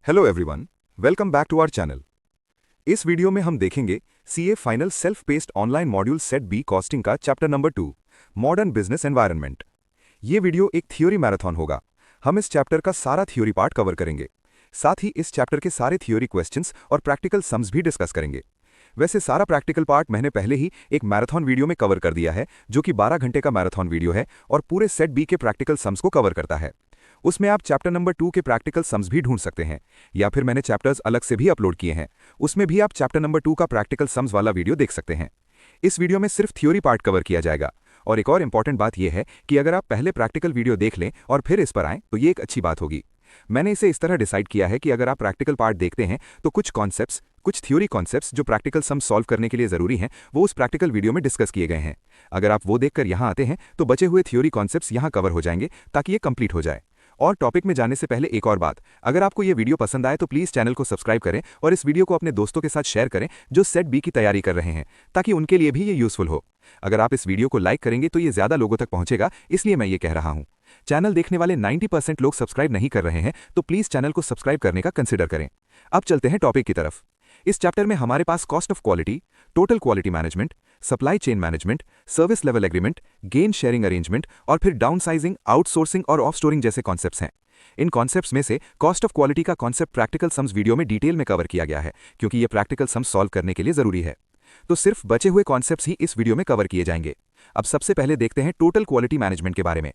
Hello everyone, welcome back to our channel. इस video में हम देखेंगे CA final self paced online module set B costing का chapter number 2 modern business environment. ये video एक theory marathon होगा। हम इस चैप्टर का सारा थ्योरी पार्ट कवर करेंगे, साथ ही इस चैप्टर के सारे थ्योरी क्वेश्चंस और प्रैक्टिकल सम्स भी डिस्कस करेंगे। वैसे सारा प्रैक्टिकल पार्ट मैंने पहले ही एक मैराथन वीडियो में कवर कर दिया है, जो कि 12 घंटे का मैराथन वीडियो है और पूरे सेट बी के प्रैक्टिकल सम्स को कवर करता है। उसमें आप चैप्टर नंबर 2 के प्रैक्टिकल सम्स भी ढूंढ सकते हैं, या फिर मैंने चैप्टर्स अलग से भी अपलोड किए हैं, उसमें भी आप चैप्टर नंबर 2 का प्रैक्टिकल सम्स वाला वीडियो देख सकते हैं। इस वीडियो में सिर्फ थ्योरी पार्ट कवर किया जाएगा। और एक और इंपॉर्टेंट बात यह है कि अगर आप पहले प्रैक्टिकल वीडियो देख लें और फिर इस पर आएं तो ये एक अच्छी बात होगी। मैंने इसे इस तरह डिसाइड किया है कि अगर आप प्रैक्टिकल पार्ट देखते हैं तो कुछ थ्योरी कॉन्सेप्ट्स जो प्रैक्टिकल सम सॉल्व करने के लिए जरूरी हैं वो उस प्रैक्टिकल वीडियो में डिस्कस किए गए हैं। अगर आप वो देखकर यहाँ आते हैं तो बचे हुए थ्योरी कॉन्सेप्ट्स यहाँ कवर हो जाएंगे ताकि ये कंप्लीट हो जाए। और टॉपिक में जाने से पहले एक और बात, अगर आपको ये वीडियो पसंद आए तो प्लीज़ चैनल को सब्सक्राइब करें और इस वीडियो को अपने दोस्तों के साथ शेयर करें जो सेट बी की तैयारी कर रहे हैं, ताकि उनके लिए भी ये यूजफुल हो। अगर आप इस वीडियो को लाइक करेंगे तो ये ज़्यादा लोगों तक पहुंचेगा, इसलिए मैं ये कह रहा हूं। चैनल देखने वाले 90% लोग सब्सक्राइब नहीं कर रहे हैं, तो प्लीज़ चैनल को सब्सक्राइब करने का कंसिडर करें। अब चलते हैं टॉपिक की तरफ। इस चैप्टर में हमारे पास cost of quality, total quality management, supply chain management, service level agreement, gain sharing arrangement और फिर डाउनसाइजिंग, आउटसोर्सिंग और ऑफ स्टोरिंग जैसे कॉन्सेप्ट्स हैं। इन कॉन्सेप्ट्स में से कॉस्ट ऑफ क्वालिटी का कॉन्सेप्ट प्रैक्टिकल सम्स वीडियो में डिटेल में कवर किया गया है, क्योंकि ये प्रैक्टिकल सम्स सॉल्व करने के लिए जरूरी है। तो सिर्फ बचे हुए कॉन्सेप्ट्स ही इस वीडियो में कवर किए जाएंगे। अब सबसे पहले देखते हैं टोटल क्वालिटी मैनेजमेंट के बारे में।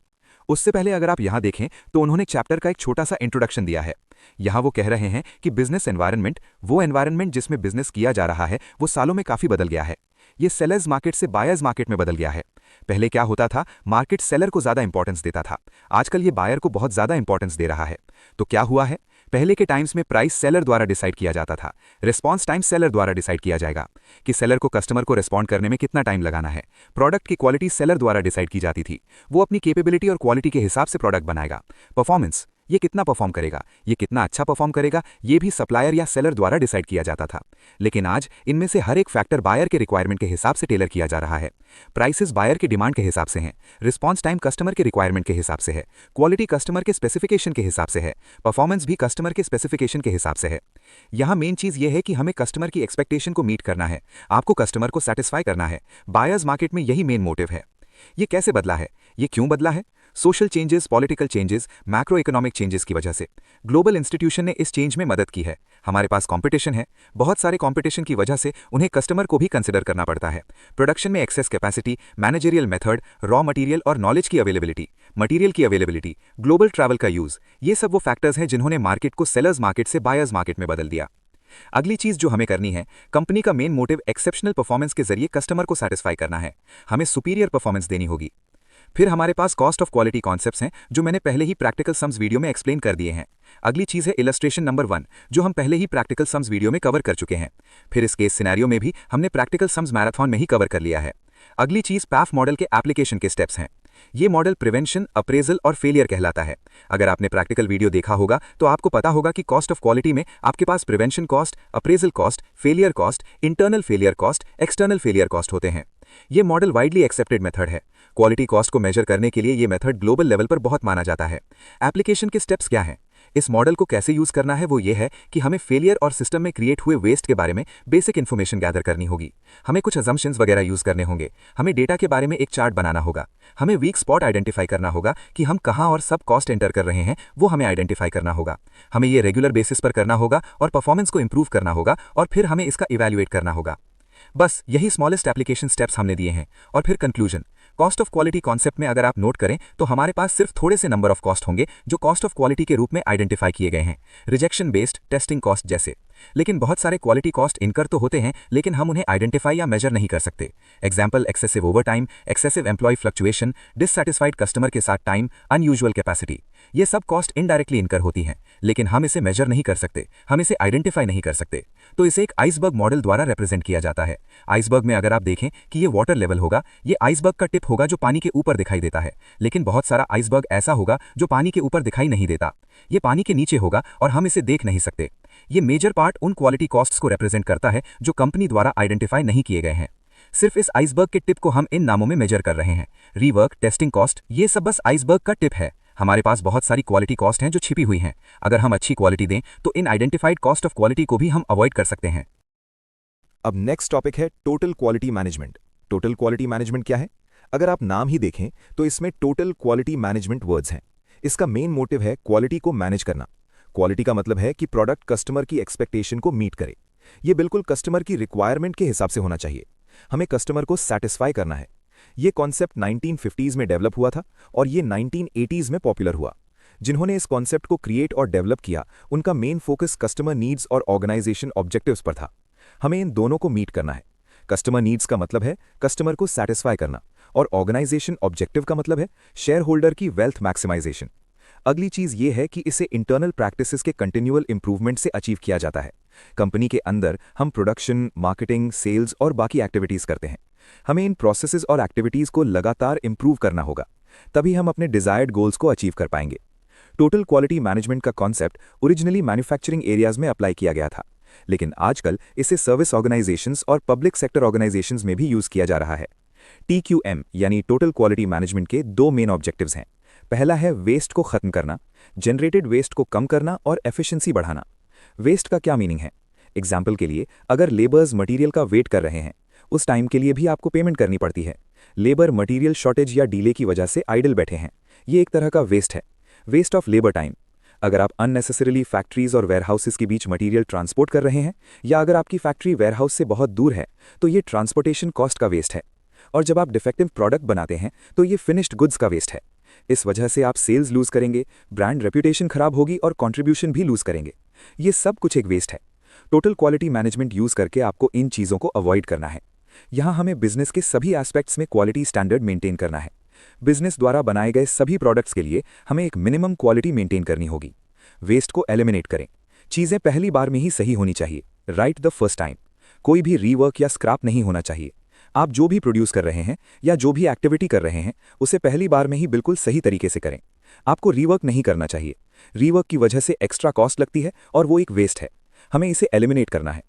उससे पहले अगर आप यहां देखें तो उन्होंने चैप्टर का एक छोटा सा इंट्रोडक्शन दिया है। यहां वो कह रहे हैं कि बिजनेस एनवायरनमेंट, वो एनवायरनमेंट जिसमें बिजनेस किया जा रहा है, वो सालों में काफी बदल गया है। ये सेलर्स मार्केट से बायर्स मार्केट में बदल गया है। पहले क्या होता था, मार्केट सेलर को ज्यादा इंपॉर्टेंस देता था, आजकल ये बायर को बहुत ज्यादा इंपॉर्टेंस दे रहा है। तो क्या हुआ है, पहले के टाइम्स में प्राइस सेलर द्वारा डिसाइड किया जाता था, रिस्पांस टाइम सेलर द्वारा डिसाइड किया जाएगा कि सेलर को कस्टमर को रिस्पॉन्ड करने में कितना टाइम लगाना है। प्रोडक्ट की क्वालिटी सेलर द्वारा डिसाइड की जाती थी, वो अपनी कैपेबिलिटी और क्वालिटी के हिसाब से प्रोडक्ट बनाएगा। परफॉर्मेंस, ये कितना परफॉर्म करेगा, ये कितना अच्छा परफॉर्म करेगा, ये भी सप्लायर या सेलर द्वारा डिसाइड किया जाता था। लेकिन आज इनमें से हर एक फैक्टर बायर के रिक्वायरमेंट के हिसाब से टेलर किया जा रहा है। प्राइसेस बायर के डिमांड के हिसाब से हैं, रिस्पांस टाइम कस्टमर के रिक्वायरमेंट के हिसाब से है, क्वालिटी कस्टमर के स्पेसिफिकेशन के हिसाब से है, परफॉर्मेंस भी कस्टमर के स्पेसिफिकेशन के हिसाब से है। यहां मेन चीज ये है कि हमें कस्टमर की एक्सपेक्टेशन को मीट करना है, आपको कस्टमर को सेटिस्फाई करना है। बायर्स मार्केट में यही मेन मोटिव है। ये कैसे बदला है, ये क्यों बदला है? Social changes, political changes, macro economic changes की वजह से ग्लोबल इंस्टीट्यूशन ने इस चेंज में मदद की है। हमारे पास कंपटीशन है, बहुत सारे कंपटीशन की वजह से उन्हें कस्टमर को भी कंसिडर करना पड़ता है। प्रोडक्शन में access capacity, managerial method, raw material और नॉलेज की अवेलेबिलिटी, मटेरियल की अवेलेबिलिटी, ग्लोबल ट्रैवल का यूज, ये सब वो फैक्टर्स हैं जिन्होंने मार्केट को सेलर्स मार्केट से बायर्स मार्केट में बदल दिया। अगली चीज जो हमें करनी है, कंपनी का मेन मोटिव एक्सेप्शनल परफॉर्मेंस के जरिए कस्टमर को सेटिस्फाई करना है। हमें सुपीरियर परफॉर्मेंस देनी होगी। फिर हमारे पास कॉस्ट ऑफ क्वालिटी कॉन्सेप्ट्स हैं जो मैंने पहले ही प्रैक्टिकल सम्स वीडियो में एक्सप्लेन कर दिए हैं। अगली चीज है इलस्ट्रेशन नंबर 1, जो हम पहले ही प्रैक्टिकल सम्स वीडियो में कवर कर चुके हैं। फिर इस केस सिनेरियो में भी हमने प्रैक्टिकल सम्स मैराथन में ही कवर कर लिया है। अगली चीज पैफ मॉडल के एप्लीकेशन के स्टेप्स हैं। ये मॉडल प्रिवेंशन, अप्रेजल और फेलियर कहलाता है। अगर आपने प्रैक्टिकल वीडियो देखा होगा तो आपको पता होगा कि कॉस्ट ऑफ क्वालिटी में आपके पास prevention cost, appraisal cost, failure cost, internal failure cost, external failure cost होते हैं। ये मॉडल वाइडली एक्सेप्टेड मेथड है। क्वालिटी कॉस्ट को मेजर करने के लिए ये मेथड ग्लोबल लेवल पर बहुत माना जाता है। एप्लीकेशन के स्टेप्स क्या हैं? इस मॉडल को कैसे यूज करना है वो ये है कि हमें फेलियर और सिस्टम में क्रिएट हुए वेस्ट के बारे में बेसिक इन्फॉर्मेशन गैदर करनी होगी। हमें कुछ अजम्पशंस वगैरह यूज करने होंगे। हमें डेटा के बारे में एक चार्ट बनाना होगा। हमें वीक स्पॉट आइडेंटिफाई करना होगा कि हम कहां और सब कॉस्ट एंटर कर रहे हैं, वो हमें आइडेंटिफाई करना होगा। हमें ये रेगुलर बेसिस पर करना होगा और परफॉर्मेंस को इंप्रूव करना होगा और फिर हमें इसका इवैल्यूएट करना होगा। बस यही स्मॉलेस्ट एप्लीकेशन स्टेप्स हमने दिए हैं। और फिर conclusion, cost of quality concept में अगर आप नोट करें तो हमारे पास सिर्फ थोड़े से नंबर ऑफ कॉस्ट होंगे जो कॉस्ट ऑफ क्वालिटी के रूप में आइडेंटिफाई किए गए हैं, रिजेक्शन बेस्ड, टेस्टिंग कॉस्ट जैसे। लेकिन बहुत सारे क्वालिटी कॉस्ट इनकर तो होते हैं, लेकिन हम उन्हें आइडेंटिफाई या मेजर नहीं कर सकते। Example, excessive overtime, excessive employee fluctuation, dissatisfied customer के साथ टाइम, अनयूजुअल कैपेसिटी। ये सब कॉस्ट इनडायरेक्टली इनकर होती हैं, लेकिन हम इसे मेजर नहीं कर सकते, हम इसे आइडेंटिफाई नहीं कर सकते। तो इसे एक आइसबर्ग मॉडल द्वारा रिप्रेजेंट किया जाता है। आइसबर्ग में अगर आप देखें कि ये वाटर लेवल होगा, ये आइसबर्ग का टिप होगा जो पानी के ऊपर दिखाई देता है। लेकिन बहुत सारा आइसबर्ग ऐसा होगा जो पानी के ऊपर दिखाई नहीं देता, ये पानी के नीचे होगा और हम इसे देख नहीं सकते। ये मेजर पार्ट उन क्वालिटी कॉस्ट्स को रिप्रेजेंट करता है जो कंपनी द्वारा आइडेंटिफाई नहीं किए गए हैं। सिर्फ इस आइसबर्ग के टिप को हम इन नामों में मेजर कर रहे हैं, रीवर्क, टेस्टिंग कॉस्ट, ये सब बस आइसबर्ग का टिप है। हमारे पास बहुत सारी क्वालिटी कॉस्ट हैं जो छिपी हुई हैं। अगर हम अच्छी क्वालिटी दें तो इन आइडेंटिफाइड कॉस्ट ऑफ क्वालिटी को भी हम अवॉइड कर सकते हैं। अब नेक्स्ट टॉपिक है total quality management. Total quality management क्या है? अगर आप नाम ही देखें तो इसमें टोटल क्वालिटी मैनेजमेंट वर्ड्स हैं। इसका मेन मोटिव है क्वालिटी को मैनेज करना। क्वालिटी का मतलब है कि प्रोडक्ट कस्टमर की एक्सपेक्टेशन को मीट करे। ये बिल्कुल कस्टमर की रिक्वायरमेंट के हिसाब से होना चाहिए। हमें कस्टमर को सेटिस्फाई करना है। ये कॉन्सेप्ट 1950s में डेवलप हुआ था और ये 1980s में पॉपुलर हुआ। जिन्होंने इस कॉन्सेप्ट को क्रिएट और डेवलप किया, उनका मेन फोकस कस्टमर नीड्स और ऑर्गेनाइजेशन ऑब्जेक्टिव्स पर था। हमें इन दोनों को मीट करना है। कस्टमर नीड्स का मतलब है कस्टमर को सेटिस्फाई करना और ऑर्गेनाइजेशन ऑब्जेक्टिव का मतलब है शेयर होल्डर की वेल्थ मैक्सिमाइजेशन। अगली चीज ये है कि इसे इंटरनल प्रैक्टिसेस के कंटिन्यूअल इंप्रूवमेंट से अचीव किया जाता है। कंपनी के अंदर हम प्रोडक्शन, मार्केटिंग, सेल्स और बाकी एक्टिविटीज करते हैं। हमें इन प्रोसेसेस और एक्टिविटीज को लगातार इंप्रूव करना होगा, तभी हम अपने डिजायर्ड गोल्स को अचीव कर पाएंगे। टोटल क्वालिटी मैनेजमेंट का कॉन्सेप्ट ओरिजिनली मैन्युफैक्चरिंग एरियाज में अप्लाई किया गया था, लेकिन आजकल इसे सर्विस ऑर्गेनाइजेशंस और पब्लिक सेक्टर ऑर्गेनाइजेशंस में भी यूज किया जा रहा है। TQM यानी टोटल क्वालिटी मैनेजमेंट के दो मेन ऑब्जेक्टिव्स हैं। पहला है वेस्ट को खत्म करना, जनरेटेड वेस्ट को कम करना और एफिशिएंसी बढ़ाना। वेस्ट का क्या मीनिंग है? एग्जाम्पल के लिए, अगर लेबर्स मटेरियल का वेट कर रहे हैं, उस टाइम के लिए भी आपको पेमेंट करनी पड़ती है। लेबर मटेरियल शॉर्टेज या डीले की वजह से आइडल बैठे हैं, ये एक तरह का वेस्ट है, वेस्ट ऑफ लेबर टाइम। अगर आप अननेसेसरीली फैक्ट्रीज और वेयरहाउसेस के बीच मटेरियल ट्रांसपोर्ट कर रहे हैं, या अगर आपकी फैक्ट्री वेयरहाउस से बहुत दूर है, तो ये ट्रांसपोर्टेशन कॉस्ट का वेस्ट है। और जब आप डिफेक्टिव प्रोडक्ट बनाते हैं तो ये फिनिश्ड गुड्स का वेस्ट है। इस वजह से आप सेल्स लूज करेंगे, ब्रांड रेप्यूटेशन खराब होगी और कंट्रीब्यूशन भी लूज करेंगे। ये सब कुछ एक वेस्ट है। टोटल क्वालिटी मैनेजमेंट यूज करके आपको इन चीज़ों को अवॉइड करना है। यहाँ हमें बिजनेस के सभी एस्पेक्ट्स में क्वालिटी स्टैंडर्ड मेंटेन करना है। बिजनेस द्वारा बनाए गए सभी प्रोडक्ट्स के लिए हमें एक मिनिमम क्वालिटी मेंटेन करनी होगी। वेस्ट को एलिमिनेट करें। चीज़ें पहली बार में ही सही होनी चाहिए, राइट द फर्स्ट टाइम। कोई भी रीवर्क या स्क्रैप नहीं होना चाहिए। आप जो भी प्रोड्यूस कर रहे हैं या जो भी एक्टिविटी कर रहे हैं, उसे पहली बार में ही बिल्कुल सही तरीके से करें। आपको रीवर्क नहीं करना चाहिए। रीवर्क की वजह से एक्स्ट्रा कॉस्ट लगती है और वो एक वेस्ट है। हमें इसे एलिमिनेट करना है।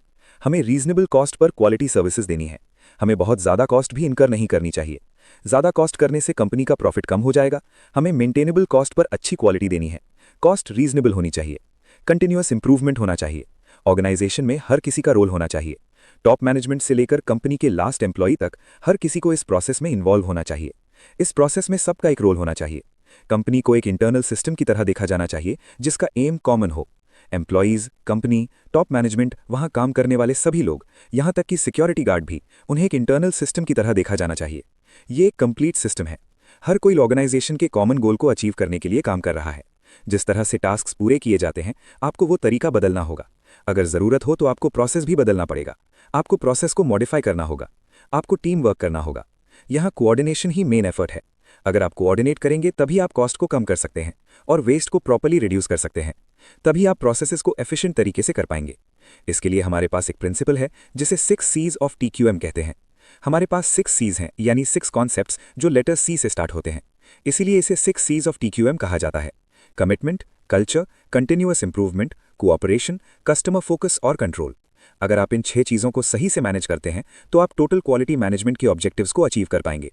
हमें reasonable cost per quality services देनी है। हमें बहुत ज़्यादा कॉस्ट भी इनकर नहीं करनी चाहिए। ज़्यादा कॉस्ट करने से कंपनी का प्रॉफिट कम हो जाएगा। हमें मेंटेनेबल कॉस्ट पर अच्छी क्वालिटी देनी है। कॉस्ट रीजनेबल होनी चाहिए। कंटिन्यूअस इंप्रूवमेंट होना चाहिए। ऑर्गेनाइजेशन में हर किसी का रोल होना चाहिए। टॉप मैनेजमेंट से लेकर कंपनी के लास्ट एम्प्लॉई तक हर किसी को इस प्रोसेस में इन्वॉल्व होना चाहिए। इस प्रोसेस में सबका एक रोल होना चाहिए। कंपनी को एक इंटरनल सिस्टम की तरह देखा जाना चाहिए जिसका एम कॉमन हो। एम्प्लॉयज़, कंपनी, टॉप मैनेजमेंट, वहाँ काम करने वाले सभी लोग, यहाँ तक कि सिक्योरिटी गार्ड भी, उन्हें एक इंटरनल सिस्टम की तरह देखा जाना चाहिए। ये एक कंप्लीट सिस्टम है। हर कोई ऑर्गेनाइजेशन के कॉमन गोल को अचीव करने के लिए काम कर रहा है। जिस तरह से टास्क पूरे किए जाते हैं, आपको वो तरीका बदलना होगा। अगर ज़रूरत हो तो आपको प्रोसेस भी बदलना पड़ेगा। आपको प्रोसेस को मॉडिफाई करना होगा। आपको टीम वर्क करना होगा। यहाँ कोऑर्डिनेशन ही मेन एफर्ट है। अगर आप कोऑर्डिनेट करेंगे तभी आप कॉस्ट को कम कर सकते हैं और वेस्ट को प्रॉपर्ली रिड्यूस कर सकते हैं। तभी आप प्रोसेसेस को एफिशिएंट तरीके से कर पाएंगे। इसके लिए हमारे पास एक प्रिंसिपल है जिसे 6 C's ऑफ TQM कहते हैं। हमारे पास 6 C's हैं, यानी 6 कॉन्सेप्ट्स जो लेटर C से स्टार्ट होते हैं। इसीलिए इसे 6 C's ऑफ TQM कहा जाता है। Commitment, culture, continuous improvement, cooperation, customer focus और कंट्रोल। अगर आप इन 6 चीज़ों को सही से मैनेज करते हैं तो आप टोटल क्वालिटी मैनेजमेंट के ऑब्जेक्टिव्स को अचीव कर पाएंगे।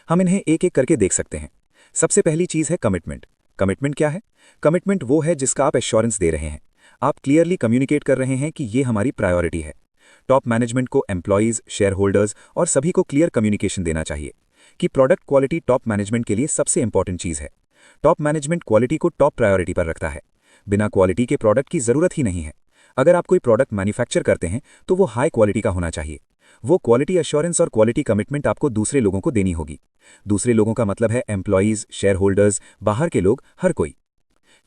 हम इन्हें एक एक करके देख सकते हैं। सबसे पहली चीज़ है कमिटमेंट। कमिटमेंट क्या है? कमिटमेंट वो है जिसका आप एश्योरेंस दे रहे हैं। आप क्लियरली कम्युनिकेट कर रहे हैं कि ये हमारी प्रायोरिटी है। टॉप मैनेजमेंट को एम्प्लॉयज़, शेयर होल्डर्स और सभी को क्लियर कम्युनिकेशन देना चाहिए कि प्रोडक्ट क्वालिटी टॉप मैनेजमेंट के लिए सबसे इंपॉर्टेंट चीज़ है। टॉप मैनेजमेंट क्वालिटी को टॉप प्रायोरिटी पर रखता है। बिना क्वालिटी के प्रोडक्ट की ज़रूरत ही नहीं है। अगर आप कोई प्रोडक्ट मैन्युफैक्चर करते हैं तो वो हाई क्वालिटी का होना चाहिए। वो क्वालिटी एश्योरेंस और क्वालिटी कमिटमेंट आपको दूसरे लोगों को देनी होगी। दूसरे लोगों का मतलब है एम्प्लॉयज़, शेयर होल्डर्स, बाहर के लोग, हर कोई।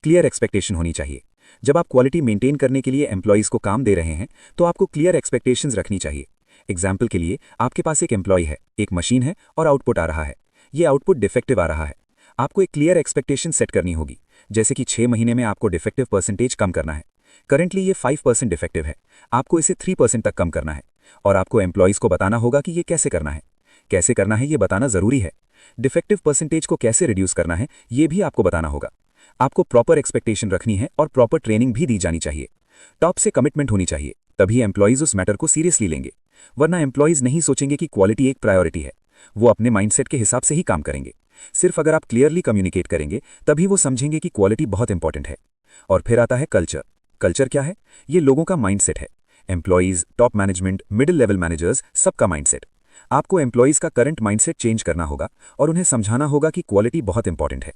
क्लियर एक्सपेक्टेशन होनी चाहिए। जब आप क्वालिटी मेंटेन करने के लिए एम्प्लॉयज़ को काम दे रहे हैं तो आपको क्लियर एक्सपेक्टेशंस रखनी चाहिए। एग्जाम्पल के लिए, आपके पास एक एम्प्लॉय है, एक मशीन है और आउटपुट आ रहा है। ये आउटपुट डिफेक्टिव आ रहा है। आपको एक क्लियर एक्सपेक्टेशन सेट करनी होगी, जैसे कि 6 महीने में आपको डिफेक्टिव परसेंटेज कम करना है। करंटली ये 5% डिफेक्टिव है, आपको इसे 3% तक कम करना है। और आपको एम्प्लॉयज़ को बताना होगा कि ये कैसे करना है। कैसे करना है ये बताना ज़रूरी है। डिफेक्टिव परसेंटेज को कैसे रिड्यूस करना है ये भी आपको बताना होगा। आपको प्रॉपर एक्सपेक्टेशन रखनी है और प्रॉपर ट्रेनिंग भी दी जानी चाहिए। टॉप से कमिटमेंट होनी चाहिए, तभी एम्प्लॉयज़ उस मैटर को सीरियसली लेंगे। वरना एम्प्लॉयज़ नहीं सोचेंगे कि क्वालिटी एक प्रायोरिटी है। वो अपने माइंडसेट के हिसाब से ही काम करेंगे। सिर्फ अगर आप क्लियरली कम्युनिकेट करेंगे तभी वो समझेंगे कि क्वालिटी बहुत इंपॉर्टेंट है। और फिर आता है कल्चर। कल्चर क्या है? ये लोगों का माइंडसेट है। Employees, top management, middle level managers, सबका माइंडसेट। आपको एम्प्लॉयज़ का करंट माइंडसेट चेंज करना होगा और उन्हें समझाना होगा कि क्वालिटी बहुत इंपॉर्टेंट है।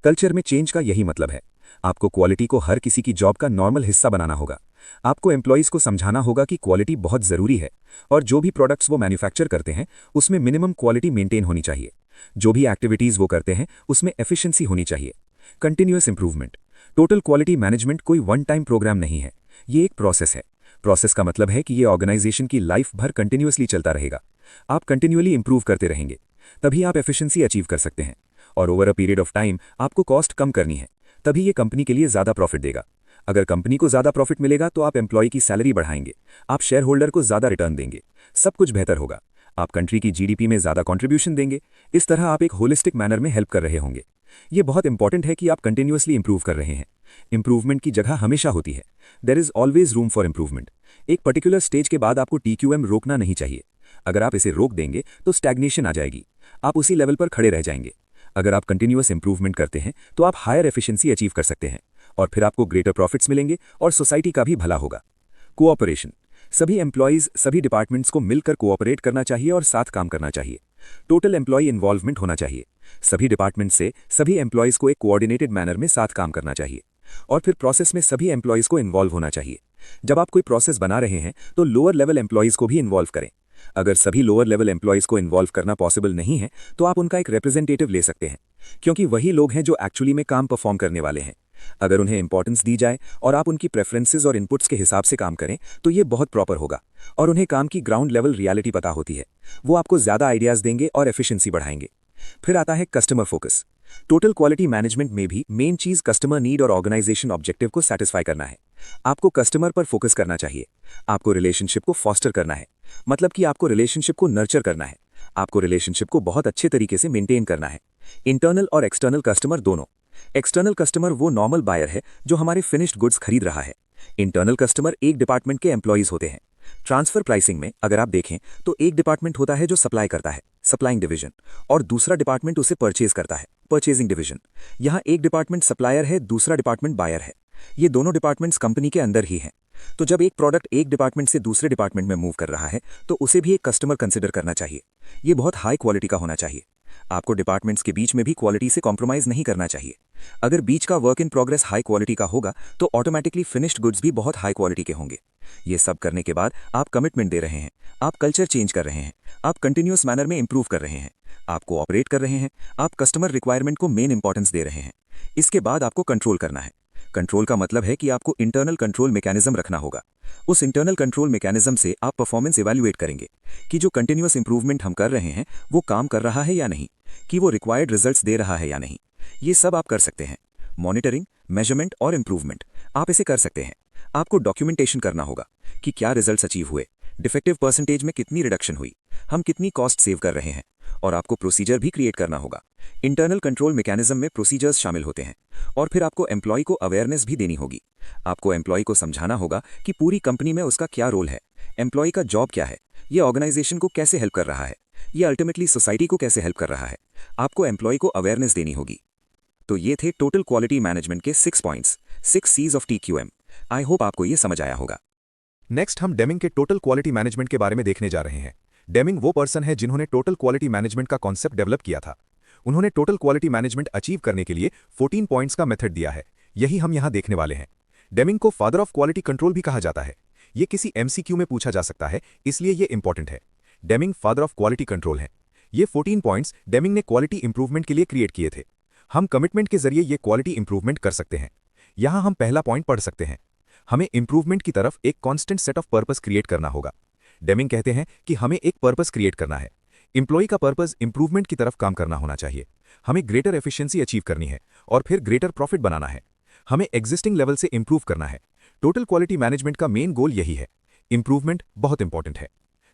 कल्चर में चेंज का यही मतलब है। आपको क्वालिटी को हर किसी की जॉब का नॉर्मल हिस्सा बनाना होगा। आपको एम्प्लॉयज़ को समझाना होगा कि क्वालिटी बहुत ज़रूरी है और जो भी प्रोडक्ट्स वो मैन्युफैक्चर करते हैं उसमें मिनिमम क्वालिटी मेंटेन होनी चाहिए। जो भी एक्टिविटीज़ वो करते हैं उसमें एफिशिएंसी होनी चाहिए। Continuous improvement. Total quality management कोई वन टाइम प्रोग्राम नहीं है, ये एक प्रोसेस है। प्रोसेस का मतलब है कि ये ऑर्गेनाइजेशन की लाइफ भर कंटिन्यूअसली चलता रहेगा। आप कंटिन्यूअली इंप्रूव करते रहेंगे, तभी आप एफिशिएंसी अचीव कर सकते हैं। और over a period of time आपको कॉस्ट कम करनी है, तभी ये कंपनी के लिए ज़्यादा प्रॉफिट देगा। अगर कंपनी को ज़्यादा प्रॉफिट मिलेगा तो आप एम्प्लॉय की सैलरी बढ़ाएंगे, आप शेयर होल्डर को ज़्यादा रिटर्न देंगे, सब कुछ बेहतर होगा। आप कंट्री की जीडीपी में ज़्यादा कंट्रीब्यूशन देंगे। इस तरह आप एक होलिस्टिक मैनर में हेल्प कर रहे होंगे। ये बहुत इंपॉर्टेंट है कि आप कंटिन्यूअसली इंप्रूव कर रहे हैं। इंप्रूवमेंट की जगह हमेशा होती है। There is always room for improvement. एक पर्टिकुलर स्टेज के बाद आपको टीक्यूएम रोकना नहीं चाहिए। अगर आप इसे रोक देंगे तो स्टैग्नेशन आ जाएगी, आप उसी लेवल पर खड़े रह जाएंगे। अगर आप कंटिन्यूअस इंप्रूवमेंट करते हैं तो आप हायर एफिशिएंसी अचीव कर सकते हैं और फिर आपको ग्रेटर प्रॉफिट्स मिलेंगे और सोसाइटी का भी भला होगा। कोऑपरेशन। सभी एम्प्लॉयज़, सभी डिपार्टमेंट्स को मिलकर कोऑपरेट करना चाहिए और साथ काम करना चाहिए। टोटल एम्प्लॉय इन्वॉल्वमेंट होना चाहिए। सभी डिपार्टमेंट से सभी एम्प्लॉयज़ को एक कोऑर्डिनेटेड मैनर में साथ काम करना चाहिए और फिर प्रोसेस में सभी एम्प्लॉयज़ को इन्वॉल्व होना चाहिए। जब आप कोई प्रोसेस बना रहे हैं तो लोअर लेवल एम्प्लॉयज़ को भी इन्वॉल्व करें। अगर सभी लोअर लेवल एम्प्लॉयज़ को इन्वॉल्व करना पॉसिबल नहीं है तो आप उनका एक रिप्रेजेंटेटिव ले सकते हैं, क्योंकि वही लोग हैं जो एक्चुअली में काम परफॉर्म करने वाले हैं। अगर उन्हें इंपॉर्टेंस दी जाए और आप उनकी प्रेफरेंसेस और इनपुट्स के हिसाब से काम करें तो ये बहुत प्रॉपर होगा और उन्हें काम की ग्राउंड लेवल रियलिटी पता होती है। वो आपको ज़्यादा आइडियाज़ देंगे और एफिशिएंसी बढ़ाएंगे। फिर आता है customer focus. Total quality management में भी मेन चीज़ कस्टमर नीड और ऑर्गेनाइजेशन ऑब्जेक्टिव को सेटिस्फाई करना है। आपको कस्टमर पर फोकस करना चाहिए। आपको रिलेशनशिप को फॉस्टर करना है, मतलब कि आपको रिलेशनशिप को नर्चर करना है। आपको रिलेशनशिप को बहुत अच्छे तरीके से मेंटेन करना है। इंटरनल और एक्सटर्नल कस्टमर दोनों। एक्सटर्नल कस्टमर वो नॉर्मल बायर है जो हमारे फिनिश्ड गुड्स खरीद रहा है। इंटरनल कस्टमर एक डिपार्टमेंट के एम्प्लॉयज़ होते हैं। ट्रांसफर प्राइसिंग में अगर आप देखें तो एक डिपार्टमेंट होता है जो सप्लाई करता है, सप्लाइंग डिवीजन, और दूसरा डिपार्टमेंट उसे परचेज करता है, परचेजिंग डिवीजन। यहाँ एक डिपार्टमेंट सप्लायर है, दूसरा डिपार्टमेंट बायर है। ये दोनों डिपार्टमेंट्स कंपनी के अंदर ही हैं। तो जब एक प्रोडक्ट एक डिपार्टमेंट से दूसरे डिपार्टमेंट में मूव कर रहा है तो उसे भी एक कस्टमर कंसिडर करना चाहिए। ये बहुत हाई क्वालिटी का होना चाहिए। आपको डिपार्टमेंट्स के बीच में भी क्वालिटी से कॉम्प्रोमाइज नहीं करना चाहिए। अगर बीच का work in progress high quality का होगा तो ऑटोमेटिकली फिनिश्ड गुड्स भी बहुत हाई क्वालिटी के होंगे। ये सब करने के बाद आप कमिटमेंट दे रहे हैं, आप कल्चर चेंज कर रहे हैं, आप कंटिन्यूअस मैनर में इंप्रूव कर रहे हैं, आप कोऑपरेट कर रहे हैं, आप कस्टमर रिक्वायरमेंट को मेन इंपॉर्टेंस दे रहे हैं। इसके बाद आपको कंट्रोल करना है। कंट्रोल का मतलब है कि आपको इंटरनल कंट्रोल मैकेनिज्म रखना होगा। उस इंटरनल कंट्रोल मैकेनिज्म से आप परफॉर्मेंस इवैल्यूएट करेंगे कि जो कंटिन्यूअस इंप्रूवमेंट हम कर रहे हैं वो काम कर रहा है या नहीं, कि वो रिक्वायर्ड रिजल्ट्स दे रहा है या नहीं। ये सब आप कर सकते हैं। मॉनिटरिंग, मेजरमेंट और इंप्रूवमेंट आप इसे कर सकते हैं। आपको डॉक्यूमेंटेशन करना होगा कि क्या रिजल्ट्स अचीव हुए, डिफेक्टिव परसेंटेज में कितनी रिडक्शन हुई, हम कितनी कॉस्ट सेव कर रहे हैं, और आपको प्रोसीजर भी क्रिएट करना होगा। इंटरनल कंट्रोल मैकेनिज्म में प्रोसीजर्स शामिल होते हैं और फिर आपको एम्प्लॉय को अवेयरनेस भी देनी होगी। आपको एम्प्लॉय को समझाना होगा कि पूरी कंपनी में उसका क्या रोल है, एम्प्लॉय का जॉब क्या है, ये ऑर्गेनाइजेशन को कैसे हेल्प कर रहा है, ये अल्टीमेटली सोसाइटी को कैसे हेल्प कर रहा है। आपको एम्प्लॉय को अवेयरनेस देनी होगी। तो ये थे टोटल क्वालिटी मैनेजमेंट के 6 points, 6 C's of TQM। I hope आपको ये समझ आया होगा। नेक्स्ट हम डेमिंग के टोटल क्वालिटी मैनेजमेंट के बारे में देखने जा रहे हैं। डेमिंग वो पर्सन है जिन्होंने टोटल क्वालिटी मैनेजमेंट का कॉन्सेप्ट डेवलप किया था। उन्होंने टोटल क्वालिटी मैनेजमेंट अचीव करने के लिए 14 पॉइंट्स का मेथड दिया है। यही हम यहां देखने वाले हैं। डेमिंग को फादर ऑफ क्वालिटी कंट्रोल भी कहा जाता है। ये किसी MCQ में पूछा जा सकता है, इसलिए ये इंपॉर्टेंट है। Deming father of quality control है। ये 14 पॉइंट्स डेमिंग ने क्वालिटी इंप्रूवमेंट के लिए क्रिएट किए थे। हम कमिटमेंट के जरिए ये क्वालिटी इंप्रूवमेंट कर सकते हैं। यहां हम पहला पॉइंट पढ़ सकते हैं। हमें इंप्रूवमेंट की तरफ एक constant set of purpose create करना होगा। डेमिंग कहते हैं कि हमें एक पर्पस क्रिएट करना है। एम्प्लॉय का पर्पस इंप्रूवमेंट की तरफ काम करना होना चाहिए। हमें ग्रेटर एफिशिएंसी अचीव करनी है और फिर ग्रेटर प्रॉफिट बनाना है। हमें एग्जिस्टिंग लेवल से इंप्रूव करना है। टोटल क्वालिटी मैनेजमेंट का मेन गोल यही है। इंप्रूवमेंट बहुत इंपॉर्टेंट है।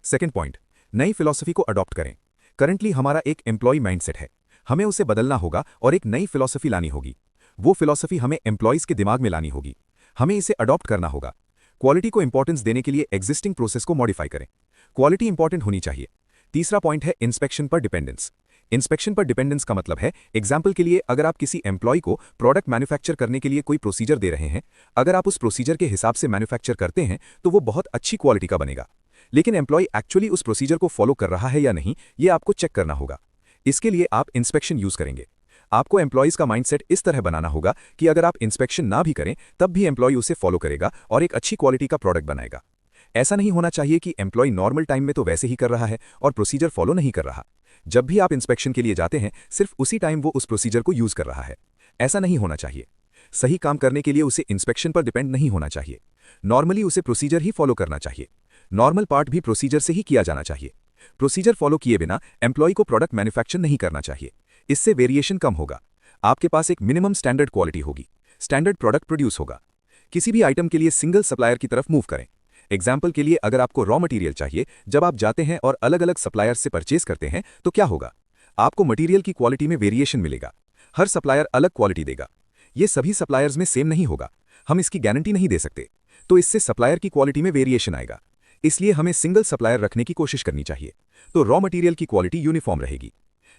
सेकंड पॉइंट, नई फिलॉसफी को अडॉप्ट करें। करंटली हमारा एक एम्प्लॉय माइंडसेट है, हमें उसे बदलना होगा और एक नई फिलॉसफी लानी होगी। वो फिलॉसफी हमें एम्प्लॉयज़ के दिमाग में लानी होगी। हमें इसे अडॉप्ट करना होगा। क्वालिटी को इंपॉर्टेंस देने के लिए एग्जिस्टिंग प्रोसेस को मॉडिफाई करें। क्वालिटी इंपॉर्टेंट होनी चाहिए। तीसरा पॉइंट है इंस्पेक्शन पर डिपेंडेंस। इंस्पेक्शन पर डिपेंडेंस का मतलब है, एग्जाम्पल के लिए अगर आप किसी एम्प्लॉय को प्रोडक्ट मैन्युफैक्चर करने के लिए कोई प्रोसीजर दे रहे हैं, अगर आप उस प्रोसीजर के हिसाब से मैन्युफैक्चर करते हैं तो वो बहुत अच्छी क्वालिटी का बनेगा। लेकिन एम्प्लॉय एक्चुअली उस प्रोसीजर को फॉलो कर रहा है या नहीं, ये आपको चेक करना होगा। इसके लिए आप इंस्पेक्शन यूज करेंगे। आपको एम्प्लॉयज का माइंडसेट इस तरह बनाना होगा कि अगर आप इंस्पेक्शन ना भी करें तब भी एम्प्लॉय उसे फॉलो करेगा और एक अच्छी क्वालिटी का प्रोडक्ट बनाएगा। ऐसा नहीं होना चाहिए कि एम्प्लॉय नॉर्मल टाइम में तो वैसे ही कर रहा है और प्रोसीजर फॉलो नहीं कर रहा। जब भी आप इंस्पेक्शन के लिए जाते हैं सिर्फ उसी टाइम वो उस प्रोसीजर को यूज कर रहा है। ऐसा नहीं होना चाहिए। सही काम करने के लिए उसे इंस्पेक्शन पर डिपेंड नहीं होना चाहिए। नॉर्मली उसे प्रोसीजर ही फॉलो करना चाहिए। नॉर्मल पार्ट भी प्रोसीजर से ही किया जाना चाहिए। प्रोसीजर फॉलो किए बिना एम्प्लॉय को प्रोडक्ट मैन्युफैक्चर नहीं करना चाहिए। इससे वेरिएशन कम होगा। आपके पास एक मिनिमम स्टैंडर्ड क्वालिटी होगी। स्टैंडर्ड प्रोडक्ट प्रोड्यूस होगा। किसी भी आइटम के लिए सिंगल सप्लायर की तरफ मूव करें। एग्जाम्पल के लिए अगर आपको रॉ मटेरियल चाहिए, जब आप जाते हैं और अलग अलग सप्लायर से परचेज करते हैं तो क्या होगा? आपको मटेरियल की क्वालिटी में वेरिएशन मिलेगा। हर सप्लायर अलग क्वालिटी देगा। ये सभी सप्लायर्स में सेम नहीं होगा। हम इसकी गारंटी नहीं दे सकते। तो इससे सप्लायर की क्वालिटी में वेरिएशन आएगा। इसलिए हमें सिंगल सप्लायर रखने की कोशिश करनी चाहिए। तो रॉ मटेरियल की क्वालिटी यूनिफॉर्म रहेगी।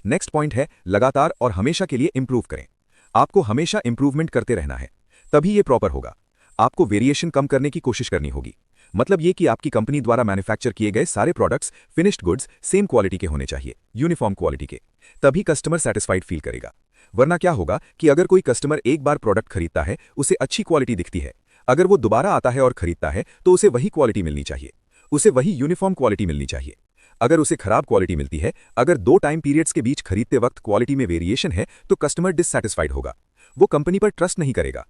नेक्स्ट पॉइंट है, लगातार और हमेशा के लिए इंप्रूव करें। आपको हमेशा इंप्रूवमेंट करते रहना है, तभी ये प्रॉपर होगा। आपको वेरिएशन कम करने की कोशिश करनी होगी। मतलब ये कि आपकी कंपनी द्वारा मैन्युफैक्चर किए गए सारे products, finished goods same quality के होने चाहिए, यूनिफॉर्म क्वालिटी के। तभी कस्टमर सेटिस्फाइड फील करेगा। वरना क्या होगा कि अगर कोई कस्टमर एक बार प्रोडक्ट खरीदता है, उसे अच्छी क्वालिटी दिखती है, अगर वो दोबारा आता है और खरीदता है तो उसे वही क्वालिटी मिलनी चाहिए, उसे वही यूनिफॉर्म क्वालिटी मिलनी चाहिए। अगर उसे खराब क्वालिटी मिलती है, अगर 2 टाइम पीरियड्स के बीच खरीदते वक्त क्वालिटी में वेरिएशन है तो कस्टमर डिससैटिस्फाइड होगा, वो कंपनी पर ट्रस्ट नहीं करेगा।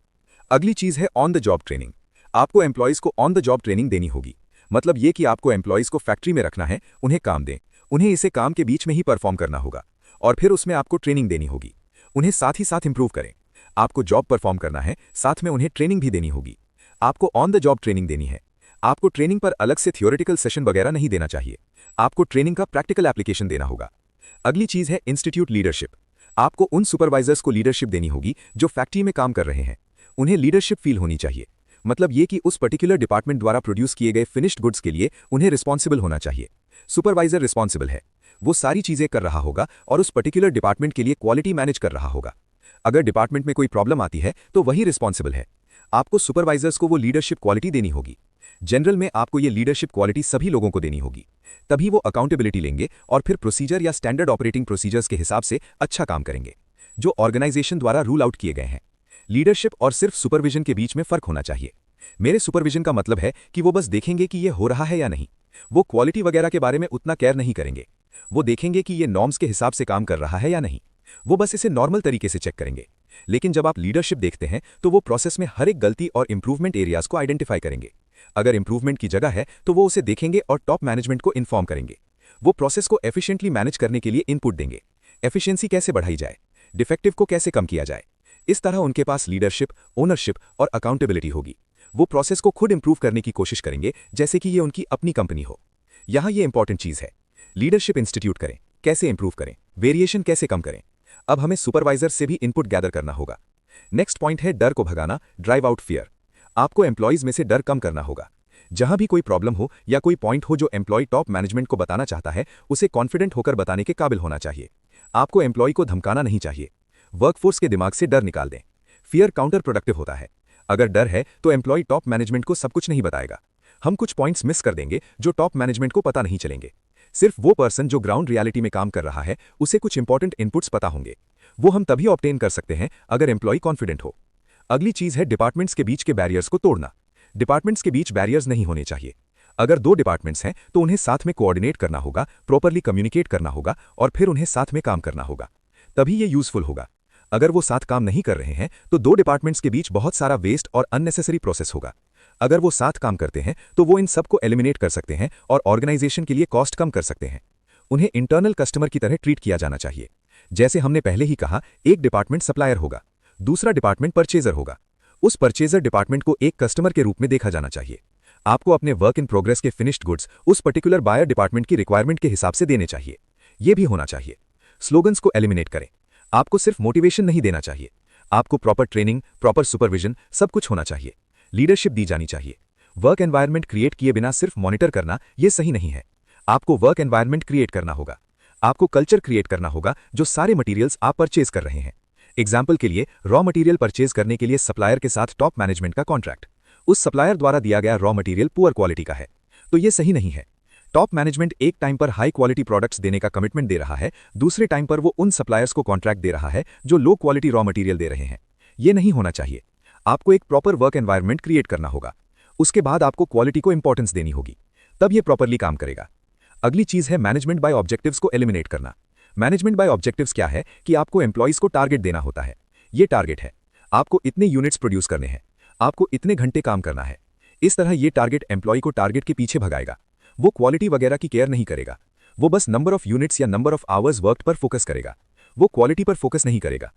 अगली चीज है ऑन द जॉब ट्रेनिंग। आपको एम्प्लॉयज को ऑन द जॉब ट्रेनिंग देनी होगी। मतलब ये कि आपको एम्प्लॉयज को फैक्ट्री में रखना है, उन्हें काम दें, उन्हें इसे काम के बीच में ही परफॉर्म करना होगा और फिर उसमें आपको ट्रेनिंग देनी होगी। उन्हें साथ ही साथ इंप्रूव करें। आपको जॉब परफॉर्म करना है, साथ में उन्हें ट्रेनिंग भी देनी होगी। आपको ऑन द जॉब ट्रेनिंग देनी है। आपको ट्रेनिंग पर अलग से थियोरेटिकल सेशन वगैरह नहीं देना चाहिए। आपको ट्रेनिंग का प्रैक्टिकल एप्लीकेशन देना होगा। अगली चीज है इंस्टीट्यूट लीडरशिप। आपको उन सुपरवाइजर्स को लीडरशिप देनी होगी जो फैक्ट्री में काम कर रहे हैं। उन्हें लीडरशिप फील होनी चाहिए। मतलब ये कि उस पर्टिकुलर डिपार्टमेंट द्वारा प्रोड्यूस किए गए फिनिश्ड गुड्स के लिए उन्हें रिस्पॉन्सिबल होना चाहिए। सुपरवाइजर रिस्पॉन्सिबल है, वो सारी चीजें कर रहा होगा और उस पर्टिकुलर डिपार्टमेंट के लिए क्वालिटी मैनेज कर रहा होगा। अगर डिपार्टमेंट में कोई प्रॉब्लम आती है तो वही रिस्पॉन्सिबल है। आपको सुपरवाइजर्स को वो लीडरशिप क्वालिटी देनी होगी। जनरल में आपको ये लीडरशिप क्वालिटी सभी लोगों को देनी होगी। तभी वो अकाउंटेबिलिटी लेंगे और फिर प्रोसीजर या स्टैंडर्ड ऑपरेटिंग प्रोसीजर्स के हिसाब से अच्छा काम करेंगे, जो ऑर्गेनाइजेशन द्वारा रूल आउट किए गए हैं। लीडरशिप और सिर्फ सुपरविजन के बीच में फर्क होना चाहिए। मेरे सुपरविजन का मतलब है कि वो बस देखेंगे कि ये हो रहा है या नहीं। वो क्वालिटी वगैरह के बारे में उतना केयर नहीं करेंगे। वो देखेंगे कि ये नॉर्म्स के हिसाब से काम कर रहा है या नहीं। वो बस इसे नॉर्मल तरीके से चेक करेंगे। लेकिन जब आप लीडरशिप देखते हैं तो वो प्रोसेस में हर एक गलती और इंप्रूवमेंट एरियाज को आइडेंटिफाई करेंगे। अगर इंप्रूवमेंट की जगह है तो वो उसे देखेंगे और टॉप मैनेजमेंट को इन्फॉर्म करेंगे। वो प्रोसेस को एफिशिएंटली मैनेज करने के लिए इनपुट देंगे। एफिशिएंसी कैसे बढ़ाई जाए, डिफेक्टिव को कैसे कम किया जाए। इस तरह उनके पास लीडरशिप, ओनरशिप और अकाउंटेबिलिटी होगी। वो प्रोसेस को खुद इंप्रूव करने की कोशिश करेंगे जैसे कि ये उनकी अपनी कंपनी हो। यहां ये इंपॉर्टेंट चीज है। लीडरशिप इंस्टीट्यूट करें, कैसे इंप्रूव करें, वेरिएशन कैसे कम करें। अब हमें सुपरवाइजर से भी इनपुट गैदर करना होगा। नेक्स्ट पॉइंट है डर को भगाना, ड्राइव आउट फियर। आपको एम्प्लॉयज में से डर कम करना होगा। जहां भी कोई प्रॉब्लम हो या कोई पॉइंट हो जो एम्प्लॉय टॉप मैनेजमेंट को बताना चाहता है, उसे कॉन्फिडेंट होकर बताने के काबिल होना चाहिए। आपको एम्प्लॉय को धमकाना नहीं चाहिए। वर्कफोर्स के दिमाग से डर निकाल दें। फियर काउंटर प्रोडक्टिव होता है। अगर डर है तो एम्प्लॉय टॉप मैनेजमेंट को सब कुछ नहीं बताएगा। हम कुछ पॉइंट्स मिस कर देंगे जो टॉप मैनेजमेंट को पता नहीं चलेंगे। सिर्फ वो पर्सन जो ग्राउंड रियलिटी में काम कर रहा है, उसे कुछ इंपॉर्टेंट इनपुट्स पता होंगे। वो हम तभी ऑब्टेन कर सकते हैं अगर एम्प्लॉय कॉन्फिडेंट हो। अगली चीज है डिपार्टमेंट्स के बीच के बैरियर्स को तोड़ना। डिपार्टमेंट्स के बीच बैरियर्स नहीं होने चाहिए। अगर 2 डिपार्टमेंट्स हैं तो उन्हें साथ में कोऑर्डिनेट करना होगा, प्रॉपरली कम्युनिकेट करना होगा और फिर उन्हें साथ में काम करना होगा। तभी ये यूजफुल होगा। अगर वो साथ काम नहीं कर रहे हैं तो 2 डिपार्टमेंट्स के बीच बहुत सारा वेस्ट और अननेसेसरी प्रोसेस होगा। अगर वो साथ काम करते हैं तो वो इन सब को एलिमिनेट कर सकते हैं और ऑर्गेनाइजेशन के लिए कॉस्ट कम कर सकते हैं। उन्हें इंटरनल कस्टमर की तरह ट्रीट किया जाना चाहिए। जैसे हमने पहले ही कहा, एक डिपार्टमेंट सप्लायर होगा, दूसरा डिपार्टमेंट परचेजर होगा। उस परचेजर डिपार्टमेंट को एक कस्टमर के रूप में देखा जाना चाहिए। आपको अपने वर्क इन प्रोग्रेस के फिनिश्ड गुड्स उस पर्टिकुलर बायर डिपार्टमेंट की रिक्वायरमेंट के हिसाब से देने चाहिए। यह भी होना चाहिए। स्लोगन्स को एलिमिनेट करें। आपको सिर्फ मोटिवेशन नहीं देना चाहिए। आपको प्रॉपर ट्रेनिंग, प्रॉपर सुपरविजन, सब कुछ होना चाहिए। लीडरशिप दी जानी चाहिए। वर्क एनवायरनमेंट क्रिएट किए बिना सिर्फ मॉनिटर करना यह सही नहीं है। आपको वर्क एनवायरनमेंट क्रिएट करना होगा। आपको कल्चर क्रिएट करना होगा जो सारे मटेरियल्स आप परचेज कर रहे हैं। एग्जाम्पल के लिए रॉ मटेरियल परचेज करने के लिए सप्लायर के साथ टॉप मैनेजमेंट का कॉन्ट्रैक्ट, उस सप्लायर द्वारा दिया गया रॉ मटेरियल पुअर क्वालिटी का है, तो ये सही नहीं है। टॉप मैनेजमेंट एक टाइम पर हाई क्वालिटी प्रोडक्ट्स देने का कमिटमेंट दे रहा है, दूसरे टाइम पर वो उन सप्लायर्स को कॉन्ट्रैक्ट दे रहा है जो लो क्वालिटी रॉ मटेरियल दे रहे हैं। ये नहीं होना चाहिए। आपको एक प्रॉपर वर्क एनवायरनमेंट क्रिएट करना होगा, उसके बाद आपको क्वालिटी को इंपॉर्टेंस देनी होगी, तब ये प्रॉपरली काम करेगा। अगली चीज है मैनेजमेंट बाय ऑब्जेक्टिव्स को एलिमिनेट करना। मैनेजमेंट बाय ऑब्जेक्टिव्स क्या है कि आपको एम्प्लॉइज को टारगेट देना होता है। ये टारगेट है, आपको इतने यूनिट्स प्रोड्यूस करने हैं, आपको इतने घंटे काम करना है। इस तरह ये टारगेट एम्प्लॉय को टारगेट के पीछे भगाएगा। वो क्वालिटी वगैरह की केयर नहीं करेगा, वो बस नंबर ऑफ यूनिट्स या नंबर ऑफ आवर्स वर्क पर फोकस करेगा, वो क्वालिटी पर फोकस नहीं करेगा।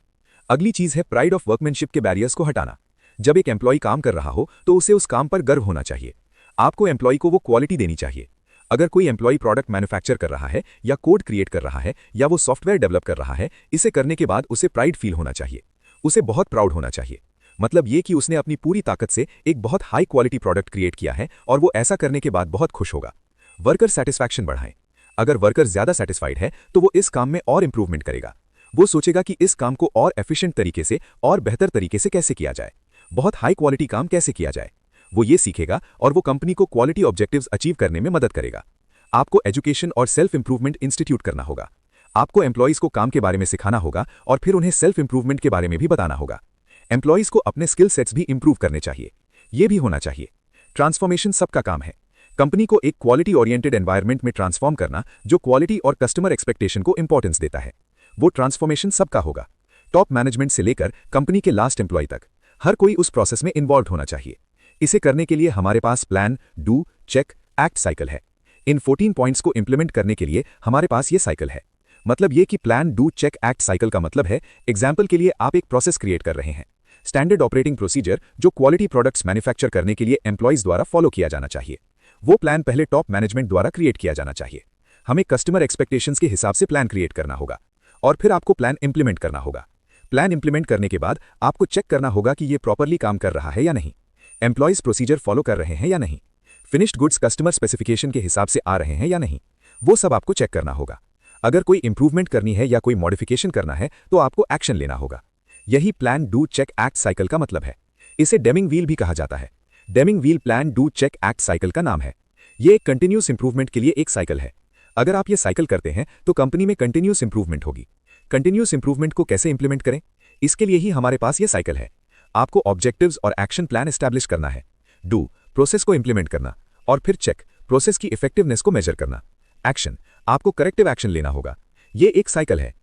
अगली चीज है प्राइड ऑफ वर्कमैनशिप के बैरियर्स को हटाना। जब एक एम्प्लॉय काम कर रहा हो तो उसे उस काम पर गर्व होना चाहिए। आपको एम्प्लॉय को वो क्वालिटी देनी चाहिए। अगर कोई एम्प्लॉय प्रोडक्ट मैन्युफैक्चर कर रहा है या कोड क्रिएट कर रहा है या वो सॉफ्टवेयर डेवलप कर रहा है, इसे करने के बाद उसे प्राइड फील होना चाहिए, उसे बहुत प्राउड होना चाहिए। मतलब ये कि उसने अपनी पूरी ताकत से एक बहुत हाई क्वालिटी प्रोडक्ट क्रिएट किया है और वो ऐसा करने के बाद बहुत खुश होगा। वर्कर सेटिस्फैक्शन बढ़ाएं। अगर वर्कर ज्यादा सेटिस्फाइड है तो वो इस काम में और इंप्रूवमेंट करेगा। वो सोचेगा कि इस काम को और एफिशिएंट तरीके से और बेहतर तरीके से कैसे किया जाए, बहुत हाई क्वालिटी काम कैसे किया जाए। वो ये सीखेगा और वो कंपनी को क्वालिटी ऑब्जेक्टिव्स अचीव करने में मदद करेगा। आपको एजुकेशन और सेल्फ इंप्रूवमेंट इंस्टीट्यूट करना होगा। आपको एम्प्लॉइज को काम के बारे में सिखाना होगा और फिर उन्हें सेल्फ इंप्रूवमेंट के बारे में भी बताना होगा। एम्प्लॉइज को अपने स्किल सेट्स भी इंप्रूव करने चाहिए, ये भी होना चाहिए। ट्रांसफॉर्मेशन सबका काम है। कंपनी को एक क्वालिटी ओरिएंटेड एनवायरनमेंट में ट्रांसफॉर्म करना जो क्वालिटी और कस्टमर एक्सपेक्टेशन को इंपॉर्टेंस देता है, वो ट्रांसफॉर्मेशन सबका होगा। टॉप मैनेजमेंट से लेकर कंपनी के लास्ट एम्प्लॉय तक हर कोई उस प्रोसेस में इन्वॉल्व होना चाहिए। इसे करने के लिए हमारे पास plan, do, check, act cycle है। इन 14 पॉइंट्स को इंप्लीमेंट करने के लिए हमारे पास ये साइकिल है। मतलब ये कि plan, do, check, act cycle का मतलब है, एग्जाम्पल के लिए आप एक प्रोसेस क्रिएट कर रहे हैं, स्टैंडर्ड ऑपरेटिंग प्रोसीजर जो क्वालिटी प्रोडक्ट्स मैन्युफैक्चर करने के लिए एम्प्लॉइज द्वारा फॉलो किया जाना चाहिए। वो प्लान पहले टॉप मैनेजमेंट द्वारा क्रिएट किया जाना चाहिए। हमें कस्टमर एक्सपेक्टेशंस के हिसाब से प्लान क्रिएट करना होगा और फिर आपको प्लान इंप्लीमेंट करना होगा। प्लान इंप्लीमेंट करने के बाद आपको चेक करना होगा कि ये प्रॉपरली काम कर रहा है या नहीं, एम्प्लॉइज प्रोसीजर फॉलो कर रहे हैं या नहीं, फिनिश्ड गुड्स कस्टमर स्पेसिफिकेशन के हिसाब से आ रहे हैं या नहीं, वो सब आपको चेक करना होगा। अगर कोई इंप्रूवमेंट करनी है या कोई मॉडिफिकेशन करना है तो आपको एक्शन लेना होगा। यही plan, do, check, act cycle का मतलब है। इसे डेमिंग व्हील भी कहा जाता है। Deming wheel plan, do, check, act cycle का नाम है। ये एक कंटिन्यूस इंप्रूवमेंट के लिए एक साइकिल है। अगर आप ये साइकिल करते हैं तो कंपनी में कंटिन्यूस इंप्रूवमेंट होगी। कंटिन्यूस इंप्रूवमेंट को कैसे इंप्लीमेंट करें, इसके लिए ही हमारे पास ये साइकिल है। आपको ऑब्जेक्टिव्स और एक्शन प्लान एस्टैब्लिश करना है। डू, प्रोसेस को इंप्लीमेंट करना, और फिर चेक, प्रोसेस की इफेक्टिवनेस को मेजर करना। एक्शन, आपको करेक्टिव एक्शन लेना होगा। ये एक साइकिल है।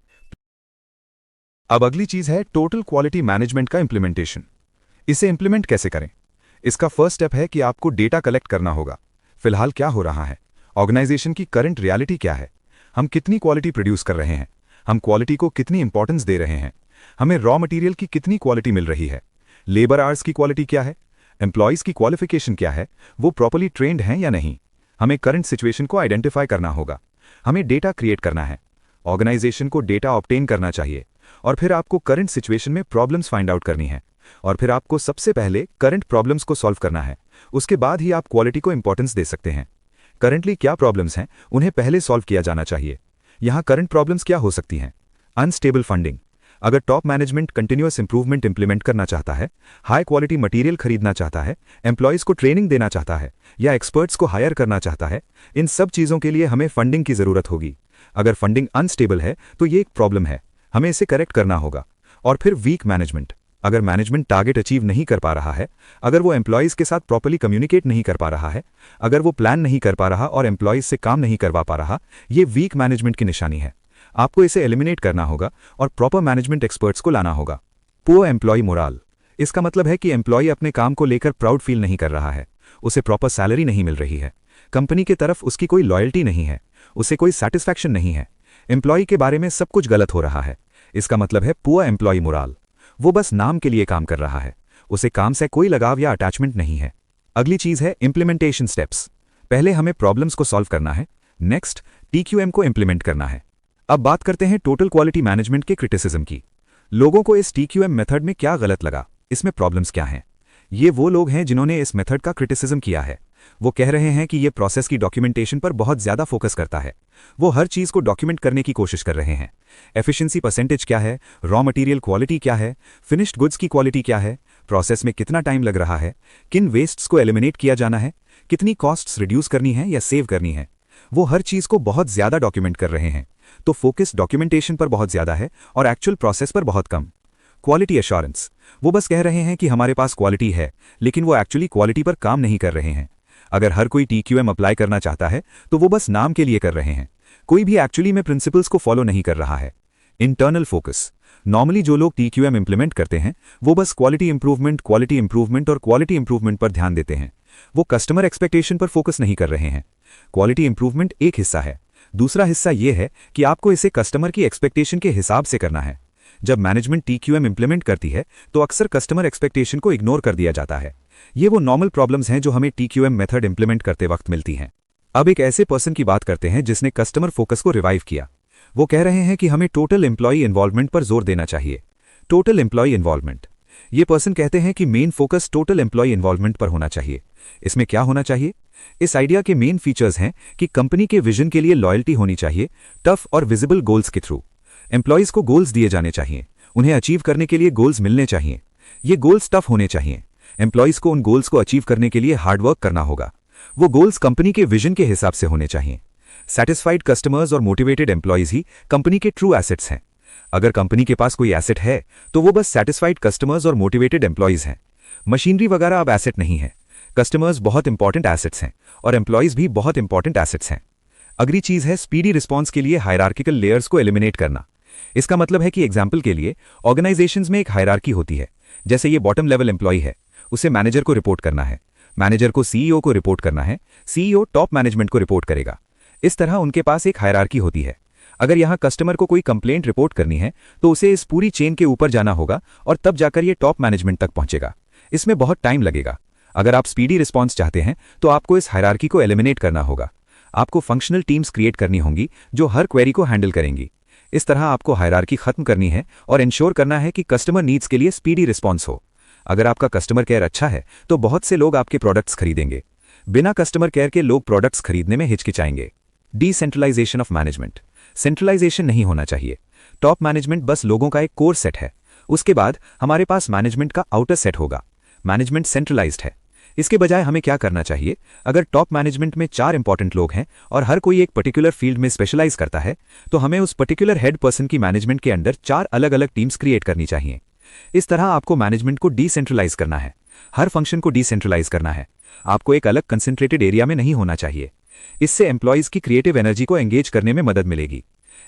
अब अगली चीज है टोटल क्वालिटी मैनेजमेंट का इंप्लीमेंटेशन। इसे इंप्लीमेंट कैसे करें? इसका फर्स्ट स्टेप है कि आपको डेटा कलेक्ट करना होगा। फिलहाल क्या हो रहा है, ऑर्गेनाइजेशन की करंट रियलिटी क्या है, हम कितनी क्वालिटी प्रोड्यूस कर रहे हैं, हम क्वालिटी को कितनी इंपॉर्टेंस दे रहे हैं, हमें रॉ मटेरियल की कितनी क्वालिटी मिल रही है, लेबर आवर्स की क्वालिटी क्या है, एम्प्लॉइज की क्वालिफिकेशन क्या है, वो प्रॉपर्ली ट्रेंड हैं या नहीं। हमें करंट सिचुएशन को आइडेंटिफाई करना होगा। हमें डेटा क्रिएट करना है। ऑर्गेनाइजेशन को डेटा ऑब्टेन करना चाहिए और फिर आपको करंट सिचुएशन में प्रॉब्लम्स फाइंड आउट करनी है और फिर आपको सबसे पहले करंट प्रॉब्लम्स को सॉल्व करना है। उसके बाद ही आप क्वालिटी को इंपॉर्टेंस दे सकते हैं। करंटली क्या प्रॉब्लम्स हैं, उन्हें पहले सॉल्व किया जाना चाहिए। यहाँ करंट प्रॉब्लम्स क्या हो सकती हैं? Unstable funding. अगर top management continuous improvement implement करना चाहता है, हाई क्वालिटी मटेरियल खरीदना चाहता है, एम्प्लॉइज को ट्रेनिंग देना चाहता है या एक्सपर्ट्स को हायर करना चाहता है, इन सब चीज़ों के लिए हमें फंडिंग की ज़रूरत होगी। अगर फंडिंग अनस्टेबल है तो ये एक प्रॉब्लम है, हमें इसे करेक्ट करना होगा। और फिर वीक मैनेजमेंट। अगर मैनेजमेंट टारगेट अचीव नहीं कर पा रहा है, अगर वो एम्प्लॉइज के साथ प्रॉपर्ली कम्युनिकेट नहीं कर पा रहा है, अगर वो प्लान नहीं कर पा रहा और एम्प्लॉइज से काम नहीं करवा पा रहा, ये वीक मैनेजमेंट की निशानी है। आपको इसे एलिमिनेट करना होगा और प्रॉपर मैनेजमेंट एक्सपर्ट्स को लाना होगा। Poor employee morale. इसका मतलब है कि एम्प्लॉय अपने काम को लेकर प्राउड फील नहीं कर रहा है, उसे प्रॉपर सैलरी नहीं मिल रही है, कंपनी की तरफ उसकी कोई लॉयल्टी नहीं है, उसे कोई सेटिस्फैक्शन नहीं है, एम्प्लॉय के बारे में सब कुछ गलत हो रहा है। इसका मतलब है पुअर एम्प्लॉय मोराल। वो बस नाम के लिए काम कर रहा है, उसे काम से कोई लगाव या अटैचमेंट नहीं है। अगली चीज है इंप्लीमेंटेशन स्टेप्स। पहले हमें प्रॉब्लम्स को सॉल्व करना है, नेक्स्ट TQM को इंप्लीमेंट करना है। अब बात करते हैं टोटल क्वालिटी मैनेजमेंट के क्रिटिसिज्म की। लोगों को इस TQM मेथड में क्या गलत लगा, इसमें प्रॉब्लम्स क्या हैं? ये वो लोग हैं जिन्होंने इस मेथड का क्रिटिसिज्म किया है। वो कह रहे हैं कि ये प्रोसेस की डॉक्यूमेंटेशन पर बहुत ज़्यादा फोकस करता है। वो हर चीज़ को डॉक्यूमेंट करने की कोशिश कर रहे हैं। एफिशिएंसी परसेंटेज क्या है, रॉ मटेरियल क्वालिटी क्या है, फिनिश्ड गुड्स की क्वालिटी क्या है, प्रोसेस में कितना टाइम लग रहा है, किन वेस्ट्स को एलिमिनेट किया जाना है, कितनी कॉस्ट्स रिड्यूस करनी है या सेव करनी है। वो हर चीज़ को बहुत ज़्यादा डॉक्यूमेंट कर रहे हैं। तो फोकस डॉक्यूमेंटेशन पर बहुत ज़्यादा है और एक्चुअल प्रोसेस पर बहुत कम। क्वालिटी एश्योरेंस, वो बस कह रहे हैं कि हमारे पास क्वालिटी है, लेकिन वो एक्चुअली क्वालिटी पर काम नहीं कर रहे हैं। अगर हर कोई TQM अप्लाई करना चाहता है तो वो बस नाम के लिए कर रहे हैं। कोई भी एक्चुअली में प्रिंसिपल्स को फॉलो नहीं कर रहा है। इंटरनल फोकस, नॉर्मली जो लोग TQM इंप्लीमेंट करते हैं वो बस क्वालिटी इंप्रूवमेंट और क्वालिटी इंप्रूवमेंट पर ध्यान देते हैं। वो कस्टमर एक्सपेक्टेशन पर फोकस नहीं कर रहे हैं। क्वालिटी इंप्रूवमेंट एक हिस्सा है, दूसरा हिस्सा ये है कि आपको इसे कस्टमर की एक्सपेक्टेशन के हिसाब से करना है। जब मैनेजमेंट TQM इंप्लीमेंट करती है तो अक्सर कस्टमर एक्सपेक्टेशन को इग्नोर कर दिया जाता है। ये वो नॉर्मल प्रॉब्लम्स हैं जो हमें TQM मेथड इंप्लीमेंट करते वक्त मिलती हैं। अब एक ऐसे पर्सन की बात करते हैं जिसने कस्टमर फोकस को रिवाइव किया। वो कह रहे हैं कि हमें टोटल एम्प्लॉई इन्वॉल्वमेंट पर जोर देना चाहिए। टोटल एम्प्लॉई इन्वॉल्वमेंट, ये पर्सन कहते हैं कि main focus total employee involvement पर होना चाहिए। इसमें क्या होना चाहिए? इस आइडिया के मेन फीचर्स हैं कि कंपनी के विजन के लिए लॉयल्टी होनी चाहिए, टफ और विजिबल गोल्स के थ्रू। एम्प्लॉयज को गोल्स दिए जाने चाहिए, उन्हें अचीव करने के लिए गोल्स मिलने चाहिए। ये गोल्स टफ होने चाहिए। एम्प्लॉयज को उन गोल्स को अचीव करने के लिए हार्डवर्क करना होगा। वो गोल्स कंपनी के विजन के हिसाब से होने चाहिए। सैटिस्फाइड कस्टमर्स और मोटिवेटेड एम्प्लॉयज ही कंपनी के ट्रू एसेट्स हैं। अगर कंपनी के पास कोई एसेट है तो वो बस सैटिस्फाइड कस्टमर्स और मोटिवेटेड एम्प्लॉयज हैं। मशीनरी वगैरह अब एसेट नहीं है। कस्टमर्स बहुत इंपॉर्टेंट एसेट्स हैं और एम्प्लॉयज भी बहुत इंपॉर्टेंट एसेट्स हैं। अगली चीज है स्पीडी रिस्पॉन्स के लिए हायरार्किकल लेयर्स को एलिमिनेट करना। इसका मतलब है कि एग्जाम्पल के लिए ऑर्गेनाइजेशंस में एक हायरार्की होती है। जैसे ये बॉटम लेवल एम्प्लॉय है, उसे मैनेजर को रिपोर्ट करना है, मैनेजर को CEO को रिपोर्ट करना है, CEO टॉप मैनेजमेंट को रिपोर्ट करेगा। इस तरह उनके पास एक हायरार्की होती है। अगर यहाँ कस्टमर को कोई कंप्लेंट रिपोर्ट करनी है तो उसे इस पूरी चेन के ऊपर जाना होगा और तब जाकर ये टॉप मैनेजमेंट तक पहुंचेगा। इसमें बहुत टाइम लगेगा। अगर आप स्पीडी रिस्पॉन्स चाहते हैं तो आपको इस हायरार्की को एलिमिनेट करना होगा। आपको फंक्शनल टीम्स क्रिएट करनी होंगी जो हर क्वेरी को हैंडल करेंगी। इस तरह आपको हायरार्की खत्म करनी है और इंश्योर करना है कि कस्टमर नीड्स के लिए स्पीडी रिस्पॉन्स हो। अगर आपका कस्टमर केयर अच्छा है तो बहुत से लोग आपके प्रोडक्ट्स खरीदेंगे। बिना कस्टमर केयर के लोग प्रोडक्ट्स खरीदने में हिचकिचाएंगे। डिसेंट्रलाइजेशन ऑफ मैनेजमेंट, सेंट्रलाइजेशन नहीं होना चाहिए। टॉप मैनेजमेंट बस लोगों का एक कोर सेट है। उसके बाद हमारे पास मैनेजमेंट का आउटर सेट होगा। मैनेजमेंट सेंट्रलाइज्ड है। इसके बजाय हमें क्या करना चाहिए? अगर टॉप मैनेजमेंट में 4 इंपॉर्टेंट लोग हैं और हर कोई एक पर्टिकुलर फील्ड में स्पेशलाइज करता है तो हमें उस पर्टिकुलर हेड पर्सन की मैनेजमेंट के अंडर 4 अलग अलग टीम्स क्रिएट करनी चाहिए। इस तरह आपको मैनेजमेंट को डिसेंट्रलाइज करना है। हर फंक्शन को डिसेंट्रलाइज करना है। आपको एक अलग कंसेंट्रेटेड एरिया में नहीं होना चाहिए। इससे एम्प्लॉयज की क्रिएटिव एनर्जी को एंगेज करने में मदद मिलेगी।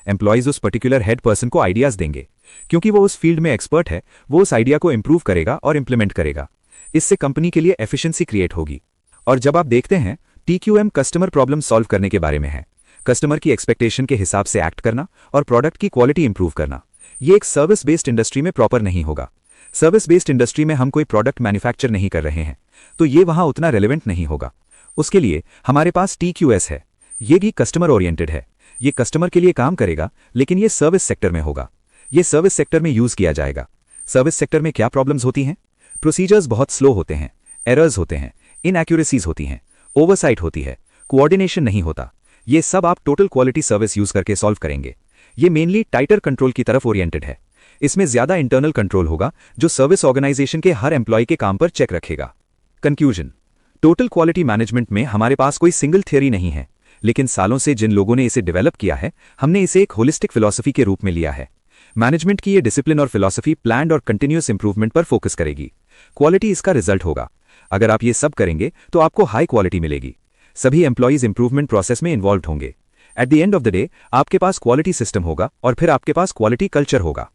एम्प्लॉयज उस पर्टिकुलर हेड पर्सन को आइडियाज देंगे। क्योंकि वो उस फील्ड में एक्सपर्ट है, वो उस आइडिया को इंप्रूव करेगा और इंप्लीमेंट करेगा। इससे कंपनी के लिए एफिशिएंसी क्रिएट होगी। और जब आप देखते हैं TQM कस्टमर प्रॉब्लम सॉल्व करने के बारे में है। कस्टमर की एक्सपेक्टेशन के हिसाब से एक्ट करना और प्रोडक्ट की क्वालिटी इंप्रूव करना। ये एक सर्विस बेस्ड इंडस्ट्री में प्रॉपर नहीं होगा। सर्विस बेस्ड इंडस्ट्री में हम कोई प्रोडक्ट मैन्युफैक्चर नहीं कर रहे हैं, तो ये वहां उतना रेलेवेंट नहीं होगा। उसके लिए हमारे पास TQS है। ये भी कस्टमर ओरिएंटेड है। ये कस्टमर के लिए काम करेगा, लेकिन ये सर्विस सेक्टर में होगा। ये सर्विस सेक्टर में यूज किया जाएगा। सर्विस सेक्टर में क्या प्रॉब्लम्स होती हैं? प्रोसीजर्स बहुत स्लो होते हैं, एरर्स होते हैं, इनएक्यूरेसीज होती हैं, ओवरसाइट होती है, कोऑर्डिनेशन नहीं होता। ये सब आप टोटल क्वालिटी सर्विस यूज करके सॉल्व करेंगे। ये मेनली टाइटर कंट्रोल की तरफ ओरिएंटेड है। इसमें ज्यादा इंटरनल कंट्रोल होगा जो सर्विस ऑर्गेनाइजेशन के हर एम्प्लॉय के काम पर चेक रखेगा। कंक्लूजन, टोटल क्वालिटी मैनेजमेंट में हमारे पास कोई सिंगल थियरी नहीं है, लेकिन सालों से जिन लोगों ने इसे डेवलप किया है, हमने इसे एक होलिस्टिक फिलॉसफी के रूप में लिया है। मैनेजमेंट की ये डिसिप्लिन और फिलॉसफी प्लान्ड और कंटिन्यूअस इंप्रूवमेंट पर फोकस करेगी। क्वालिटी इसका रिजल्ट होगा। अगर आप ये सब करेंगे तो आपको हाई क्वालिटी मिलेगी। सभी एम्प्लॉयज इंप्रूवमेंट प्रोसेस में इन्वॉल्व होंगे। At the end of the day आपके पास क्वालिटी सिस्टम होगा और फिर आपके पास क्वालिटी कल्चर होगा।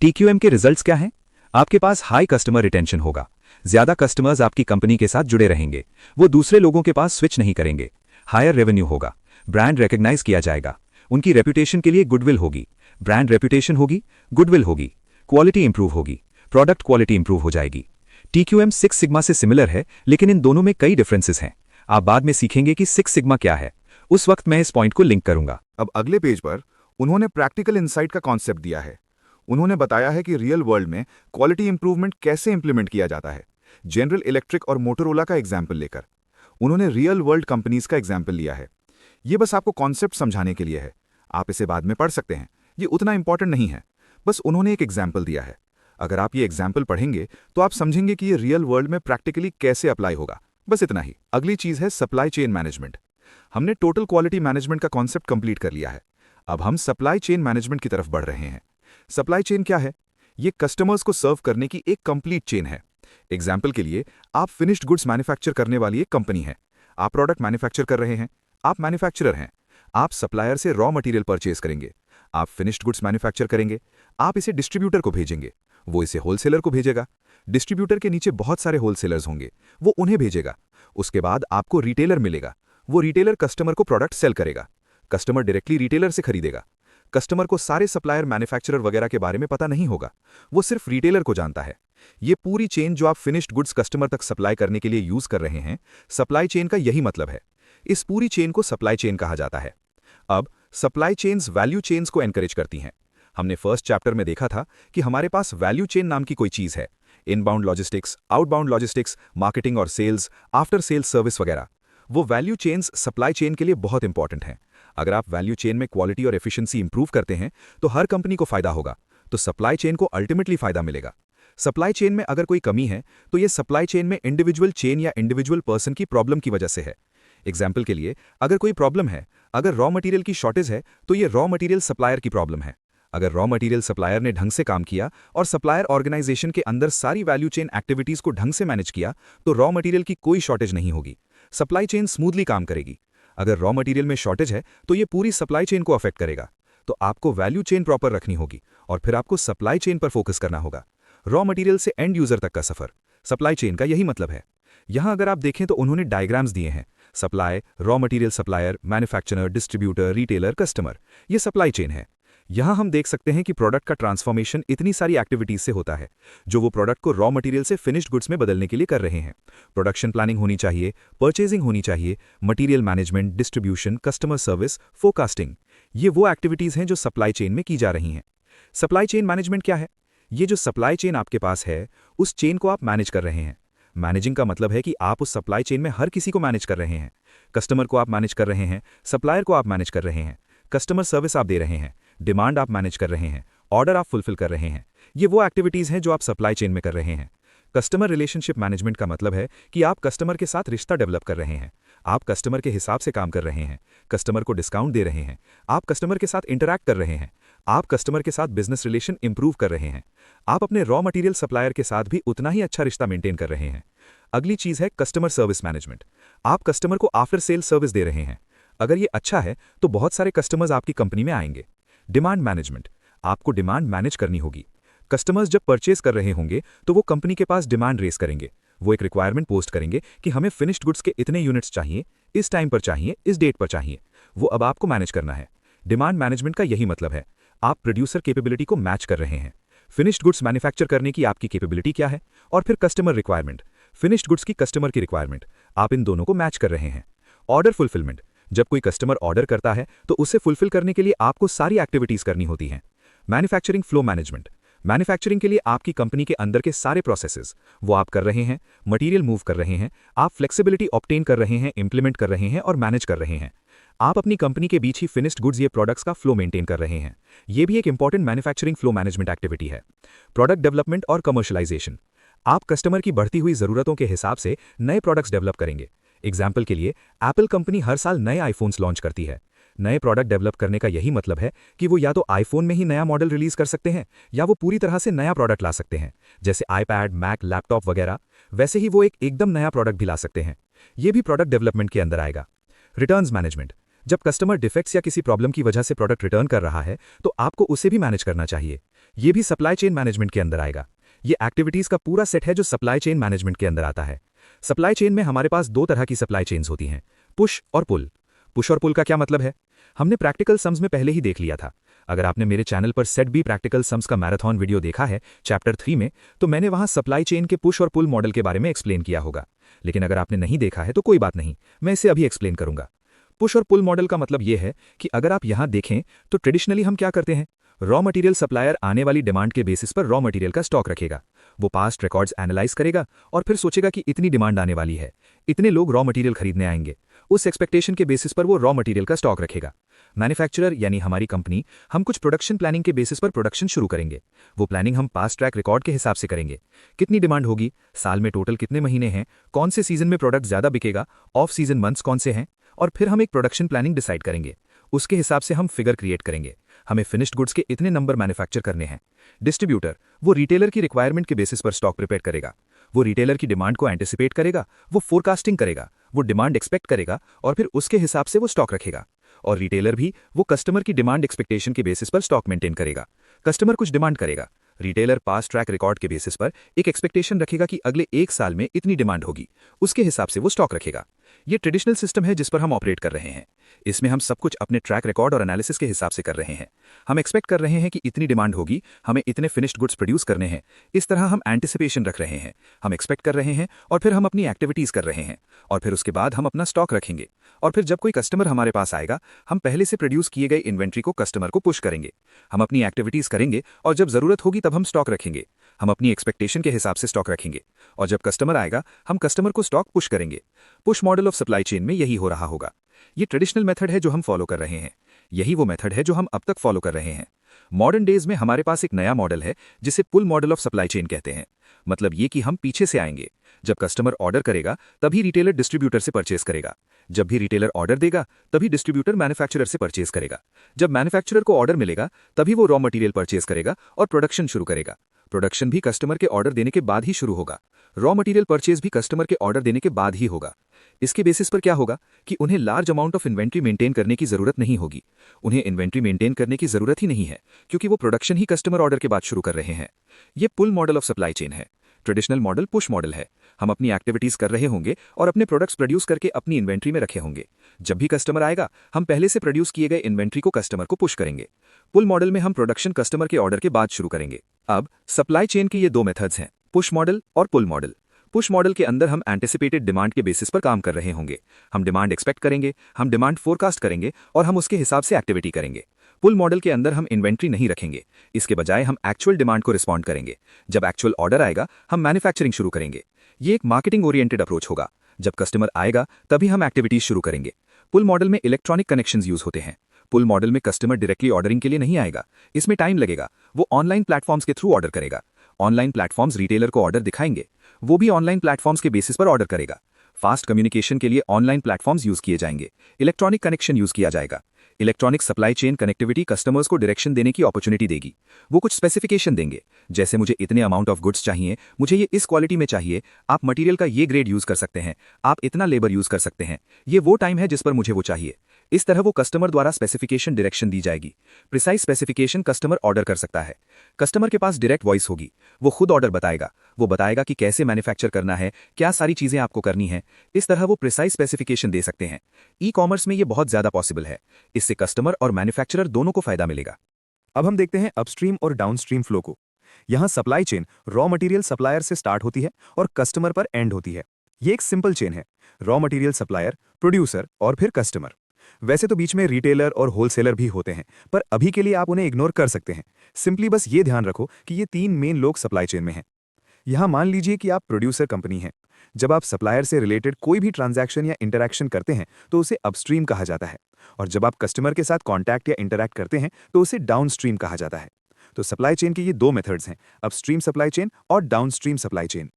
TQM के रिजल्ट्स क्या हैं? आपके पास हाई कस्टमर रिटेंशन होगा। ज्यादा कस्टमर्स आपकी कंपनी के साथ जुड़े रहेंगे। वो दूसरे लोगों के पास स्विच नहीं करेंगे। हायर रेवेन्यू होगा। ब्रांड रिकॉग्नाइज किया जाएगा। उनकी रेपुटेशन के लिए गुडविल होगी। ब्रांड रेपुटेशन होगी, गुडविल होगी, क्वालिटी इंप्रूव होगी, प्रोडक्ट क्वालिटी इंप्रूव हो जाएगी। TQM 6 सिग्मा से सिमिलर है, लेकिन इन दोनों में कई डिफरेंसेस हैं। आप बाद में सीखेंगे कि 6 सिग्मा क्या है। उस वक्त मैं इस पॉइंट को लिंक करूंगा। अब अगले पेज पर उन्होंने प्रैक्टिकल इंसाइट का कॉन्सेप्ट दिया है। उन्होंने बताया है कि रियल वर्ल्ड में क्वालिटी इंप्रूवमेंट कैसे इंप्लीमेंट किया जाता है, जनरल इलेक्ट्रिक और मोटोरोला का एग्जाम्पल लेकर। उन्होंने रियल वर्ल्ड कंपनीज का एग्जाम्पल लिया है। ये बस आपको कॉन्सेप्ट समझाने के लिए है, आप इसे बाद में पढ़ सकते हैं, ये उतना इंपॉर्टेंट नहीं है। बस उन्होंने एक एग्जाम्पल दिया है। अगर आप ये एग्जाम्पल पढ़ेंगे तो आप समझेंगे कि ये रियल वर्ल्ड में प्रैक्टिकली कैसे अप्लाई होगा। बस इतना ही। अगली चीज है सप्लाई चेन मैनेजमेंट। हमने टोटल क्वालिटी मैनेजमेंट का कॉन्सेप्ट कंप्लीट कर लिया है। अब हम सप्लाई चेन मैनेजमेंट की तरफ बढ़ रहे हैं। सप्लाई चेन क्या है? ये कस्टमर्स को सर्व करने की एक कंप्लीट चेन है। एग्जाम्पल के लिए, आप फिनिश्ड गुड्स मैन्युफैक्चर करने वाली एक कंपनी है। आप प्रोडक्ट मैन्युफैक्चर कर रहे हैं, आप मैन्युफैक्चरर हैं। आप सप्लायर से रॉ मटेरियल परचेज करेंगे, आप फिनिश्ड गुड्स मैन्युफैक्चर करेंगे, आप इसे डिस्ट्रीब्यूटर को भेजेंगे, वो इसे होलसेलर को भेजेगा। डिस्ट्रीब्यूटर के नीचे बहुत सारे होलसेलर्स होंगे, वो उन्हें भेजेगा। उसके बाद आपको रिटेलर मिलेगा, वो रिटेलर कस्टमर को प्रोडक्ट सेल करेगा। कस्टमर डायरेक्टली रिटेलर से खरीदेगा। कस्टमर को सारे सप्लायर मैन्युफैक्चरर वगैरह के बारे में पता नहीं होगा, वो सिर्फ रिटेलर को जानता है। ये पूरी चेन जो आप फिनिश्ड गुड्स कस्टमर तक सप्लाई करने के लिए यूज कर रहे हैं, सप्लाई चेन का यही मतलब है। इस पूरी चेन को सप्लाई चेन कहा जाता है। अब सप्लाई चेन्स वैल्यू चेन्स को एनकरेज करती हैं। हमने फर्स्ट चैप्टर में देखा था कि हमारे पास वैल्यू चेन नाम की कोई चीज है। Inbound logistics, outbound logistics, marketing और सेल्स, आफ्टर सेल्स सर्विस वगैरह। वो वैल्यू चेन्स सप्लाई चेन के लिए बहुत इंपॉर्टेंट हैं। अगर आप वैल्यू चेन में क्वालिटी और एफिशिएंसी इंप्रूव करते हैं तो हर कंपनी को फायदा होगा, तो सप्लाई चेन को अल्टीमेटली फायदा मिलेगा। सप्लाई चेन में अगर कोई कमी है तो ये सप्लाई चेन में इंडिविजुअल चेन या इंडिविजुअल पर्सन की प्रॉब्लम की वजह से है। एग्जाम्पल के लिए, अगर कोई प्रॉब्लम है, अगर रॉ मटेरियल की शॉर्टेज है तो ये रॉ मटेरियल सप्लायर की प्रॉब्लम है। अगर रॉ मटेरियल सप्लायर ने ढंग से काम किया और सप्लायर ऑर्गेनाइजेशन के अंदर सारी वैल्यू चेन एक्टिविटीज को ढंग से मैनेज किया तो रॉ मटेरियल की कोई शॉर्टेज नहीं होगी, सप्लाई चेन स्मूथली काम करेगी। अगर रॉ मटेरियल में शॉर्टेज है तो ये पूरी सप्लाई चेन को अफेक्ट करेगा। तो आपको वैल्यू चेन प्रॉपर रखनी होगी और फिर आपको सप्लाई चेन पर फोकस करना होगा। रॉ मटेरियल से एंड यूजर तक का सफर, सप्लाई चेन का यही मतलब है। यहां अगर आप देखें तो उन्होंने डायग्राम्स दिए हैं। Supply, raw material supplier, manufacturer, distributor, retailer, customer, ये सप्लाई चेन है। यहां हम देख सकते हैं कि प्रोडक्ट का ट्रांसफॉर्मेशन इतनी सारी एक्टिविटीज से होता है जो वो प्रोडक्ट को रॉ मटेरियल से फिनिश्ड गुड्स में बदलने के लिए कर रहे हैं। प्रोडक्शन प्लानिंग होनी चाहिए, परचेजिंग होनी चाहिए, material management, distribution, customer service, forecasting, ये वो एक्टिविटीज हैं जो सप्लाई चेन में की जा रही हैं। सप्लाई चेन मैनेजमेंट क्या है? ये जो सप्लाई चेन आपके पास है, उस चेन को आप मैनेज कर रहे हैं। मैनेजिंग का मतलब है कि आप उस सप्लाई चेन में हर किसी को मैनेज कर रहे हैं। कस्टमर को आप मैनेज कर रहे हैं, सप्लायर को आप मैनेज कर रहे हैं, कस्टमर सर्विस आप दे रहे हैं, डिमांड आप मैनेज कर रहे हैं, ऑर्डर आप फुलफिल कर रहे हैं। ये वो एक्टिविटीज हैं जो आप सप्लाई चेन में कर रहे हैं। कस्टमर रिलेशनशिप मैनेजमेंट का मतलब है कि आप कस्टमर के साथ रिश्ता डेवलप कर रहे हैं। आप कस्टमर के हिसाब से काम कर रहे हैं, कस्टमर को डिस्काउंट दे रहे हैं, आप कस्टमर के साथ इंटरैक्ट कर रहे हैं, आप कस्टमर के साथ बिजनेस रिलेशन इंप्रूव कर रहे हैं, आप अपने रॉ मटेरियल सप्लायर के साथ भी उतना ही अच्छा रिश्ता मेंटेन कर रहे हैं। अगली चीज है कस्टमर सर्विस मैनेजमेंट। आप कस्टमर को आफ्टर सेल सर्विस दे रहे हैं। अगर ये अच्छा है तो बहुत सारे कस्टमर्स आपकी कंपनी में आएंगे। डिमांड मैनेजमेंट, आपको डिमांड मैनेज करनी होगी। कस्टमर्स जब परचेज कर रहे होंगे तो वो कंपनी के पास डिमांड रेस करेंगे। वो एक रिक्वायरमेंट पोस्ट करेंगे कि हमें फिनिश्ड गुड्स के इतने यूनिट्स चाहिए, इस टाइम पर चाहिए, इस डेट पर चाहिए। वो अब आपको मैनेज करना है। डिमांड मैनेजमेंट का यही मतलब है, आप प्रोड्यूसर कैपेबिलिटी को मैच कर रहे हैं। फिनिश्ड गुड्स मैन्युफैक्चर करने की आपकी कैपेबिलिटी क्या है, और फिर कस्टमर रिक्वायरमेंट, फिनिश्ड गुड्स की कस्टमर की रिक्वायरमेंट, आप इन दोनों को मैच कर रहे हैं। ऑर्डर फुलफिलमेंट, जब कोई कस्टमर ऑर्डर करता है तो उसे फुलफिल करने के लिए आपको सारी एक्टिविटीज करनी होती हैं। मैन्युफैक्चरिंग फ्लो मैनेजमेंट, मैन्युफैक्चरिंग के लिए आपकी कंपनी के अंदर के सारे प्रोसेसेस वो आप कर रहे हैं, मटेरियल मूव कर रहे हैं, आप फ्लेक्सिबिलिटी ऑब्टेन कर रहे हैं, इंप्लीमेंट कर रहे हैं और मैनेज कर रहे हैं। आप अपनी कंपनी के बीच ही फिनिश्ड गुड्स ये प्रोडक्ट्स का फ्लो मेंटेन कर रहे हैं। ये भी एक important manufacturing flow management activity है। प्रोडक्ट डेवलपमेंट और कमर्शियलाइजेशन, आप कस्टमर की बढ़ती हुई जरूरतों के हिसाब से नए प्रोडक्ट्स डेवलप करेंगे। एग्जाम्पल के लिए, एप्पल कंपनी हर साल नए आईफोन्स लॉन्च करती है। नए प्रोडक्ट डेवलप करने का यही मतलब है कि वो या तो आईफोन में ही नया मॉडल रिलीज कर सकते हैं या वो पूरी तरह से नया प्रोडक्ट ला सकते हैं, जैसे आईपैड, मैक, लैपटॉप वगैरह। वैसे ही वो एक एकदम नया प्रोडक्ट भी ला सकते हैं। ये भी प्रोडक्ट डेवलपमेंट के अंदर आएगा। रिटर्न्स मैनेजमेंट, जब कस्टमर डिफेक्ट्स या किसी प्रॉब्लम की वजह से प्रोडक्ट रिटर्न कर रहा है तो आपको उसे भी मैनेज करना चाहिए। ये भी सप्लाई चेन मैनेजमेंट के अंदर आएगा। ये एक्टिविटीज का पूरा सेट है जो सप्लाई चेन मैनेजमेंट के अंदर आता है। सप्लाई चेन में हमारे पास दो तरह की सप्लाई चेन्स होती हैं, पुश और पुल। पुश और पुल का क्या मतलब है, हमने प्रैक्टिकल सम्स में पहले ही देख लिया था। अगर आपने मेरे चैनल पर सेट बी प्रैक्टिकल सम्स का मैराथन वीडियो देखा है चैप्टर 3 में, तो मैंने वहां सप्लाई चेन के पुश और पुल मॉडल के बारे में एक्सप्लेन किया होगा। लेकिन अगर आपने नहीं देखा है तो कोई बात नहीं, मैं इसे अभी एक्सप्लेन करूंगा। पुश और पुल मॉडल का मतलब यह है कि अगर आप यहां देखें तो ट्रेडिशनली हम क्या करते हैं, रॉ मटेरियल सप्लायर आने वाली डिमांड के बेसिस पर रॉ मटेरियल का स्टॉक रखेगा। वो पास्ट रिकॉर्ड्स एनालाइज करेगा और फिर सोचेगा कि इतनी डिमांड आने वाली है, इतने लोग रॉ मटेरियल खरीदने आएंगे। उस एक्सपेक्टेशन के बेसिस पर वो रॉ मटेरियल का स्टॉक रखेगा। मैन्युफैक्चरर यानी हमारी कंपनी, हम कुछ प्रोडक्शन प्लानिंग के बेसिस पर प्रोडक्शन शुरू करेंगे। वो प्लानिंग हम पास्ट ट्रैक रिकॉर्ड के हिसाब से करेंगे। कितनी डिमांड होगी, साल में टोटल कितने महीने हैं, कौन से सीजन में प्रोडक्ट ज्यादा बिकेगा, ऑफ सीजन मंथ्स कौन से हैं, और फिर हम एक प्रोडक्शन प्लानिंग डिसाइड करेंगे। उसके हिसाब से हम फिगर क्रिएट करेंगे। हमें फिनिश्ड गुड्स के इतने नंबर मैन्युफैक्चर करने हैं। डिस्ट्रीब्यूटर वो रिटेलर की रिक्वायरमेंट के बेसिस पर स्टॉक प्रिपेयर करेगा। वो रिटेलर की डिमांड को एंटिसिपेट करेगा, वो फोरकास्टिंग करेगा, वो डिमांड एक्सपेक्ट करेगा और फिर उसके हिसाब से वो स्टॉक रखेगा। और रिटेलर भी वो कस्टमर की डिमांड एक्सपेक्टेशन के बेसिस पर स्टॉक मेंटेन करेगा। कस्टमर कुछ डिमांड करेगा, रिटेलर पास्ट ट्रैक रिकॉर्ड के बेसिस पर एक एक्सपेक्टेशन रखेगा कि अगले एक साल में इतनी डिमांड होगी, उसके हिसाब से वो स्टॉक रखेगा। ये ट्रेडिशनल सिस्टम है जिस पर हम ऑपरेट कर रहे हैं। इसमें हम सब कुछ अपने ट्रैक रिकॉर्ड और एनालिसिस के हिसाब से कर रहे हैं। हम एक्सपेक्ट कर रहे हैं कि इतनी डिमांड होगी, हमें इतने फिनिश्ड गुड्स प्रोड्यूस करने हैं। इस तरह हम एंटिसिपेशन रख रहे हैं, हम एक्सपेक्ट कर रहे हैं और फिर हम अपनी एक्टिविटीज कर रहे हैं और फिर उसके बाद हम अपना स्टॉक रखेंगे। और फिर जब कोई कस्टमर हमारे पास आएगा, हम पहले से प्रोड्यूस किए गए इन्वेंट्री को कस्टमर को पुश करेंगे। हम अपनी एक्टिविटीज करेंगे और जब जरूरत होगी तब हम स्टॉक रखेंगे। हम अपनी एक्सपेक्टेशन के हिसाब से स्टॉक रखेंगे और जब कस्टमर आएगा, हम कस्टमर को स्टॉक पुश करेंगे। Push model of supply chain में यही हो रहा होगा। ये ट्रेडिशनल मेथड है जो हम फॉलो कर रहे हैं। यही वो मेथड है जो हम अब तक फॉलो कर रहे हैं। मॉडर्न डेज में हमारे पास एक नया मॉडल है जिसे पुल मॉडल ऑफ सप्लाई चेन कहते हैं। मतलब ये कि हम पीछे से आएंगे। जब कस्टमर ऑर्डर करेगा तभी रिटेलर डिस्ट्रीब्यूटर से परचेस करेगा। जब भी रिटेलर ऑर्डर देगा तभी डिस्ट्रीब्यूटर मैन्युफैक्चरर से परचेस करेगा। जब मैन्युफैक्चरर को ऑर्डर मिलेगा तभी वो रॉ मटेरियल परचेस करेगा और प्रोडक्शन शुरू करेगा। प्रोडक्शन भी कस्टमर के ऑर्डर देने के बाद ही शुरू होगा। रॉ मटेरियल परचेस भी कस्टमर के ऑर्डर देने के बाद ही होगा। इसके बेसिस पर क्या होगा कि उन्हें large amount of inventory maintain करने की जरूरत नहीं होगी। उन्हें इन्वेंट्री मेंटेन करने की जरूरत ही नहीं है क्योंकि वो प्रोडक्शन ही कस्टमर ऑर्डर के बाद शुरू कर रहे हैं। ये पुल मॉडल ऑफ सप्लाई चेन है। ट्रेडिशनल मॉडल पुश मॉडल है। हम अपनी एक्टिविटीज कर रहे होंगे और अपने प्रोडक्ट्स प्रोड्यूस करके अपनी इन्वेंट्री में रखे होंगे। जब भी कस्टमर आएगा, हम पहले से प्रोड्यूस किए गए इन्वेंट्री को कस्टमर को पुश करेंगे। पुल मॉडल में हम प्रोडक्शन कस्टमर के ऑर्डर के बाद शुरू करेंगे। अब सप्लाई चेन के ये दो मेथड्स हैं, पुश मॉडल और पुल मॉडल। पुश मॉडल के अंदर हम एंटिसिपेटेड डिमांड के बेसिस पर काम कर रहे होंगे। हम डिमांड एक्सपेक्ट करेंगे, हम डिमांड फोरकास्ट करेंगे और हम उसके हिसाब से एक्टिविटी करेंगे। पुल मॉडल के अंदर हम इन्वेंट्री नहीं रखेंगे, इसके बजाय हम एक्चुअल डिमांड को रिस्पॉन्ड करेंगे। जब एक्चुअल ऑर्डर आएगा, हम मैन्युफैक्चरिंग शुरू करेंगे। ये एक मार्केटिंग ओरिएंटेड अप्रोच होगा। जब कस्टमर आएगा तभी हम एक्टिविटीज शुरू करेंगे। पुल मॉडल में इलेक्ट्रॉनिक कनेक्शंस यूज होते हैं। पुल मॉडल में कस्टमर डायरेक्टली ऑर्डरिंग के लिए नहीं आएगा, इसमें टाइम लगेगा। वो ऑनलाइन प्लेटफॉर्म्स के थ्रू ऑर्डर करेगा। ऑनलाइन प्लेटफॉर्म्स रिटेलर को ऑर्डर दिखाएंगे, वो भी ऑनलाइन प्लेटफॉर्म्स के बेसिस पर ऑर्डर करेगा। फास्ट कम्युनिकेशन के लिए ऑनलाइन प्लेटफॉर्म्स यूज किए जाएंगे, इलेक्ट्रॉनिक कनेक्शन यूज किया जाएगा। Electronic supply chain connectivity customers को डायरेक्शन देने की अपॉर्चुनिटी देगी। वो कुछ स्पेसिफिकेशन देंगे, जैसे मुझे इतने अमाउंट ऑफ गुड्स चाहिए, मुझे ये इस क्वालिटी में चाहिए, आप मटेरियल का ये ग्रेड यूज कर सकते हैं, आप इतना लेबर यूज कर सकते हैं, ये वो टाइम है जिस पर मुझे वो चाहिए। इस तरह वो कस्टमर द्वारा स्पेसिफिकेशन डायरेक्शन दी जाएगी। प्रिसाइज स्पेसिफिकेशन कस्टमर ऑर्डर कर सकता है। कस्टमर के पास डायरेक्ट वॉइस होगी, वो खुद ऑर्डर बताएगा। वो बताएगा कि कैसे मैन्युफैक्चर करना है, क्या सारी चीजें आपको करनी है। इस तरह वो प्रिसाइज स्पेसिफिकेशन दे सकते हैं। ई कॉमर्स में ये बहुत ज्यादा पॉसिबल है। इससे कस्टमर और मैन्युफैक्चरर दोनों को फायदा मिलेगा। अब हम देखते हैं अपस्ट्रीम और डाउनस्ट्रीम फ्लो को। यहाँ supply chain raw material supplier से स्टार्ट होती है और कस्टमर पर एंड होती है। ये एक सिंपल चेन है, रॉ मटेरियल सप्लायर, प्रोड्यूसर और फिर कस्टमर। वैसे तो बीच में रिटेलर और होलसेलर भी होते हैं, पर अभी के लिए आप उन्हें इग्नोर कर सकते हैं। सिंपली बस ये ध्यान रखो कि ये तीन मेन लोग सप्लाई चेन में हैं। यहाँ मान लीजिए कि आप प्रोड्यूसर कंपनी हैं। जब आप सप्लायर से रिलेटेड कोई भी ट्रांजैक्शन या इंटरैक्शन करते हैं तो उसे अपस्ट्रीम कहा जाता है, और जब आप कस्टमर के साथ कॉन्टैक्ट या इंटरैक्ट करते हैं तो उसे डाउनस्ट्रीम कहा जाता है। तो सप्लाई चेन के ये दो मेथड्स हैं, अपस्ट्रीम सप्लाई चेन और downstream supply chain.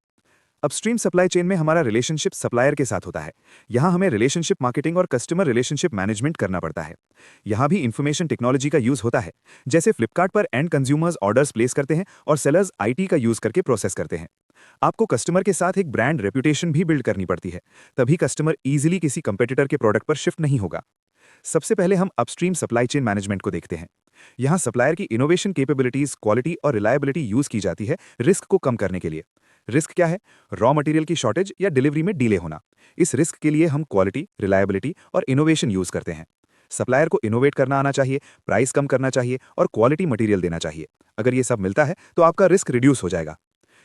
Upstream supply chain में हमारा रिलेशनशिप सप्लायर के साथ होता है। यहाँ हमें रिलेशनशिप मार्केटिंग और कस्टमर रिलेशनशिप मैनेजमेंट करना पड़ता है। यहाँ भी इंफॉर्मेशन टेक्नोलॉजी का यूज होता है। जैसे फ्लिपकार्ट पर एंड कंज्यूमर्स ऑर्डर्स प्लेस करते हैं और सेलर्स आईटी का यूज करके प्रोसेस करते हैं। आपको कस्टमर के साथ एक ब्रांड रेप्यूटेशन भी बिल्ड करनी पड़ती है, तभी कस्टमर इजीली किसी कंपेटिटर के प्रोडक्ट पर शिफ्ट नहीं होगा। सबसे पहले हम अपस्ट्रीम सप्लाई चेन मैनेजमेंट को देखते हैं। यहाँ सप्लायर की इनोवेशन कैपेबिलिटीज, क्वालिटी और रिलायबिलिटी यूज की जाती है रिस्क को कम करने के लिए। रिस्क क्या है? रॉ मटेरियल की शॉर्टेज या डिलीवरी में डिले होना। इस रिस्क के लिए हम क्वालिटी, रिलायबिलिटी और इनोवेशन यूज करते हैं। सप्लायर को इनोवेट करना आना चाहिए, प्राइस कम करना चाहिए और क्वालिटी मटेरियल देना चाहिए। अगर ये सब मिलता है तो आपका रिस्क रिड्यूस हो जाएगा।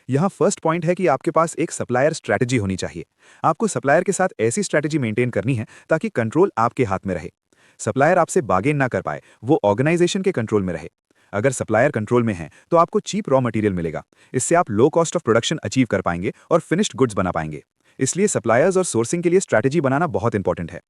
यहाँ फर्स्ट पॉइंट है कि आपके पास एक सप्लायर स्ट्रैटेजी होनी चाहिए। आपको सप्लायर के साथ ऐसी स्ट्रैटेजी मेंटेन करनी है ताकि कंट्रोल आपके हाथ में रहे। सप्लायर आपसे बार्गेन ना कर पाए, वो ऑर्गेनाइजेशन के कंट्रोल में रहे। अगर सप्लायर कंट्रोल में है तो आपको चीप रॉ मटेरियल मिलेगा। इससे आप low cost of production achieve कर पाएंगे और फिनिश्ड गुड्स बना पाएंगे। इसलिए सप्लायर्स और सोर्सिंग के लिए स्ट्रैटेजी बनाना बहुत इंपॉर्टेंट है।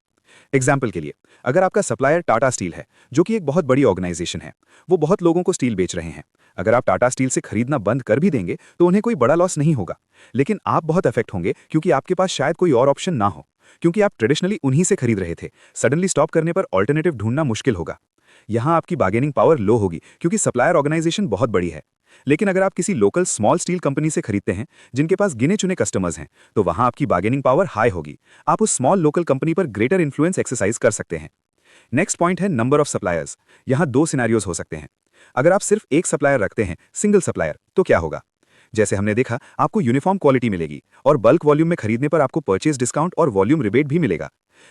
एग्जाम्पल के लिए, अगर आपका सप्लायर टाटा स्टील है, जो कि एक बहुत बड़ी ऑर्गेनाइजेशन है, वो बहुत लोगों को स्टील बेच रहे हैं। अगर आप टाटा स्टील से खरीदना बंद कर भी देंगे तो उन्हें कोई बड़ा लॉस नहीं होगा, लेकिन आप बहुत अफेक्ट होंगे क्योंकि आपके पास शायद कोई और ऑप्शन ना हो, क्योंकि आप ट्रेडिशनली उन्हीं से खरीद रहे थे। सडनली स्टॉप करने पर ऑल्टरनेटिव ढूंढना मुश्किल होगा। यहां आपकी बार्गेनिंग पावर लो होगी क्योंकि सप्लायर ऑर्गेनाइजेशन बहुत बड़ी है। लेकिन अगर आप किसी लोकल स्मॉल स्टील कंपनी से खरीदते हैं जिनके पास गिने चुने कस्टमर्स हैं, तो वहां आपकी बार्गेनिंग पावर हाई होगी। आप उस स्मॉल लोकल कंपनी पर ग्रेटर इन्फ्लुएंस एक्सरसाइज कर सकते हैं। नेक्स्ट पॉइंट है नंबर ऑफ सप्लायर्स। यहां दो सिनेरियोज हो सकते हैं। अगर आप सिर्फ एक सप्लायर रखते हैं, सिंगल सप्लायर, तो क्या होगा? जैसे हमने देखा, आपको यूनिफॉर्म क्वालिटी मिलेगी और बल्क वॉल्यूम में खरीदने पर आपको परचेज डिस्काउंट और वॉल्यूम रिबेट भी मिलेगा।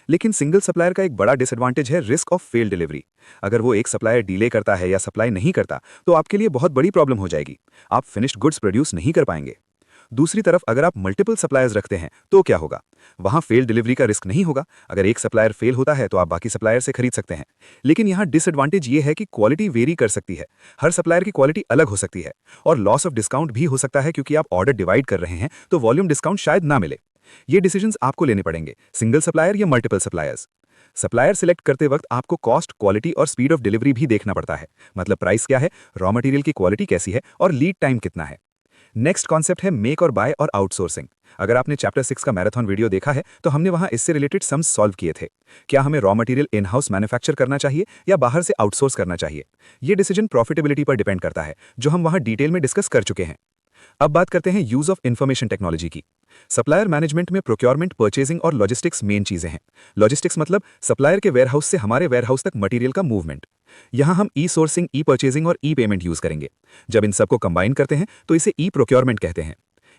लेकिन सिंगल सप्लायर का एक बड़ा डिसएडवांटेज है रिस्क ऑफ फेल डिलीवरी। अगर वो एक सप्लायर डिले करता है या सप्लाई नहीं करता तो आपके लिए बहुत बड़ी प्रॉब्लम हो जाएगी। आप फिनिश्ड गुड्स प्रोड्यूस नहीं कर पाएंगे। दूसरी तरफ अगर आप मल्टीपल सप्लायर्स रखते हैं तो क्या होगा? वहां फेल डिलीवरी का रिस्क नहीं होगा। अगर एक सप्लायर फेल होता है तो आप बाकी सप्लायर से खरीद सकते हैं। लेकिन यहां डिसएडवांटेज ये है कि क्वालिटी वेरी कर सकती है। हर सप्लायर की क्वालिटी अलग हो सकती है और लॉस ऑफ डिस्काउंट भी हो सकता है क्योंकि आप ऑर्डर डिवाइड कर रहे हैं तो वॉल्यूम डिस्काउंट शायद ना मिले। ये डिसीजंस आपको लेने पड़ेंगे, सिंगल सप्लायर या मल्टीपल सप्लायर्स। सप्लायर सिलेक्ट करते वक्त आपको कॉस्ट, क्वालिटी और स्पीड ऑफ डिलीवरी भी देखना पड़ता है। मतलब प्राइस क्या है, रॉ मटेरियल की क्वालिटी कैसी है और लीड टाइम कितना है। नेक्स्ट कॉन्सेप्ट है मेक और बाय और आउटसोर्सिंग। अगर आपने चैप्टर 6 का मैराथन वीडियो देखा है तो हमने वहां इससे रिलेटेड सम्स सॉल्व किए थे। क्या हमें raw material in house manufacture करना चाहिए या बाहर से आउटसोर्स करना चाहिए? ये डिसीजन प्रॉफिटेबिलिटी पर डिपेंड करता है, जो हम वहां डिटेल में डिस्कस कर चुके हैं। अब बात करते हैं यूज ऑफ इंफॉर्मेशन टेक्नोलॉजी की। सप्लायर मैनेजमेंट में प्रोक्योरमेंट, परचेजिंग और लॉजिस्टिक्स मेन चीजें हैं। लॉजिस्टिक्स मतलब सप्लायर के वेयरहाउस से हमारे वेयरहाउस तक मटेरियल का मूवमेंट। यहां हम ई सोर्सिंग, ई परचेजिंग और ई पेमेंट यूज करेंगे। जब इन सबको कंबाइन करते हैं तो इसे ई प्रोक्योरमेंट कहते हैं।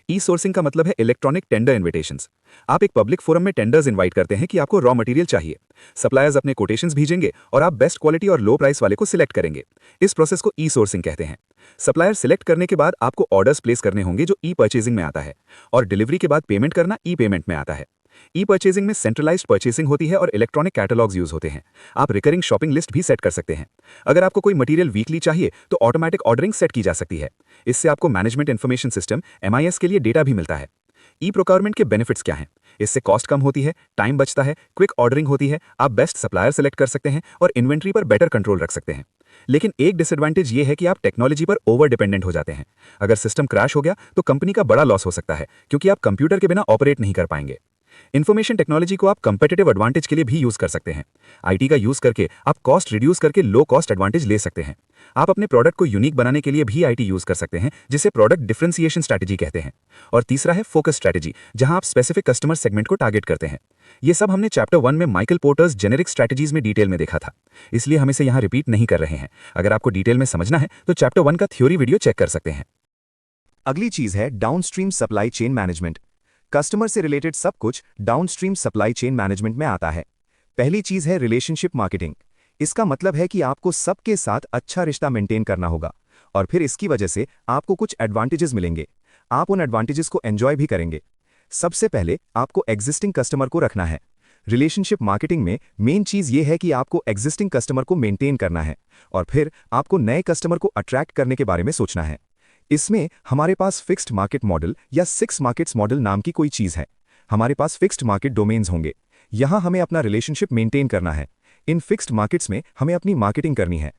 ई सोर्सिंग का मतलब है इलेक्ट्रॉनिक टेंडर इन्विटेशंस। आप एक पब्लिक फोरम में टेंडर्स इनवाइट करते हैं कि आपको रॉ मटेरियल चाहिए। सप्लायर्स अपने कोटेशंस भेजेंगे और आप बेस्ट क्वालिटी और लो प्राइस वाले को सिलेक्ट करेंगे। इस प्रोसेस को ई सोर्सिंग कहते हैं। सप्लायर सिलेक्ट करने के बाद आपको ऑर्डर्स प्लेस करने होंगे जो ई परचेजिंग में आता है, और डिलीवरी के बाद पेमेंट करना ई पेमेंट में आता है। ई परचेजिंग में सेंट्रलाइज्ड परचेसिंग होती है और इलेक्ट्रॉनिक कैटलॉग्स यूज होते हैं। आप रिकरिंग शॉपिंग लिस्ट भी सेट कर सकते हैं। अगर आपको कोई मटेरियल वीकली चाहिए तो ऑटोमेटिक ऑर्डरिंग सेट की जा सकती है। इससे आपको मैनेजमेंट इन्फॉर्मेशन सिस्टम MIS के लिए डेटा भी मिलता है। ई प्रोक्योरमेंट के बेनिफिट्स क्या हैं? इससे कॉस्ट कम होती है, टाइम बचता है, क्विक ऑर्डरिंग होती है, आप बेस्ट सप्लायर सेलेक्ट कर सकते हैं और इन्वेंट्री पर बेटर कंट्रोल रख सकते हैं। लेकिन एक डिसएडवांटेज ये है कि आप टेक्नोलॉजी पर ओवर डिपेंडेंट हो जाते हैं। अगर सिस्टम क्रैश हो गया तो कंपनी का बड़ा लॉस हो सकता है क्योंकि आप कंप्यूटर के बिना ऑपरेट नहीं कर पाएंगे। इन्फॉर्मेशन टेक्नोलॉजी को आप कंपेटिटिव एडवांटेज के लिए भी यूज कर सकते हैं। IT का यूज करके आप कॉस्ट रिड्यूस करके लो कॉस्ट एडवांटेज ले सकते हैं। आप अपने प्रोडक्ट को यूनिक बनाने के लिए भी IT यूज कर सकते हैं, जिसे प्रोडक्ट डिफरेंशिएशन स्ट्रैटेजी कहते हैं। और तीसरा है फोकस स्ट्रैटेजी, जहां आप स्पेसिफिक कस्टमर सेगमेंट को टारगेट करते हैं। ये सब हमने चैप्टर 1 में माइकल पोर्टर्स जेनेरिक स्ट्रैटेजीज में डिटेल में देखा था, इसलिए हम इसे यहां रिपीट नहीं कर रहे हैं। अगर आपको डिटेल में समझना है तो चैप्टर 1 का थ्योरी वीडियो चेक कर सकते हैं। अगली चीज है downstream supply chain management. Customer से रिलेटेड सब कुछ डाउनस्ट्रीम सप्लाई चेन मैनेजमेंट में आता है। पहली चीज है रिलेशनशिप मार्केटिंग। इसका मतलब है कि आपको सबके साथ अच्छा रिश्ता मेंटेन करना होगा और फिर इसकी वजह से आपको कुछ एडवांटेजेस मिलेंगे। आप उन एडवांटेजेस को एंजॉय भी करेंगे। सबसे पहले आपको एग्जिस्टिंग कस्टमर को रखना है। रिलेशनशिप मार्केटिंग में मेन चीज ये है कि आपको एग्जिस्टिंग कस्टमर को मेंटेन करना है और फिर आपको नए कस्टमर को अट्रैक्ट करने के बारे में सोचना है। इसमें हमारे पास फिक्स्ड मार्केट मॉडल या 6 मार्केट्स मॉडल नाम की कोई चीज है। हमारे पास फिक्स्ड मार्केट डोमेन्स होंगे। यहां हमें अपना रिलेशनशिप मेंटेन करना है। इन फिक्स्ड मार्केट्स में हमें अपनी मार्केटिंग करनी है।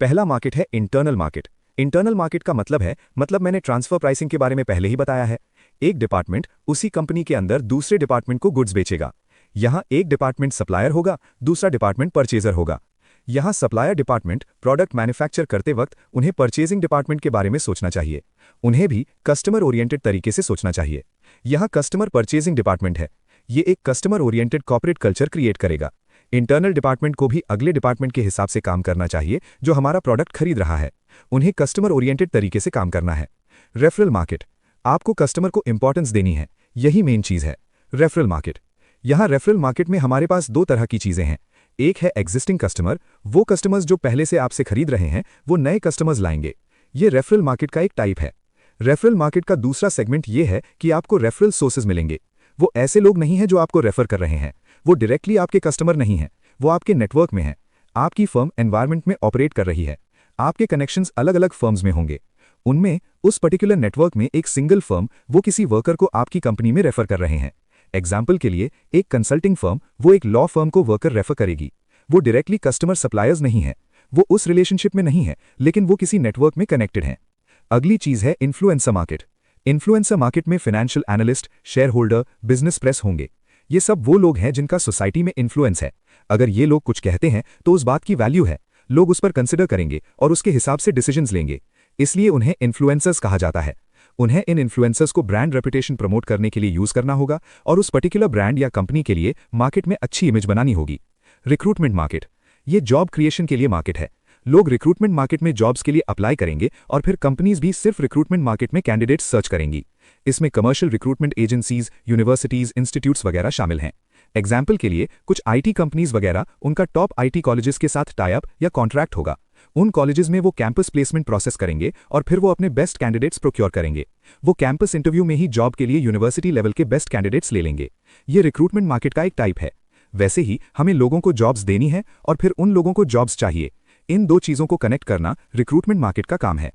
पहला मार्केट है इंटरनल मार्केट। इंटरनल मार्केट का मतलब है, मैंने ट्रांसफर प्राइसिंग के बारे में पहले ही बताया है। एक डिपार्टमेंट उसी कंपनी के अंदर दूसरे डिपार्टमेंट को गुड्स बेचेगा। यहां एक डिपार्टमेंट सप्लायर होगा, दूसरा डिपार्टमेंट परचेजर होगा। यहां सप्लायर डिपार्टमेंट प्रोडक्ट मैन्युफैक्चर करते वक्त उन्हें परचेजिंग डिपार्टमेंट के बारे में सोचना चाहिए। उन्हें भी कस्टमर ओरिएंटेड तरीके से सोचना चाहिए। यहां कस्टमर परचेजिंग डिपार्टमेंट है। ये एक customer oriented corporate culture create करेगा। इंटरनल डिपार्टमेंट को भी अगले डिपार्टमेंट के हिसाब से काम करना चाहिए जो हमारा प्रोडक्ट खरीद रहा है। उन्हें कस्टमर ओरिएंटेड तरीके से काम करना है। रेफरल मार्केट, आपको कस्टमर को इंपॉर्टेंस देनी है, यही मेन चीज है। रेफरल मार्केट, यहां रेफरल मार्केट में हमारे पास 2 तरह की चीजें हैं। एक है एग्जिस्टिंग कस्टमर, वो कस्टमर्स जो पहले से आपसे खरीद रहे हैं वो नए कस्टमर्स लाएंगे। ये रेफरल मार्केट का एक टाइप है। रेफरल मार्केट का दूसरा सेगमेंट ये है कि आपको रेफरल सोर्सेज मिलेंगे। वो ऐसे लोग नहीं हैं जो आपको रेफर कर रहे हैं, वो डायरेक्टली आपके कस्टमर नहीं हैं, वो आपके नेटवर्क में हैं। आपकी फर्म एनवायरनमेंट में ऑपरेट कर रही है। आपके कनेक्शंस अलग अलग फर्म्स में होंगे। उनमें उस पर्टिकुलर नेटवर्क में एक सिंगल फर्म वो किसी वर्कर को आपकी कंपनी में रेफर कर रहे हैं। एग्जाम्पल के लिए एक कंसल्टिंग फर्म वो एक लॉ फर्म को वर्कर रेफर करेगी। वो डायरेक्टली कस्टमर सप्लायर्स नहीं है, वो उस रिलेशनशिप में नहीं है, लेकिन वो किसी नेटवर्क में कनेक्टेड हैं। अगली चीज है इन्फ्लुएंसर मार्केट। इन्फ्लुएंसर मार्केट में financial analyst, share holder, business press होंगे। ये सब वो लोग हैं जिनका सोसाइटी में इन्फ्लुएंस है। अगर ये लोग कुछ कहते हैं तो उस बात की वैल्यू है, लोग उस पर कंसिडर करेंगे और उसके हिसाब से डिसीजंस लेंगे। इसलिए उन्हें इन्फ्लुएंसर्स कहा जाता है। उन्हें इन इन्फ्लुएंसर्स को ब्रांड रेपुटेशन प्रमोट करने के लिए यूज करना होगा और उस पर्टिकुलर ब्रांड या कंपनी के लिए मार्केट में अच्छी इमेज बनानी होगी। रिक्रूटमेंट मार्केट, ये जॉब क्रिएशन के लिए मार्केट है। लोग रिक्रूटमेंट मार्केट में जॉब्स के लिए अप्लाई करेंगे और फिर कंपनीज भी सिर्फ रिक्रूटमेंट मार्केट में कैंडिडेट्स सर्च करेंगी। इसमें commercial recruitment agencies, universities, institutes वगैरह शामिल हैं। एग्जाम्पल के लिए कुछ आईटी कंपनीज वगैरह, उनका टॉप आईटी कॉलेजेस के साथ टाई अप या कॉन्ट्रैक्ट होगा। उन कॉलेजेस में वो कैंपस प्लेसमेंट प्रोसेस करेंगे और फिर वो अपने बेस्ट कैंडिडेट्स प्रोक्योर करेंगे। वो कैंपस इंटरव्यू में ही जॉब के लिए यूनिवर्सिटी लेवल के बेस्ट कैंडिडेट्स ले लेंगे। ये रिक्रूटमेंट मार्केट का एक टाइप है। वैसे ही हमें लोगों को जॉब्स देनी है और फिर उन लोगों को जॉब्स चाहिए। इन दो चीजों को कनेक्ट करना रिक्रूटमेंट मार्केट का काम है।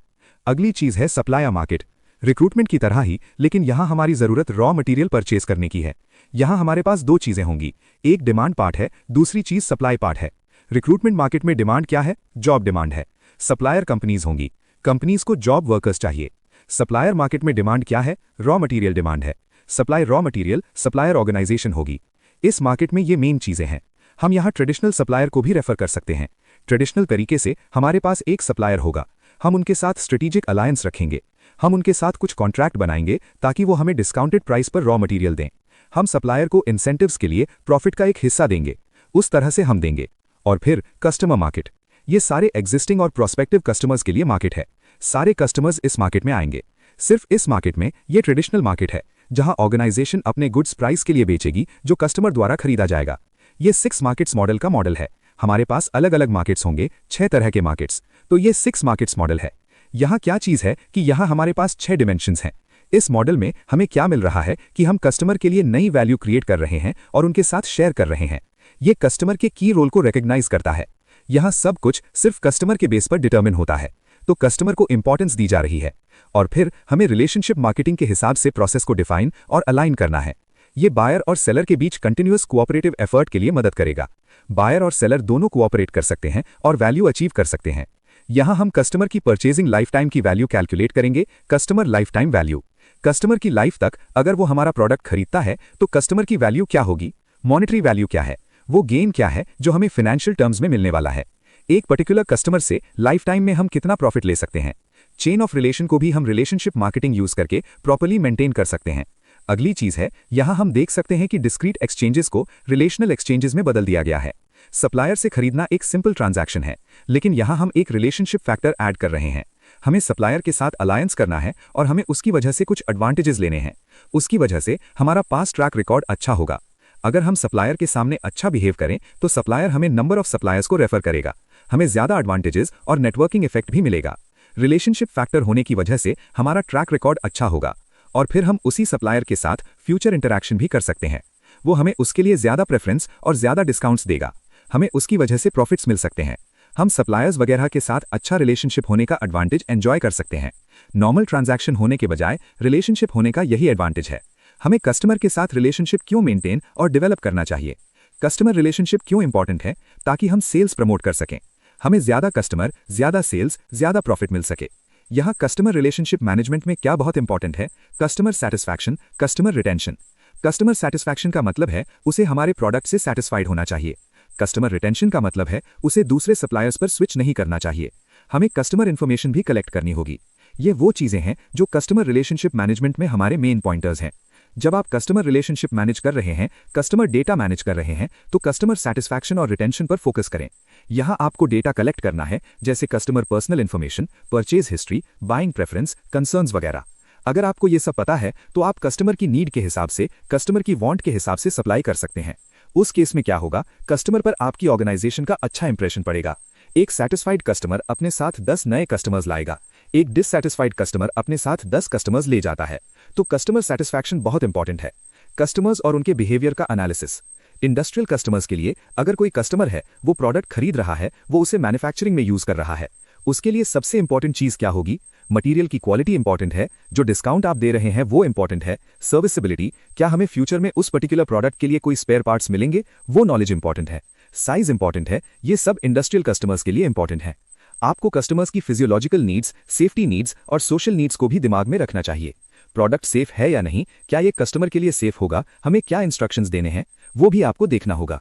अगली चीज है सप्लायर मार्केट। रिक्रूटमेंट की तरह ही, लेकिन यहां हमारी जरूरत रॉ मटेरियल परचेज करने की है। यहां हमारे पास दो चीजें होंगी, एक डिमांड पार्ट है, दूसरी चीज सप्लाई पार्ट है। रिक्रूटमेंट मार्केट में डिमांड क्या है? जॉब डिमांड है। सप्लायर कंपनीज होंगी, कंपनीज को जॉब वर्कर्स चाहिए। सप्लायर मार्केट में डिमांड क्या है? रॉ मटेरियल डिमांड है। Supply raw material, supplier organisation होगी। इस मार्केट में ये मेन चीजें हैं। हम यहां ट्रेडिशनल सप्लायर को भी रेफर कर सकते हैं। ट्रेडिशनल तरीके से हमारे पास एक सप्लायर होगा, हम उनके साथ स्ट्रेटेजिक अलायंस रखेंगे। हम उनके साथ कुछ कॉन्ट्रैक्ट बनाएंगे ताकि वो हमें डिस्काउंटेड प्राइस पर रॉ मटेरियल दें। हम सप्लायर को इंसेंटिव्स के लिए प्रॉफिट का एक हिस्सा देंगे, उस तरह से हम देंगे। और फिर कस्टमर मार्केट, ये सारे एग्जिस्टिंग और प्रोस्पेक्टिव कस्टमर्स के लिए मार्केट है। सारे कस्टमर्स इस मार्केट में आएंगे। सिर्फ इस मार्केट में ये ट्रेडिशनल मार्केट है, जहां ऑर्गेनाइजेशन अपने गुड्स प्राइस के लिए बेचेगी जो कस्टमर द्वारा खरीदा जाएगा। ये 6 मार्केट्स मॉडल का मॉडल है। हमारे पास अलग अलग मार्केट्स होंगे, 6 तरह के मार्केट्स, तो ये 6 मार्केट्स मॉडल है। यहाँ क्या चीज है कि यहाँ हमारे पास 6 डिमेंशंस हैं। इस मॉडल में हमें क्या मिल रहा है कि हम कस्टमर के लिए नई वैल्यू क्रिएट कर रहे हैं और उनके साथ शेयर कर रहे हैं। ये कस्टमर के की रोल को रिकॉग्नाइज करता है। यहाँ सब कुछ सिर्फ कस्टमर के बेस पर डिटर्मिन होता है, तो कस्टमर को इंपॉर्टेंस दी जा रही है। और फिर हमें रिलेशनशिप मार्केटिंग के हिसाब से प्रोसेस को डिफाइन और अलाइन करना है। ये बायर और सेलर के बीच कंटिन्यूअस कोऑपरेटिव एफर्ट के लिए मदद करेगा। बायर और सेलर दोनों कोऑपरेट कर सकते हैं और वैल्यू अचीव कर सकते हैं। यहां हम कस्टमर की परचेजिंग लाइफ टाइम की वैल्यू कैलकुलेट करेंगे, customer life time value. Customer की लाइफ तक अगर वो हमारा प्रोडक्ट खरीदता है तो कस्टमर की वैल्यू क्या होगी? मॉनेटरी वैल्यू क्या है? वो गेन क्या है जो हमें फाइनेंशियल टर्म्स में मिलने वाला है? एक पर्टिकुलर कस्टमर से लाइफ टाइम में हम कितना प्रॉफिट ले सकते हैं? चेन ऑफ रिलेशन को भी हम रिलेशनशिप मार्केटिंग यूज करके प्रॉपर्ली मेंटेन कर सकते हैं। अगली चीज है, यहां हम देख सकते हैं कि डिस्क्रीट एक्सचेंजेस को रिलेशनल एक्सचेंजेस में बदल दिया गया है। सप्लायर से खरीदना एक सिंपल ट्रांजैक्शन है, लेकिन यहां हम एक रिलेशनशिप फैक्टर ऐड कर रहे हैं। हमें सप्लायर के साथ अलायंस करना है और हमें उसकी वजह से कुछ एडवांटेजेस लेने हैं। उसकी वजह से हमारा पास्ट ट्रैक रिकॉर्ड अच्छा होगा। अगर हम सप्लायर के सामने अच्छा बिहेव करें तो सप्लायर हमें नंबर ऑफ सप्लायर्स को रेफर करेगा। हमें ज्यादा एडवांटेजेस और नेटवर्किंग इफेक्ट भी मिलेगा। रिलेशनशिप फैक्टर होने की वजह से हमारा ट्रैक रिकॉर्ड अच्छा होगा और फिर हम उसी सप्लायर के साथ फ्यूचर इंटरैक्शन भी कर सकते हैं। वो हमें उसके लिए ज्यादा प्रेफरेंस और ज्यादा डिस्काउंट्स देगा। हमें उसकी वजह से प्रॉफिट्स मिल सकते हैं। हम सप्लायर्स वगैरह के साथ अच्छा रिलेशनशिप होने का एडवांटेज एंजॉय कर सकते हैं। नॉर्मल ट्रांजैक्शन होने के बजाय रिलेशनशिप होने का यही एडवांटेज है। हमें कस्टमर के साथ रिलेशनशिप क्यों मेंटेन और डेवलप करना चाहिए? कस्टमर रिलेशनशिप क्यों इंपॉर्टेंट है? ताकि हम सेल्स प्रमोट कर सकें। हमें ज्यादा कस्टमर, ज्यादा सेल्स, ज्यादा प्रॉफिट मिल सके। यहाँ कस्टमर रिलेशनशिप मैनेजमेंट में क्या बहुत इंपॉर्टेंट है? Customer satisfaction, customer retention. Customer satisfaction का मतलब है उसे हमारे प्रोडक्ट से सैटिस्फाइड होना चाहिए। कस्टमर रिटेंशन का मतलब है उसे दूसरे सप्लायर्स पर स्विच नहीं करना चाहिए। हमें कस्टमर इन्फॉर्मेशन भी कलेक्ट करनी होगी। ये वो चीजें हैं जो कस्टमर रिलेशनशिप मैनेजमेंट में हमारे मेन पॉइंटर्स हैं। जब आप कस्टमर रिलेशनशिप मैनेज कर रहे हैं, कस्टमर डेटा मैनेज कर रहे हैं, तो कस्टमर सैटिस्फैक्शन और रिटेंशन पर फोकस करें। यहां आपको डेटा कलेक्ट करना है, जैसे customer personal information, purchase history, buying preference, concerns वगैरह। अगर आपको ये सब पता है तो आप कस्टमर की नीड के हिसाब से, कस्टमर की वांट के हिसाब से सप्लाई कर सकते हैं। उस केस में क्या होगा? कस्टमर पर आपकी ऑर्गेनाइजेशन का अच्छा इंप्रेशन पड़ेगा। एक सैटिस्फाइड कस्टमर अपने साथ 10 नए कस्टमर्स लाएगा। एक डिससैटिस्फाइड कस्टमर अपने साथ 10 कस्टमर्स ले जाता है। तो कस्टमर सैटिस्फैक्शन बहुत इंपॉर्टेंट है। कस्टमर्स और उनके बिहेवियर का एनालिसिस। इंडस्ट्रियल कस्टमर्स के लिए अगर कोई कस्टमर है, वो प्रोडक्ट खरीद रहा है, वो उसे मैन्युफैक्चरिंग में यूज कर रहा है, उसके लिए सबसे इंपॉर्टेंट चीज़ क्या होगी? मटेरियल की क्वालिटी इंपॉर्टेंट है, जो डिस्काउंट आप दे रहे हैं वो इंपॉर्टेंट है, सर्विसेबिलिटी, क्या हमें फ्यूचर में उस पर्टिकुलर प्रोडक्ट के लिए कोई स्पेयर पार्ट्स मिलेंगे, वो नॉलेज इंपॉर्टेंट है, साइज इंपॉर्टेंट है, ये सब इंडस्ट्रियल कस्टमर्स के लिए इंपॉर्टेंट है। आपको कस्टमर्स की फिजियोलॉजिकल नीड्स, सेफ्टी नीड्स और सोशल नीड्स को भी दिमाग में रखना चाहिए। प्रोडक्ट सेफ है या नहीं, क्या ये कस्टमर के लिए सेफ होगा, हमें क्या इंस्ट्रक्शंस देने हैं, वो भी आपको देखना होगा।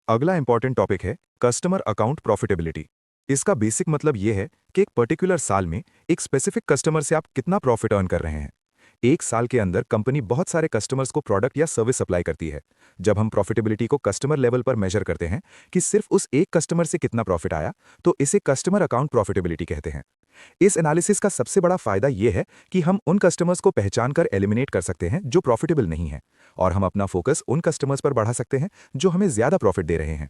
अगला इंपॉर्टेंट टॉपिक है कस्टमर अकाउंट प्रॉफिटेबिलिटी। इसका बेसिक मतलब यह है कि एक पर्टिकुलर साल में एक स्पेसिफिक कस्टमर से आप कितना प्रॉफिट अर्न कर रहे हैं। एक साल के अंदर कंपनी बहुत सारे कस्टमर्स को प्रोडक्ट या सर्विस सप्लाई करती है। जब हम प्रॉफिटेबिलिटी को कस्टमर लेवल पर मेजर करते हैं कि सिर्फ उस एक कस्टमर से कितना प्रॉफिट आया, तो इसे कस्टमर अकाउंट प्रॉफिटेबिलिटी कहते हैं। इस एनालिसिस का सबसे बड़ा फायदा यह है कि हम उन कस्टमर्स को पहचान कर एलिमिनेट कर सकते हैं जो प्रॉफिटेबल नहीं है, और हम अपना फोकस उन कस्टमर्स पर बढ़ा सकते हैं जो हमें ज्यादा प्रॉफिट दे रहे हैं।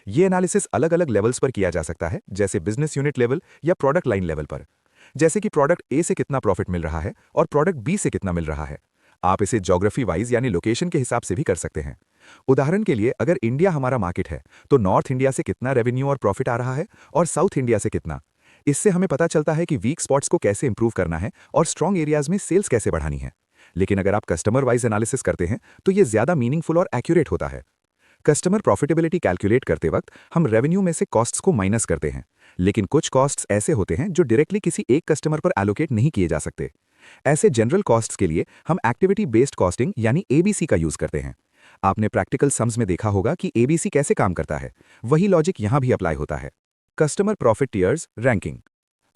ये एनालिसिस अलग अलग लेवल्स पर किया जा सकता है, जैसे बिजनेस यूनिट लेवल या प्रोडक्ट लाइन लेवल पर। जैसे कि प्रोडक्ट ए से कितना प्रॉफिट मिल रहा है और प्रोडक्ट बी से कितना मिल रहा है। आप इसे ज्योग्राफी वाइज यानी लोकेशन के हिसाब से भी कर सकते हैं। उदाहरण के लिए, अगर इंडिया हमारा मार्केट है तो नॉर्थ इंडिया से कितना रेवेन्यू और प्रॉफिट आ रहा है और साउथ इंडिया से कितना। इससे हमें पता चलता है कि वीक स्पॉट्स को कैसे इंप्रूव करना है और स्ट्रॉन्ग एरियाज में सेल्स कैसे बढ़ानी है। लेकिन अगर आप कस्टमर वाइज एनालिसिस करते हैं तो यह ज्यादा मीनिंगफुल और एक्यूरेट होता है। कस्टमर प्रॉफिटेबिलिटी कैलकुलेट करते वक्त हम रेवेन्यू में से कॉस्ट्स को माइनस करते हैं, लेकिन कुछ कॉस्ट्स ऐसे होते हैं जो डायरेक्टली किसी एक कस्टमर पर एलोकेट नहीं किए जा सकते। ऐसे जनरल कॉस्ट्स के लिए हम एक्टिविटी बेस्ड कॉस्टिंग यानी एबीसी का यूज करते हैं। आपने प्रैक्टिकल सम्स में देखा होगा कि एबीसी कैसे काम करता है, वही लॉजिक यहां भी अप्लाई होता है। Customer profit tiers ranking.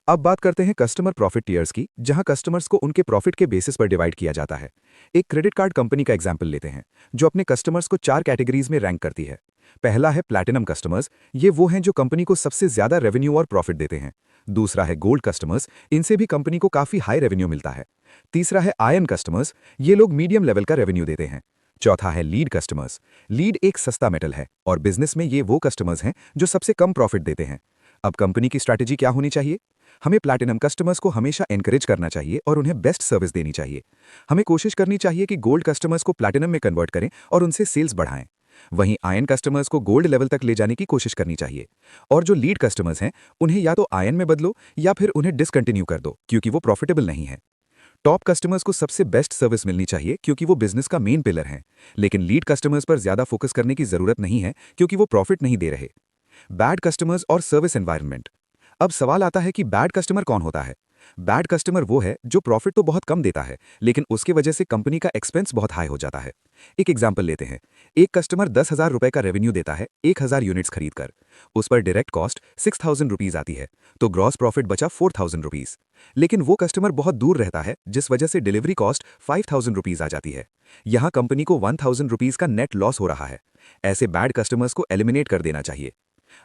अब बात करते हैं कस्टमर प्रॉफिट टियर्स की, जहां कस्टमर्स को उनके प्रॉफिट के बेसिस पर डिवाइड किया जाता है। एक क्रेडिट कार्ड कंपनी का एग्जांपल लेते हैं, जो अपने कस्टमर्स को 4 कैटेगरीज में रैंक करती है। पहला है प्लैटिनम कस्टमर्स, ये वो हैं जो कंपनी को सबसे ज्यादा रेवेन्यू और प्रॉफिट देते हैं। दूसरा है गोल्ड कस्टमर्स, इनसे भी कंपनी को काफी हाई रेवेन्यू मिलता है। तीसरा है आयन कस्टमर्स, ये लोग मीडियम लेवल का रेवेन्यू देते हैं। चौथा है लीड कस्टमर्स। लीड एक सस्ता मेटल है और बिजनेस में ये वो कस्टमर्स हैं जो सबसे कम प्रॉफिट देते हैं। अब कंपनी की स्ट्रैटेजी क्या होनी चाहिए? हमें प्लैटिनम कस्टमर्स को हमेशा एनकरेज करना चाहिए और उन्हें बेस्ट सर्विस देनी चाहिए। हमें कोशिश करनी चाहिए कि गोल्ड कस्टमर्स को प्लैटिनम में कन्वर्ट करें और उनसे सेल्स बढ़ाएं। वहीं आयन कस्टमर्स को गोल्ड लेवल तक ले जाने की कोशिश करनी चाहिए। और जो लीड कस्टमर्स हैं, उन्हें या तो आयन में बदलो या फिर उन्हें डिसकंटिन्यू कर दो, क्योंकि वो प्रॉफिटेबल नहीं है। टॉप कस्टमर्स को सबसे बेस्ट सर्विस मिलनी चाहिए क्योंकि वो बिजनेस का मेन पिलर हैं। लेकिन लीड कस्टमर्स पर ज्यादा फोकस करने की जरूरत नहीं है क्योंकि वो प्रॉफिट नहीं दे रहे। बैड कस्टमर्स और सर्विस एनवायरनमेंट। अब सवाल आता है कि बैड कस्टमर कौन होता है? बैड कस्टमर वो है जो प्रॉफिट तो बहुत कम देता है, लेकिन उसके वजह से कंपनी का एक्सपेंस बहुत हाई हो जाता है। एक एग्जांपल लेते हैं। एक कस्टमर 10,000 रुपए का रेवेन्यू देता है 1,000 यूनिट्स खरीदकर। उस पर डायरेक्ट कॉस्ट 6,000 रुपीज आती है, तो ग्रॉस प्रॉफिट बचा 4,000 रुपीज। लेकिन वो कस्टमर बहुत दूर रहता है, जिस वजह से डिलीवरी कॉस्ट 5,000 रुपीज आ जाती है। यहां कंपनी को 1,000 रुपीज का नेट लॉस हो रहा है। ऐसे बैड कस्टमर्स को एलिमिनेट कर देना चाहिए।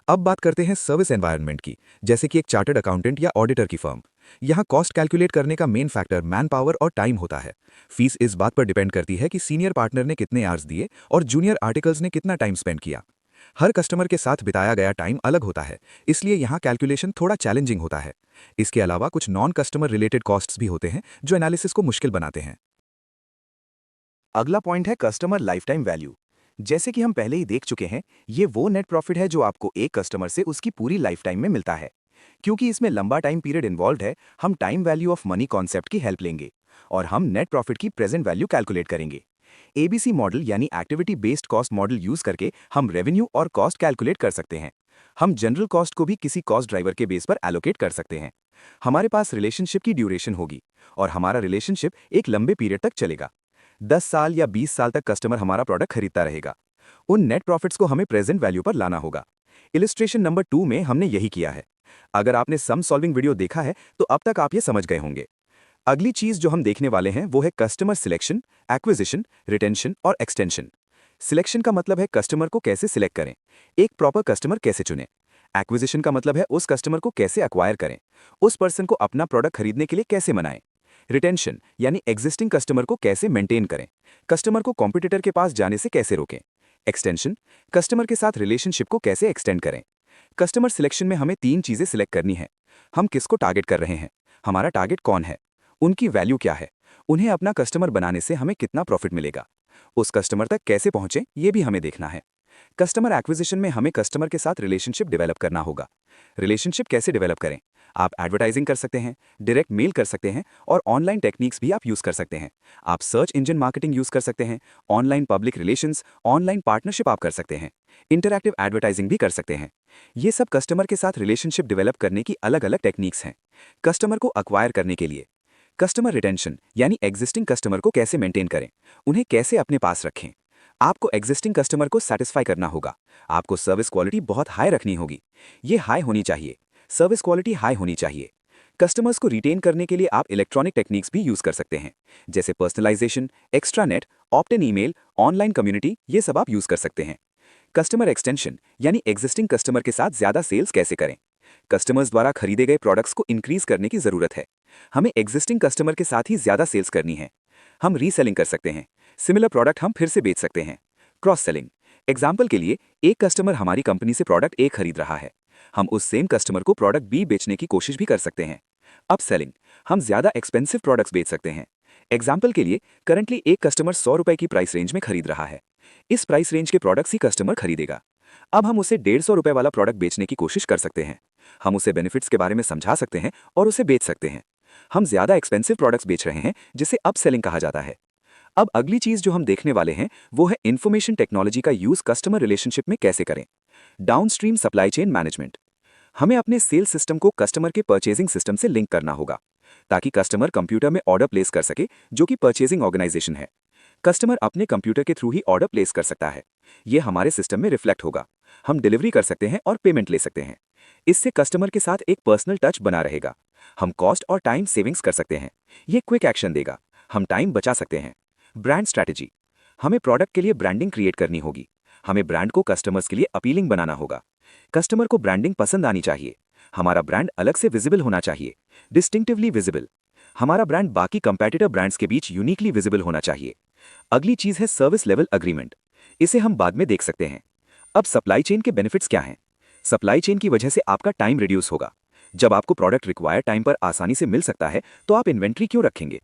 अब बात करते हैं सर्विस एनवायरनमेंट की, जैसे कि एक चार्टर्ड अकाउंटेंट या ऑडिटर की फर्म। यहां कॉस्ट कैलकुलेट करने का मेन फैक्टर मैन पावर और टाइम होता है। फीस इस बात पर डिपेंड करती है कि सीनियर पार्टनर ने कितने आवर्स दिए और जूनियर आर्टिकल्स ने कितना टाइम स्पेंड किया। हर कस्टमर के साथ बिताया गया टाइम अलग होता है, इसलिए यहां कैलकुलेशन थोड़ा चैलेंजिंग होता है। इसके अलावा कुछ नॉन कस्टमर रिलेटेड कॉस्ट्स भी होते हैं जो एनालिसिस को मुश्किल बनाते हैं। अगला पॉइंट है कस्टमर लाइफ टाइम वैल्यू। जैसे कि हम पहले ही देख चुके हैं, ये वो नेट प्रॉफिट है जो आपको एक कस्टमर से उसकी पूरी लाइफ टाइम में मिलता है। क्योंकि इसमें लंबा टाइम पीरियड इन्वॉल्व है, हम time value of money concept की हेल्प लेंगे और हम नेट प्रॉफिट की प्रेजेंट वैल्यू कैलकुलेट करेंगे। एबीसी मॉडल यानी activity based cost model use करके हम रेवेन्यू और कॉस्ट कैलकुलेट कर सकते हैं। हम जनरल कॉस्ट को भी किसी कॉस्ट ड्राइवर के बेस पर एलोकेट कर सकते हैं। हमारे पास रिलेशनशिप की ड्यूरेशन होगी और हमारा रिलेशनशिप एक लंबे पीरियड तक चलेगा। 10 साल या 20 साल तक कस्टमर हमारा प्रोडक्ट खरीदता रहेगा। उन नेट प्रॉफिट्स को हमें प्रेजेंट वैल्यू पर लाना होगा। इलिस्ट्रेशन नंबर 2 में हमने यही किया है। अगर आपने सम सॉल्विंग वीडियो देखा है तो अब तक आप ये समझ गए होंगे। अगली चीज जो हम देखने वाले हैं वो है कस्टमर सिलेक्शन, एक्विजिशन, रिटेंशन और एक्सटेंशन। सिलेक्शन का मतलब है कस्टमर को कैसे सिलेक्ट करें, एक प्रॉपर कस्टमर कैसे चुनें। एक्विजिशन का मतलब है उस कस्टमर को कैसे एक्वायर करें, उस पर्सन को अपना प्रोडक्ट खरीदने के लिए कैसे मनाएं। रिटेंशन यानी एग्जिस्टिंग कस्टमर को कैसे मेंटेन करें, कस्टमर को कॉम्पिटिटर के पास जाने से कैसे रोकें। एक्सटेंशन, कस्टमर के साथ रिलेशनशिप को कैसे एक्सटेंड करें। कस्टमर सिलेक्शन में हमें 3 चीजें सिलेक्ट करनी है। हम किसको टारगेट कर रहे हैं, हमारा टारगेट कौन है, उनकी वैल्यू क्या है, उन्हें अपना कस्टमर बनाने से हमें कितना प्रॉफिट मिलेगा, उस कस्टमर तक कैसे पहुंचे ये भी हमें देखना है। कस्टमर एक्विजिशन में हमें कस्टमर के साथ रिलेशनशिप डेवलप करना होगा। रिलेशनशिप कैसे डेवलप करें? आप एडवर्टाइजिंग कर सकते हैं, डायरेक्ट मेल कर सकते हैं और ऑनलाइन टेक्निक्स भी आप यूज़ कर सकते हैं। आप सर्च इंजन मार्केटिंग यूज़ कर सकते हैं, online public relations, online partnership आप कर सकते हैं, इंटरैक्टिव एडवर्टाइजिंग भी कर सकते हैं। ये सब कस्टमर के साथ रिलेशनशिप डेवलप करने की अलग अलग टेक्निक्स हैं। कस्टमर को अक्वायर करने के लिए कस्टमर रिटेंशन यानी एग्जिस्टिंग कस्टमर को कैसे मेंटेन करें, उन्हें कैसे अपने पास रखें। आपको एग्जिस्टिंग कस्टमर को सेटिस्फाई करना होगा। आपको सर्विस क्वालिटी बहुत हाई रखनी होगी। ये हाई होनी चाहिए, सर्विस क्वालिटी हाई होनी चाहिए। कस्टमर्स को रिटेन करने के लिए आप इलेक्ट्रॉनिक टेक्निक्स भी यूज कर सकते हैं, जैसे personalisation, extranet, opt in email, online community, ये सब आप यूज कर सकते हैं। कस्टमर एक्सटेंशन यानी एग्जिस्टिंग कस्टमर के साथ ज्यादा सेल्स कैसे करें। कस्टमर्स द्वारा खरीदे गए प्रोडक्ट्स को इंक्रीज करने की जरूरत है। हमें एग्जिस्टिंग कस्टमर के साथ ही ज्यादा सेल्स करनी है। हम रीसेलिंग कर सकते हैं, सिमिलर प्रोडक्ट हम फिर से बेच सकते हैं। क्रॉस सेलिंग, एग्जाम्पल के लिए एक कस्टमर हमारी कंपनी से प्रोडक्ट ए खरीद रहा है, हम उस सेम कस्टमर को प्रोडक्ट बी बेचने की कोशिश भी कर सकते हैं। अप सेलिंग, हम ज्यादा एक्सपेंसिव प्रोडक्ट्स बेच सकते हैं। एग्जाम्पल के लिए करंटली एक कस्टमर 100 रुपए की प्राइस रेंज में खरीद रहा है। इस प्राइस रेंज के प्रोडक्ट्स ही कस्टमर खरीदेगा। अब हम उसे 150 रुपए वाला प्रोडक्ट बेचने की कोशिश कर सकते हैं। हम उसे बेनिफिट्स के बारे में समझा सकते हैं और उसे बेच सकते हैं। हम ज्यादा एक्सपेंसिव प्रोडक्ट्स बेच रहे हैं, जिसे अप सेलिंग कहा जाता है। अब अगली चीज जो हम देखने वाले हैं वो है इंफॉर्मेशन टेक्नोलॉजी का यूज कस्टमर रिलेशनशिप में कैसे करें। डाउनस्ट्रीम सप्लाई चेन मैनेजमेंट, हमें अपने सेल्स सिस्टम को कस्टमर के परचेजिंग सिस्टम से लिंक करना होगा, ताकि कस्टमर कंप्यूटर में ऑर्डर प्लेस कर सके, जो कि परचेजिंग ऑर्गेनाइजेशन है। कस्टमर अपने कंप्यूटर के थ्रू ही ऑर्डर प्लेस कर सकता है। ये हमारे सिस्टम में रिफ्लेक्ट होगा। हम डिलीवरी कर सकते हैं और पेमेंट ले सकते हैं। इससे कस्टमर के साथ एक पर्सनल टच बना रहेगा। हम कॉस्ट और टाइम सेविंग्स कर सकते हैं। ये क्विक एक्शन देगा, हम टाइम बचा सकते हैं। ब्रांड स्ट्रैटेजी, हमें प्रोडक्ट के लिए ब्रांडिंग क्रिएट करनी होगी। हमें ब्रांड को कस्टमर्स के लिए अपीलिंग बनाना होगा। कस्टमर को ब्रांडिंग पसंद आनी चाहिए। हमारा ब्रांड अलग से विजिबल होना चाहिए, डिस्टिंक्टिवली विजिबल। हमारा ब्रांड बाकी कंपेटिटर ब्रांड्स के बीच यूनिकली विजिबल होना चाहिए। अगली चीज है सर्विस लेवल अग्रीमेंट, इसे हम बाद में देख सकते हैं। अब सप्लाई चेन के बेनिफिट्स क्या हैं? सप्लाई चेन की वजह से आपका टाइम रिड्यूस होगा। जब आपको प्रोडक्ट रिक्वायर्ड टाइम पर आसानी से मिल सकता है, तो आप इन्वेंट्री क्यों रखेंगे?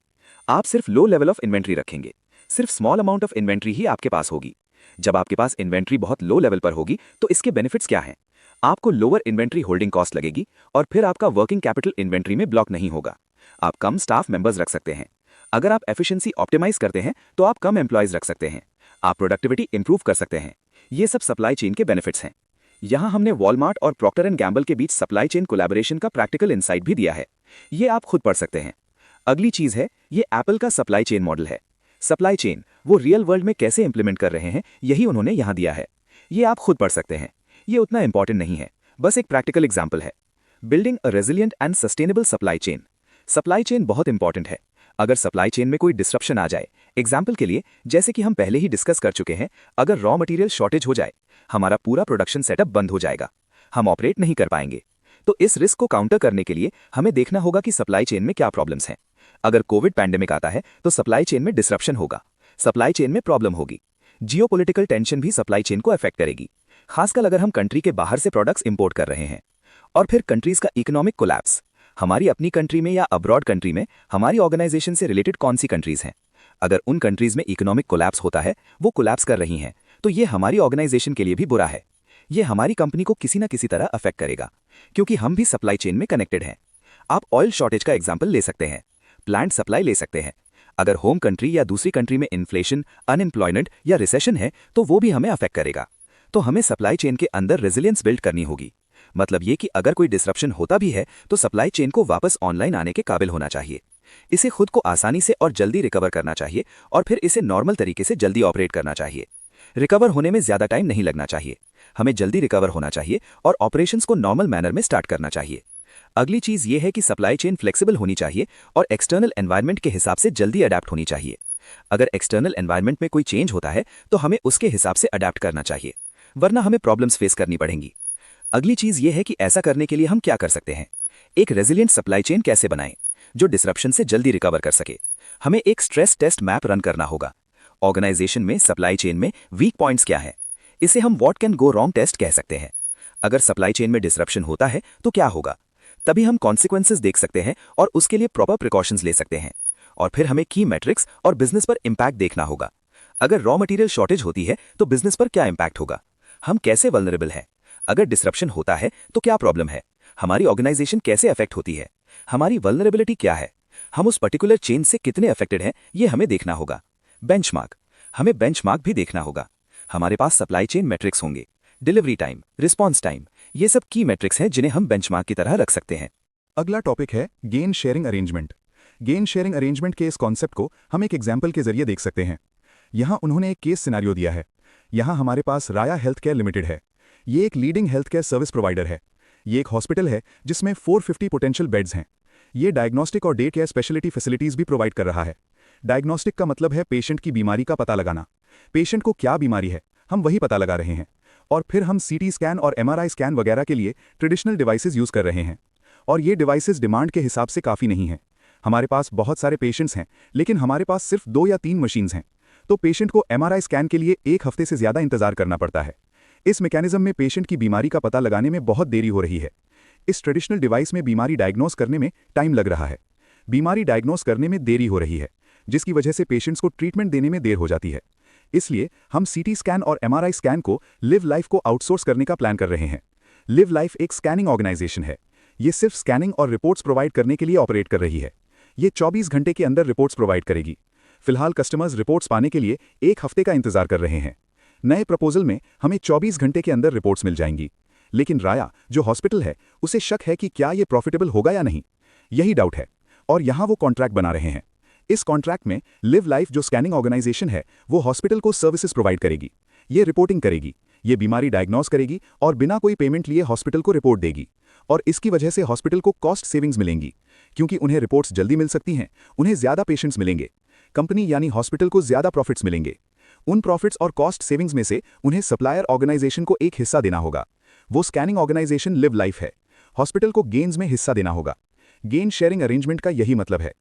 आप सिर्फ लो लेवल ऑफ इन्वेंट्री रखेंगे। सिर्फ स्मॉल अमाउंट ऑफ इन्वेंट्री ही आपके पास होगी। जब आपके पास इन्वेंट्री बहुत लो लेवल पर होगी, तो इसके बेनिफिट्स क्या हैं? आपको लोअर इन्वेंट्री होल्डिंग कॉस्ट लगेगी और फिर आपका वर्किंग कैपिटल इन्वेंट्री में ब्लॉक नहीं होगा। आप कम स्टाफ मेंबर्स रख सकते हैं। अगर आप एफिशिएंसी ऑप्टिमाइज करते हैं, तो आप कम एम्प्लॉयज रख सकते हैं। आप प्रोडक्टिविटी इंप्रूव कर सकते हैं। ये सब सप्लाई चेन के बेनिफिट्स हैं। यहाँ हमने वॉलमार्ट और प्रॉक्टर एंड गैम्बल के बीच सप्लाई चेन कोलैबोरेशन का प्रैक्टिकल इंसाइट भी दिया है। ये आप खुद पढ़ सकते हैं। अगली चीज है, ये एप्पल का सप्लाई चेन मॉडल है। सप्लाई चेन वो रियल वर्ल्ड में कैसे इंप्लीमेंट कर रहे हैं, यही उन्होंने यहाँ दिया है। ये आप खुद पढ़ सकते हैं। ये उतना इंपॉर्टेंट नहीं है, बस एक प्रैक्टिकल एग्जाम्पल है। Building a resilient and sustainable supply chain. Supply chain बहुत इंपॉर्टेंट है। अगर सप्लाई चेन में कोई डिस्रप्शन आ जाए, एग्जाम्पल के लिए जैसे कि हम पहले ही डिस्कस कर चुके हैं, अगर रॉ मटेरियल शॉर्टेज हो जाए, हमारा पूरा प्रोडक्शन सेटअप बंद हो जाएगा, हम ऑपरेट नहीं कर पाएंगे। तो इस रिस्क को काउंटर करने के लिए हमें देखना होगा कि सप्लाई चेन में क्या प्रॉब्लम्स हैं। अगर कोविड पैंडेमिक आता है, तो सप्लाई चेन में डिस्रप्शन होगा, सप्लाई चेन में प्रॉब्लम होगी। जियोपॉलिटिकल टेंशन भी सप्लाई चेन को अफेक्ट करेगी, खासकर अगर हम कंट्री के बाहर से प्रोडक्ट्स इंपोर्ट कर रहे हैं। और फिर कंट्रीज का इकोनॉमिक कोलैप्स, हमारी अपनी कंट्री में या अब्रॉड कंट्री में हमारी ऑर्गेनाइजेशन से रिलेटेड कौन सी कंट्रीज हैं। अगर उन कंट्रीज में इकोनॉमिक कोलैप्स होता है, वो कोलैप्स कर रही हैं, तो ये हमारी ऑर्गेनाइजेशन के लिए भी बुरा है। ये हमारी कंपनी को किसी न किसी तरह अफेक्ट करेगा, क्योंकि हम भी सप्लाई चेन में कनेक्टेड हैं। आप ऑयल शॉर्टेज का एग्जाम्पल ले सकते हैं, प्लांट सप्लाई ले सकते हैं। अगर होम कंट्री या दूसरी कंट्री में इन्फ्लेशन, अनएम्प्लॉयमेंट या रिसेशन है, तो वो भी हमें अफेक्ट करेगा। तो हमें सप्लाई चेन के अंदर रेजिलियंस बिल्ड करनी होगी। मतलब ये कि अगर कोई डिस्रप्शन होता भी है, तो सप्लाई चेन को वापस ऑनलाइन आने के काबिल होना चाहिए। इसे खुद को आसानी से और जल्दी रिकवर करना चाहिए और फिर इसे नॉर्मल तरीके से जल्दी ऑपरेट करना चाहिए। रिकवर होने में ज्यादा टाइम नहीं लगना चाहिए। हमें जल्दी रिकवर होना चाहिए और ऑपरेशंस को नॉर्मल मैनर में स्टार्ट करना चाहिए। अगली चीज ये है कि सप्लाई चेन फ्लेक्सिबल होनी चाहिए और एक्सटर्नल एनवायरनमेंट के हिसाब से जल्दी अडेप्ट होनी चाहिए। अगर एक्सटर्नल एनवायरनमेंट में कोई चेंज होता है, तो हमें उसके हिसाब से अडेप्ट करना चाहिए, वरना हमें प्रॉब्लम्स फेस करनी पड़ेंगी। अगली चीज ये है कि ऐसा करने के लिए हम क्या कर सकते हैं। एक रेजिलिएंट सप्लाई चेन कैसे बनाएं जो डिस्रप्शन से जल्दी रिकवर कर सके। हमें एक स्ट्रेस टेस्ट मैप रन करना होगा। ऑर्गेनाइजेशन में सप्लाई चेन में वीक पॉइंट्स क्या है, इसे हम what can go wrong test कह सकते हैं। अगर सप्लाई चेन में डिस्रप्शन होता है तो क्या होगा, तभी हम कॉन्सिक्वेंसेस देख सकते हैं और उसके लिए प्रॉपर प्रिकॉशंस ले सकते हैं। और फिर हमें की मैट्रिक्स और बिजनेस पर इंपैक्ट देखना होगा। अगर रॉ मटेरियल शॉर्टेज होती है, तो बिजनेस पर क्या इंपैक्ट होगा। हम कैसे वल्नरेबल हैं, अगर डिसरप्शन होता है तो क्या प्रॉब्लम है, हमारी ऑर्गेनाइजेशन कैसे अफेक्ट होती है, हमारी वल्नरेबिलिटी क्या है, हम उस पर्टिकुलर चेन से कितने अफेक्टेड हैं, ये हमें देखना होगा। बेंचमार्क, हमें बेंचमार्क भी देखना होगा। हमारे पास सप्लाई चेन मैट्रिक्स होंगे, डिलीवरी टाइम, रिस्पॉन्स टाइम, ये सब की मैट्रिक्स हैं जिन्हें हम बेंचमार्क की तरह रख सकते हैं। अगला टॉपिक है gain sharing arrangement. Gain sharing arrangement के इस कॉन्सेप्ट को हम एक एग्जाम्पल के जरिए देख सकते हैं। यहाँ उन्होंने एक केस सिनेरियो दिया है। यहाँ हमारे पास राया हेल्थ केयर लिमिटेड है। ये एक leading health care service provider है। ये एक हॉस्पिटल है जिसमें 450 पोटेंशियल बेड्स हैं। ये डायग्नोस्टिक और डे केयर स्पेशलिटी फैसिलिटीज भी प्रोवाइड कर रहा है। डायग्नोस्टिक का मतलब है पेशेंट की बीमारी का पता लगाना। पेशेंट को क्या बीमारी है, हम वही पता लगा रहे हैं। और फिर हम सीटी स्कैन और एमआरआई स्कैन वगैरह के लिए ट्रेडिशनल डिवाइसेस यूज कर रहे हैं। और ये डिवाइसेस डिमांड के हिसाब से काफ़ी नहीं है। हमारे पास बहुत सारे पेशेंट्स हैं, लेकिन हमारे पास सिर्फ 2 या 3 मशीन्स हैं। तो पेशेंट को एमआरआई स्कैन के लिए 1 हफ्ते से ज़्यादा इंतजार करना पड़ता है। इस मैकेनिज्म में पेशेंट की बीमारी का पता लगाने में बहुत देरी हो रही है। इस ट्रेडिशनल डिवाइस में बीमारी डायग्नोस करने में टाइम लग रहा है। बीमारी डायग्नोस करने में देरी हो रही है, जिसकी वजह से पेशेंट्स को ट्रीटमेंट देने में देर हो जाती है। इसलिए हम सीटी स्कैन और एमआरआई स्कैन को लिव लाइफ को आउटसोर्स करने का प्लान कर रहे हैं। लिव लाइफ एक स्कैनिंग ऑर्गेनाइजेशन है। ये सिर्फ स्कैनिंग और रिपोर्ट्स प्रोवाइड करने के लिए ऑपरेट कर रही है। ये 24 घंटे के अंदर रिपोर्ट्स प्रोवाइड करेगी। फिलहाल कस्टमर्स रिपोर्ट्स पाने के लिए 1 हफ्ते का इंतजार कर रहे हैं। नए प्रपोजल में हमें 24 घंटे के अंदर रिपोर्ट्स मिल जाएंगी। लेकिन राया जो हॉस्पिटल है, उसे शक है कि क्या ये प्रॉफिटेबल होगा या नहीं। यही डाउट है, और यहाँ वो कॉन्ट्रैक्ट बना रहे हैं। इस कॉन्ट्रैक्ट में लिव लाइफ जो स्कैनिंग ऑर्गेनाइजेशन है, वो हॉस्पिटल को सर्विसेज प्रोवाइड करेगी। ये रिपोर्टिंग करेगी, ये बीमारी डायग्नोस करेगी और बिना कोई पेमेंट लिए हॉस्पिटल को रिपोर्ट देगी। और इसकी वजह से हॉस्पिटल को कॉस्ट सेविंग्स मिलेंगी, क्योंकि उन्हें रिपोर्ट्स जल्दी मिल सकती हैं, उन्हें ज़्यादा पेशेंट्स मिलेंगे। कंपनी यानी हॉस्पिटल को ज़्यादा प्रॉफिट्स मिलेंगे। उन प्रॉफिट्स और कॉस्ट सेविंग्स में से उन्हें सप्लायर ऑर्गेनाइजेशन को एक हिस्सा देना होगा। वो स्कैनिंग ऑर्गेनाइजेशन लिव लाइफ है। हॉस्पिटल को गेन्स में हिस्सा देना होगा। गेन शेयरिंग अरेंजमेंट का यही मतलब है।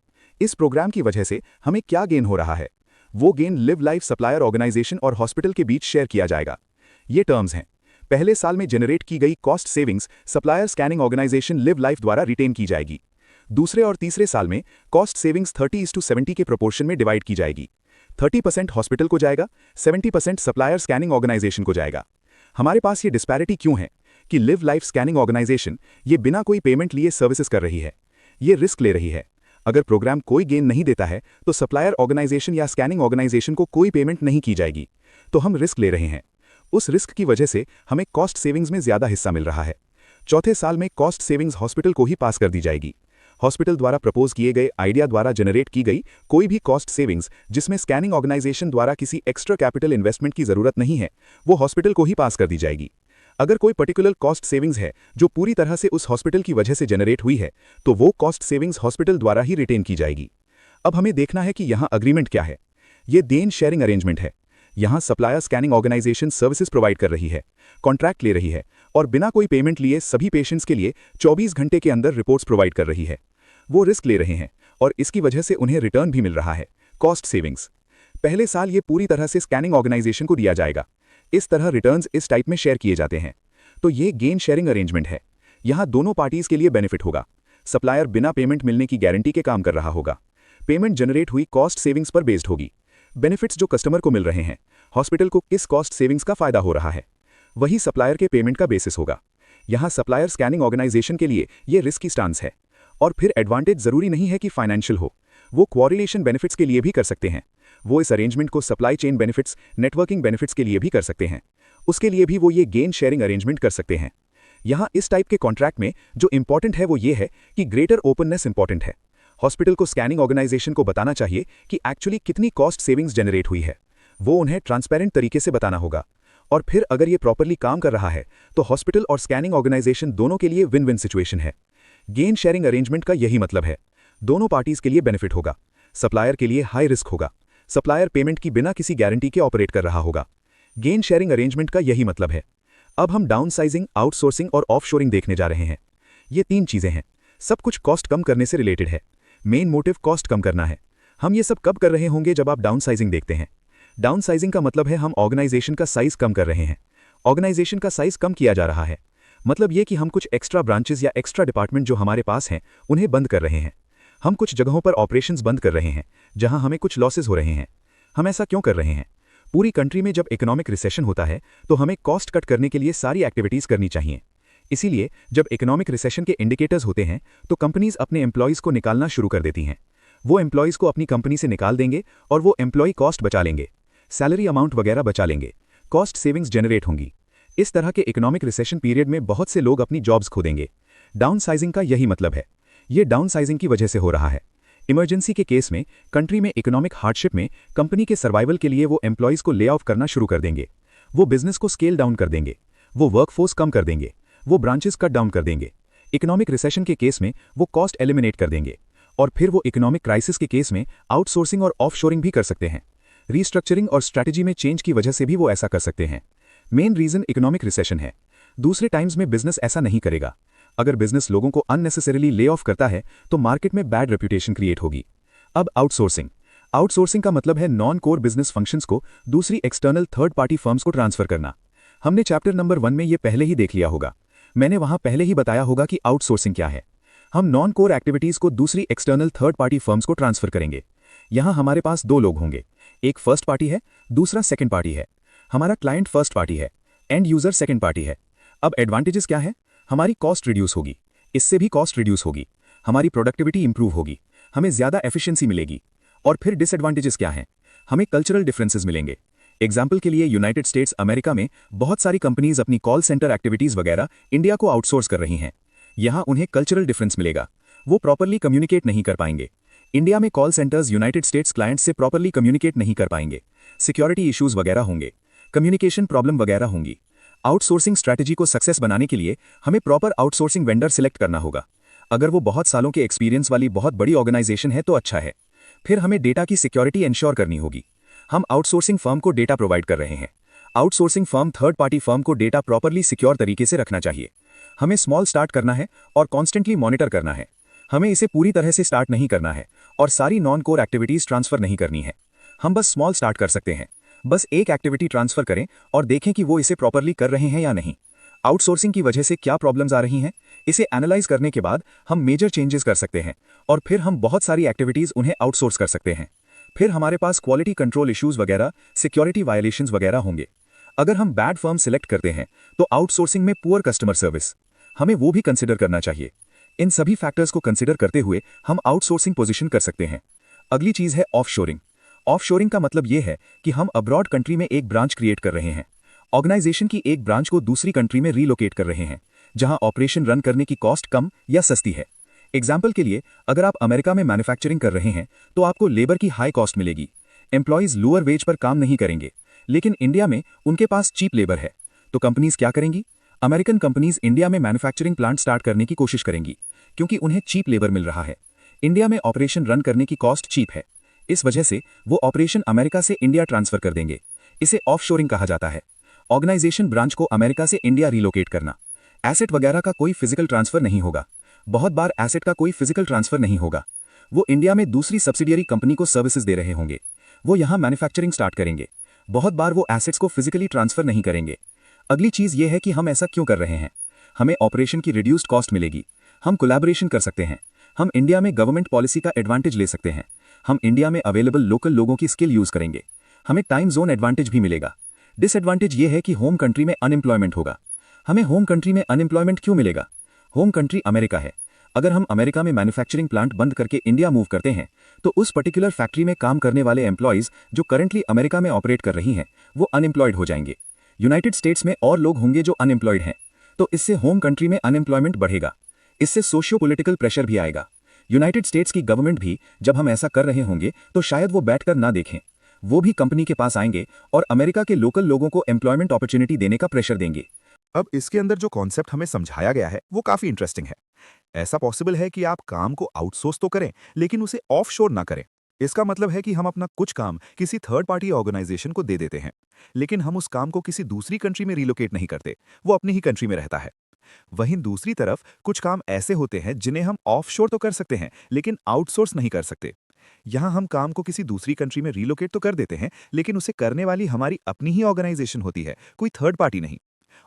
इस प्रोग्राम की वजह से हमें क्या गेन हो रहा है, वो gain live life supplier organization और हॉस्पिटल के बीच शेयर किया जाएगा। ये टर्म्स हैं। पहले साल में जनरेट की गई cost savings supplier scanning organization live life द्वारा रिटेन की जाएगी। दूसरे और तीसरे साल में कॉस्ट सेविंग्स 30:70 के प्रोपोर्शन में डिवाइड की जाएगी। 30% हॉस्पिटल को जाएगा, 70% सप्लायर स्कैनिंग ऑर्गेनाइजेशन को जाएगा। हमारे पास ये डिस्पैरिटी क्यों है कि लिव लाइफ स्कैनिंग ऑर्गेनाइजेशन ये बिना कोई पेमेंट लिए सर्विसेज कर रही है, ये रिस्क ले रही है। अगर प्रोग्राम कोई गेन नहीं देता है तो सप्लायर ऑर्गेनाइजेशन या स्कैनिंग ऑर्गेनाइजेशन को कोई पेमेंट नहीं की जाएगी। तो हम रिस्क ले रहे हैं। उस रिस्क की वजह से हमें कॉस्ट सेविंग्स में ज़्यादा हिस्सा मिल रहा है। चौथे साल में कॉस्ट सेविंग्स हॉस्पिटल को ही पास कर दी जाएगी। हॉस्पिटल द्वारा प्रपोज किए गए आइडिया द्वारा जनरेट की गई कोई भी कॉस्ट सेविंग्स जिसमें स्कैनिंग ऑर्गेनाइजेशन द्वारा किसी एक्स्ट्रा कैपिटल इन्वेस्टमेंट की जरूरत नहीं है, वो हॉस्पिटल को ही पास कर दी जाएगी। अगर कोई पर्टिकुलर कॉस्ट सेविंग्स है जो पूरी तरह से उस हॉस्पिटल की वजह से जनरेट हुई है, तो वो कॉस्ट सेविंग्स हॉस्पिटल द्वारा ही रिटेन की जाएगी। अब हमें देखना है कि यहाँ अग्रीमेंट क्या है। ये गेन शेयरिंग अरेंजमेंट है। यहाँ supplier scanning organization services provide कर रही है, कॉन्ट्रैक्ट ले रही है और बिना कोई पेमेंट लिए सभी पेशेंट्स के लिए 24 घंटे के अंदर रिपोर्ट्स प्रोवाइड कर रही है। वो रिस्क ले रहे हैं और इसकी वजह से उन्हें रिटर्न भी मिल रहा है, कॉस्ट सेविंग्स। पहले साल ये पूरी तरह से स्कैनिंग ऑर्गेनाइजेशन को दिया जाएगा। इस तरह रिटर्न्स इस टाइप में शेयर किए जाते हैं। तो ये गेन शेयरिंग अरेंजमेंट है। यहाँ दोनों पार्टीज के लिए बेनिफिट होगा। सप्लायर बिना पेमेंट मिलने की गारंटी के काम कर रहा होगा। पेमेंट जनरेट हुई कॉस्ट सेविंग्स पर बेस्ड होगी। बेनिफिट्स जो कस्टमर को मिल रहे हैं, हॉस्पिटल को किस कॉस्ट सेविंग्स का फायदा हो रहा है, वही सप्लायर के पेमेंट का बेसिस होगा। यहाँ सप्लायर स्कैनिंग ऑर्गेनाइजेशन के लिए ये रिस्की स्टांस है। और फिर एडवांटेज जरूरी नहीं है कि फाइनेंशियल हो, वो कोरिलेशन बेनिफिट्स के लिए भी कर सकते हैं। वो इस अरेंजमेंट को supply chain benefits, networking benefits के लिए भी कर सकते हैं। उसके लिए भी वो ये गेन शेयरिंग अरेंजमेंट कर सकते हैं। यहाँ इस टाइप के कॉन्ट्रैक्ट में जो इंपॉर्टेंट है वो ये है कि ग्रेटर ओपननेस इंपॉर्टेंट है। हॉस्पिटल को स्कैनिंग ऑर्गेनाइजेशन को बताना चाहिए कि एक्चुअली कितनी कॉस्ट सेविंग्स जनरेट हुई है। वो उन्हें ट्रांसपेरेंट तरीके से बताना होगा। और फिर अगर ये प्रॉपरली काम कर रहा है तो हॉस्पिटल और स्कैनिंग ऑर्गेनाइजेशन दोनों के लिए विन विन सिचुएशन है। गेन शेयरिंग अरेंजमेंट का यही मतलब है। दोनों पार्टीज के लिए बेनिफिट होगा। सप्लायर के लिए हाई रिस्क होगा। सप्लायर पेमेंट की बिना किसी गारंटी के ऑपरेट कर रहा होगा। गेन शेयरिंग अरेंजमेंट का यही मतलब है। अब हम डाउनसाइजिंग, आउटसोर्सिंग और ऑफशोरिंग देखने जा रहे हैं। ये 3 चीजें हैं। सब कुछ कॉस्ट कम करने से रिलेटेड है। मेन मोटिव कॉस्ट कम करना है। हम ये सब कब कर रहे होंगे जब आप डाउनसाइजिंग देखते हैं। डाउनसाइजिंग का मतलब है हम ऑर्गेनाइजेशन का साइज कम कर रहे हैं। ऑर्गेनाइजेशन का साइज कम किया जा रहा है। मतलब ये कि हम कुछ एक्स्ट्रा ब्रांचेस या एक्स्ट्रा डिपार्टमेंट जो हमारे पास हैं उन्हें बंद कर रहे हैं। हम कुछ जगहों पर ऑपरेशंस बंद कर रहे हैं जहां हमें कुछ लॉसेस हो रहे हैं। हम ऐसा क्यों कर रहे हैं? पूरी कंट्री में जब इकोनॉमिक रिसेशन होता है तो हमें कॉस्ट कट करने के लिए सारी एक्टिविटीज़ करनी चाहिए। इसीलिए जब इकोनॉमिक रिसेशन के इंडिकेटर्स होते हैं तो कंपनीज अपने एम्प्लॉयज़ को निकालना शुरू कर देती हैं। वो एम्प्लॉयज़ को अपनी कंपनी से निकाल देंगे और वो एम्प्लॉय कॉस्ट बचा लेंगे, सैलरी अमाउंट वगैरह बचा लेंगे, कॉस्ट सेविंग्स जनरेट होंगी। इस तरह के इकोनॉमिक रिसेशन पीरियड में बहुत से लोग अपनी जॉब्स खो देंगे। डाउनसाइजिंग का यही मतलब है। ये डाउनसाइजिंग की वजह से हो रहा है। इमरजेंसी के केस में कंट्री में इकोनॉमिक हार्डशिप में कंपनी के सर्वाइवल के लिए वो एम्प्लॉयज़ को ले ऑफ करना शुरू कर देंगे। वो बिजनेस को स्केल डाउन कर देंगे, वो वर्कफोर्स कम कर देंगे, वो ब्रांचेस कट डाउन कर देंगे। इकोनॉमिक रिसेशन के केस में वो कॉस्ट एलिमिनेट कर देंगे और फिर वो इकोनॉमिक क्राइसिस के केस में आउटसोर्सिंग और ऑफशोरिंग भी कर सकते हैं। रीस्ट्रक्चरिंग और स्ट्रैटेजी में चेंज की वजह से भी वो ऐसा कर सकते हैं। मेन रीजन इकोनॉमिक रिसेशन है। दूसरे टाइम्स में बिजनेस ऐसा नहीं करेगा। अगर बिजनेस लोगों को अननेसेसरीली ले ऑफ करता है तो मार्केट में बैड रेपुटेशन क्रिएट होगी। अब आउटसोर्सिंग। आउटसोर्सिंग का मतलब है नॉन कोर बिजनेस फंक्शंस को दूसरी एक्सटर्नल थर्ड पार्टी फर्म्स को ट्रांसफर करना। हमने चैप्टर नंबर 1 में ये पहले ही देख लिया होगा। मैंने वहां पहले ही बताया होगा कि आउटसोर्सिंग क्या है। हम नॉन कोर एक्टिविटीज को दूसरी एक्सटर्नल थर्ड पार्टी फर्म्स को ट्रांसफर करेंगे। यहां हमारे पास 2 लोग होंगे, एक फर्स्ट पार्टी है, दूसरा सेकंड पार्टी है। हमारा क्लाइंट फर्स्ट पार्टी है, एंड यूजर सेकंड पार्टी है। अब एडवांटेजेस क्या है? हमारी कॉस्ट रिड्यूस होगी, इससे भी कॉस्ट रिड्यूस होगी, हमारी प्रोडक्टिविटी इंप्रूव होगी, हमें ज्यादा एफिशिएंसी मिलेगी। और फिर डिसएडवांटेजेस क्या हैं? हमें कल्चरल डिफरेंसेस मिलेंगे। एग्जाम्पल के लिए यूनाइटेड स्टेट्स अमेरिका में बहुत सारी कंपनीज अपनी कॉल सेंटर एक्टिविटीज वगैरह इंडिया को आउटसोर्स कर रही हैं। यहां उन्हें कल्चरल डिफरेंस मिलेगा, वो प्रॉपरली कम्युनिकेट नहीं कर पाएंगे। इंडिया में call centres United states clients से प्रॉपरली कम्युनिकेट नहीं कर पाएंगे, सिक्योरिटी इश्यूज वगैरह होंगे, कम्युनिकेशन प्रॉब्लम वगैरह होंगी। आउटसोर्सिंग स्ट्रैटेजी को सक्सेस बनाने के लिए हमें प्रॉपर आउटसोर्सिंग वेंडर सिलेक्ट करना होगा। अगर वो बहुत सालों के एक्सपीरियंस वाली बहुत बड़ी ऑर्गेनाइजेशन है तो अच्छा है। फिर हमें डेटा की सिक्योरिटी इंश्योर करनी होगी। हम आउटसोर्सिंग फर्म को डेटा प्रोवाइड कर रहे हैं। Outsourcing firm third party firm को डेटा प्रॉपरली सिक्योर तरीके से रखना चाहिए। हमें स्मॉल स्टार्ट करना है और कॉन्स्टेंटली मॉनिटर करना है। हमें इसे पूरी तरह से स्टार्ट नहीं करना है और सारी नॉन कोर एक्टिविटीज ट्रांसफर नहीं करनी है। हम बस स्मॉल स्टार्ट कर सकते हैं। बस एक एक्टिविटी ट्रांसफर करें और देखें कि वो इसे प्रॉपरली कर रहे हैं या नहीं। आउटसोर्सिंग की वजह से क्या प्रॉब्लम्स आ रही हैं, इसे एनालाइज करने के बाद हम मेजर चेंजेस कर सकते हैं और फिर हम बहुत सारी एक्टिविटीज उन्हें आउटसोर्स कर सकते हैं। फिर हमारे पास क्वालिटी कंट्रोल इश्यूज वगैरह, सिक्योरिटी वायलेशंस वगैरह होंगे। अगर हम बैड फर्म सिलेक्ट करते हैं तो आउटसोर्सिंग में पुअर कस्टमर सर्विस, हमें वो भी कंसिडर करना चाहिए। इन सभी फैक्टर्स को कंसिडर करते हुए हम आउटसोर्सिंग पोजीशन कर सकते हैं। अगली चीज है ऑफशोरिंग। ऑफशोरिंग का मतलब यह है कि हम अब्रॉड कंट्री में एक ब्रांच क्रिएट कर रहे हैं। ऑर्गेनाइजेशन की एक ब्रांच को दूसरी कंट्री में रीलोकेट कर रहे हैं जहां ऑपरेशन रन करने की कॉस्ट कम या सस्ती है। एग्जाम्पल के लिए, अगर आप अमेरिका में मैन्युफैक्चरिंग कर रहे हैं तो आपको लेबर की हाई कॉस्ट मिलेगी। एम्प्लॉयज लोअर वेज पर काम नहीं करेंगे, लेकिन इंडिया में उनके पास चीप लेबर है। तो कंपनीज क्या करेंगी? अमेरिकन कंपनीज इंडिया में मैन्युफैक्चरिंग प्लांट स्टार्ट करने की कोशिश करेंगी क्योंकि उन्हें चीप लेबर मिल रहा है। इंडिया में ऑपरेशन रन करने की कॉस्ट चीप है, इस वजह से वो ऑपरेशन अमेरिका से इंडिया ट्रांसफर कर देंगे। इसे ऑफशोरिंग कहा जाता है। ऑर्गेनाइजेशन ब्रांच को अमेरिका से इंडिया रिलोकेट करना। एसेट वगैरह का कोई फिजिकल ट्रांसफर नहीं होगा। बहुत बार एसेट का कोई फिजिकल ट्रांसफर नहीं होगा। वो इंडिया में दूसरी सब्सिडियरी कंपनी को सर्विसेज दे रहे होंगे, वो यहां मैन्युफैक्चरिंग स्टार्ट करेंगे। बहुत बार वो एसेट्स को फिजिकली ट्रांसफर नहीं करेंगे। अगली चीज ये है कि हम ऐसा क्यों कर रहे हैं? हमें ऑपरेशन की रिड्यूस्ड कॉस्ट मिलेगी, हम कोलैबोरेशन कर सकते हैं, हम इंडिया में गवर्नमेंट पॉलिसी का एडवांटेज ले सकते हैं, हम इंडिया में अवेलेबल लोकल लोगों की स्किल यूज करेंगे, हमें टाइम जोन एडवांटेज भी मिलेगा। डिसएडवांटेज ये है कि होम कंट्री में अनएम्प्लॉयमेंट होगा। हमें होम कंट्री में अनएम्प्लॉयमेंट क्यों मिलेगा? होम कंट्री अमेरिका है। अगर हम अमेरिका में मैन्युफैक्चरिंग प्लांट बंद करके इंडिया मूव करते हैं तो उस पर्टिकुलर फैक्ट्री में काम करने वाले एम्प्लॉयज जो करंटली अमेरिका में ऑपरेट कर रही हैं वो अनएम्प्लॉयड हो जाएंगे। यूनाइटेड स्टेट्स में और लोग होंगे जो अनएम्प्लॉयड हैं, तो इससे होम कंट्री में अनएम्प्लॉयमेंट बढ़ेगा। इससे सोशियो पॉलिटिकल प्रेशर भी आएगा। यूनाइटेड स्टेट्स की गवर्नमेंट भी जब हम ऐसा कर रहे होंगे तो शायद वो बैठकर ना देखें, वो भी कंपनी के पास आएंगे और अमेरिका के लोकल लोगों को एम्प्लॉयमेंट अपॉर्चुनिटी देने का प्रेशर देंगे। अब इसके अंदर जो कॉन्सेप्ट हमें समझाया गया है वो काफी इंटरेस्टिंग है। ऐसा पॉसिबल है कि आप काम को आउटसोर्स तो करें लेकिन उसे ऑफशोर ना करें। इसका मतलब है कि हम अपना कुछ काम किसी थर्ड पार्टी ऑर्गेनाइजेशन को दे देते हैं, लेकिन हम उस काम को किसी दूसरी कंट्री में रिलोकेट नहीं करते, वो अपनी ही कंट्री में रहता है। वहीं दूसरी तरफ कुछ काम ऐसे होते हैं जिन्हें हम ऑफशोर तो कर सकते हैं लेकिन आउटसोर्स नहीं कर सकते। यहां हम काम को किसी दूसरी कंट्री में रिलोकेट तो कर देते हैं लेकिन उसे करने वाली हमारी अपनी ही ऑर्गेनाइजेशन होती है, कोई थर्ड पार्टी नहीं।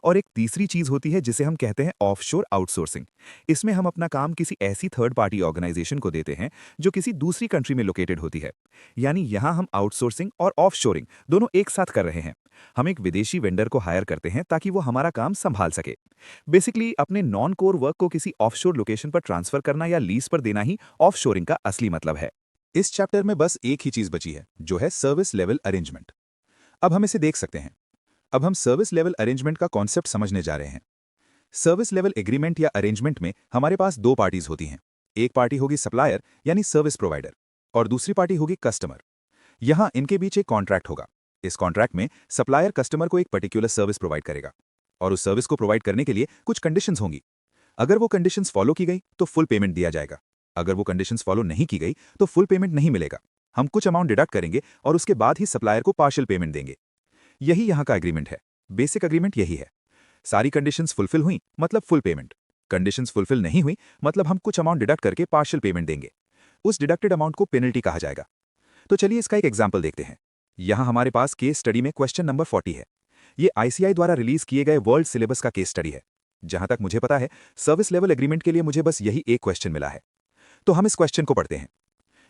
और एक तीसरी चीज होती है जिसे हम कहते हैं ऑफशोर आउटसोर्सिंग। इसमें हम अपना काम किसी ऐसी थर्ड पार्टी ऑर्गेनाइजेशन को देते हैं जो किसी दूसरी कंट्री में लोकेटेड होती है। यानी यहां हम आउटसोर्सिंग और ऑफशोरिंग दोनों एक साथ कर रहे हैं। हम एक विदेशी वेंडर को हायर करते हैं ताकि वो हमारा काम संभाल सके। बेसिकली अपने नॉन कोर वर्क को किसी ऑफशोर लोकेशन पर ट्रांसफर करना या लीज पर देना ही ऑफशोरिंग का असली मतलब है। इस चैप्टर में बस एक ही चीज बची है, जो है सर्विस लेवल अरेंजमेंट। अब हम इसे देख सकते हैं। अब हम सर्विस लेवल अरेंजमेंट का कॉन्सेप्ट समझने जा रहे हैं। सर्विस लेवल एग्रीमेंट या अरेंजमेंट में हमारे पास दो पार्टीज होती हैं। एक पार्टी होगी सप्लायर यानी सर्विस प्रोवाइडर, और दूसरी पार्टी होगी कस्टमर। यहां इनके बीच एक कॉन्ट्रैक्ट होगा। इस कॉन्ट्रैक्ट में सप्लायर कस्टमर को एक पर्टिकुलर सर्विस प्रोवाइड करेगा, और उस सर्विस को प्रोवाइड करने के लिए कुछ कंडीशंस होंगी। अगर वो कंडीशंस फॉलो की गई तो फुल पेमेंट दिया जाएगा। अगर वो कंडीशंस फॉलो नहीं की गई तो फुल पेमेंट नहीं मिलेगा। हम कुछ अमाउंट डिडक्ट करेंगे और उसके बाद ही सप्लायर को पार्शियल पेमेंट देंगे। यही यहां का एग्रीमेंट है। बेसिक एग्रीमेंट यही है। सारी कंडीशंस फुलफिल हुई मतलब फुल पेमेंट, कंडीशंस फुलफिल नहीं हुई मतलब हम कुछ अमाउंट डिडक्ट करके पार्शियल पेमेंट देंगे। उस डिडक्टेड अमाउंट को पेनल्टी कहा जाएगा। तो चलिए इसका एक एग्जाम्पल देखते हैं। यहां हमारे पास केस स्टडी में क्वेश्चन नंबर 40 है। ये ICI द्वारा रिलीज किए गए वर्ल्ड सिलेबस का केस स्टडी है। जहां तक मुझे पता है, सर्विस लेवल एग्रीमेंट के लिए मुझे बस यही एक क्वेश्चन मिला है। तो हम इस क्वेश्चन को पढ़ते हैं।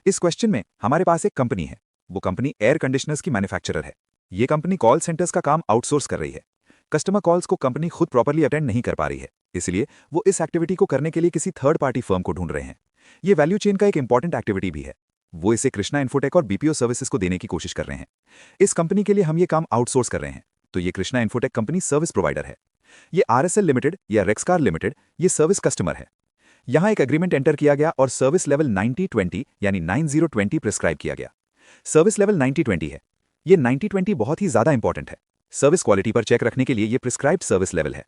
इस क्वेश्चन में हमारे पास एक कंपनी है। वो कंपनी एयर कंडीशनर्स की मैन्युफैक्चरर है। ये कंपनी कॉल सेंटर्स का काम आउटसोर्स कर रही है। कस्टमर कॉल्स को कंपनी खुद प्रॉपर्ली अटेंड नहीं कर पा रही है, इसलिए वो इस एक्टिविटी को करने के लिए किसी थर्ड पार्टी फर्म को ढूंढ रहे हैं। ये वैल्यू चेन का एक इंपॉर्टेंट एक्टिविटी भी है। वो इसे कृष्णा इन्फोटेक और BPO सर्विसेज को देने की कोशिश कर रहे हैं। इस कंपनी के लिए हम ये काम आउटसोर्स कर रहे हैं, तो ये Krishna infotech company service provider है। ये RSL लिमिटेड या रेक्सकार लिमिटेड ये सर्विस कस्टमर है। यहां एक एग्रीमेंट एंटर किया गया और सर्विस लेवल 90-20 यानी 90-20 प्रिस्क्राइब किया गया। सर्विस लेवल 90-20 है। ये 90-20 बहुत ही ज्यादा इंपॉर्टेंट है। सर्विस क्वालिटी पर चेक रखने के लिए ये प्रिस्क्राइब्ड सर्विस लेवल है।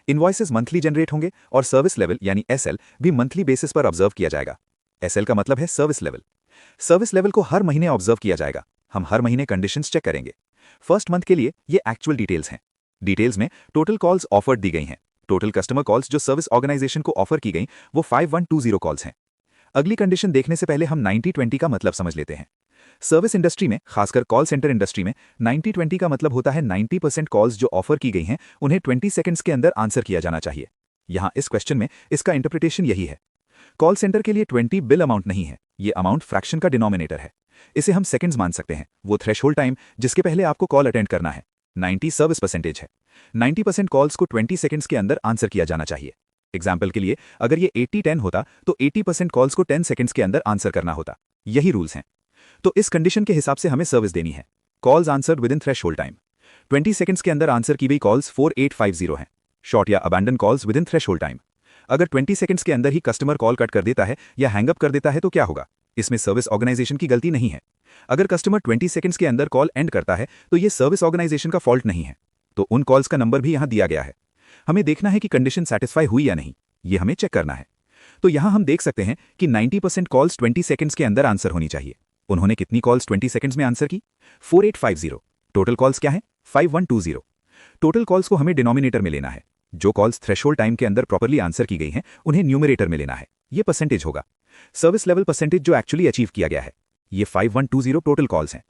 इनवॉइसेस मंथली जनरेट होंगे और सर्विस लेवल यानी SL भी मंथली बेसिस पर ऑब्जर्व किया जाएगा। SL का मतलब है सर्विस लेवल। सर्विस लेवल को हर महीने ऑब्जर्व किया जाएगा। हम हर महीने कंडीशंस चेक करेंगे। फर्स्ट मंथ के लिए ये एक्चुअल डिटेल्स हैं। डिटेल्स में टोटल कॉल्स ऑफर्ड दी गई हैं। टोटल कस्टमर कॉल्स जो सर्विस ऑर्गेनाइजेशन को ऑफर की गई वो 5120 कॉल्स हैं। अगली कंडीशन देखने से पहले हम 90-20 का मतलब समझ लेते हैं। सर्विस इंडस्ट्री में, खासकर कॉल सेंटर इंडस्ट्री में, 90-20 का मतलब होता है 90% कॉल्स जो ऑफर की गई हैं उन्हें 20 सेकंड्स के अंदर आंसर किया जाना चाहिए। यहां इस क्वेश्चन में इसका इंटरप्रिटेशन यही है। कॉल सेंटर के लिए 20 बिल अमाउंट नहीं है, ये अमाउंट फ्रैक्शन का डिनोमिनेटर है। इसे हम सेकंड्स मान सकते हैं। वो थ्रेशोल्ड टाइम जिसके पहले आपको कॉल अटेंड करना है। 90 सर्विस परसेंटेज है। 90% कॉल्स को 20 सेकंड्स के अंदर आंसर किया जाना चाहिए। एग्जाम्पल के लिए, अगर ये 80-10 होता तो 80% कॉल्स को 10 सेकंड्स के अंदर आंसर करना होता। यही रूल्स हैं। तो इस कंडीशन के हिसाब से हमें सर्विस देनी है। Calls answered with in threshold time. 20 seconds के अंदर आंसर की गई कॉल्स 4850 हैं। शॉर्ट या abandon calls with in threshold time. अगर 20 सेकंड्स के अंदर ही कस्टमर कॉल कट कर देता है या हैंगअप कर देता है तो क्या होगा? इसमें सर्विस ऑर्गेनाइजेशन की गलती नहीं है। अगर कस्टमर 20 सेकंड्स के अंदर कॉल एंड करता है तो ये सर्विस ऑर्गेनाइजेशन का फॉल्ट नहीं है। तो उन कॉल्स का नंबर भी यहां दिया गया है। हमें देखना है कि कंडीशन सेटिस्फाई हुई या नहीं, ये हमें चेक करना है। तो यहां हम देख सकते हैं कि 90% कॉल्स 20 सेकंड्स के अंदर आंसर होनी चाहिए। उन्होंने कितनी कॉल्स 20 सेकंड्स में आंसर की? 4850। टोटल कॉल्स क्या है? 5120। टोटल कॉल्स को हमें डिनोमिनेटर में लेना है। जो कॉल्स थ्रेशोल्ड टाइम के अंदर प्रॉपर्ली आंसर की गई हैं उन्हें न्यूमरेटर में लेना है। ये परसेंटेज होगा, सर्विस लेवल परसेंटेज जो एक्चुअली अचीव किया गया है। ये 5120 टोटल कॉल्स हैं।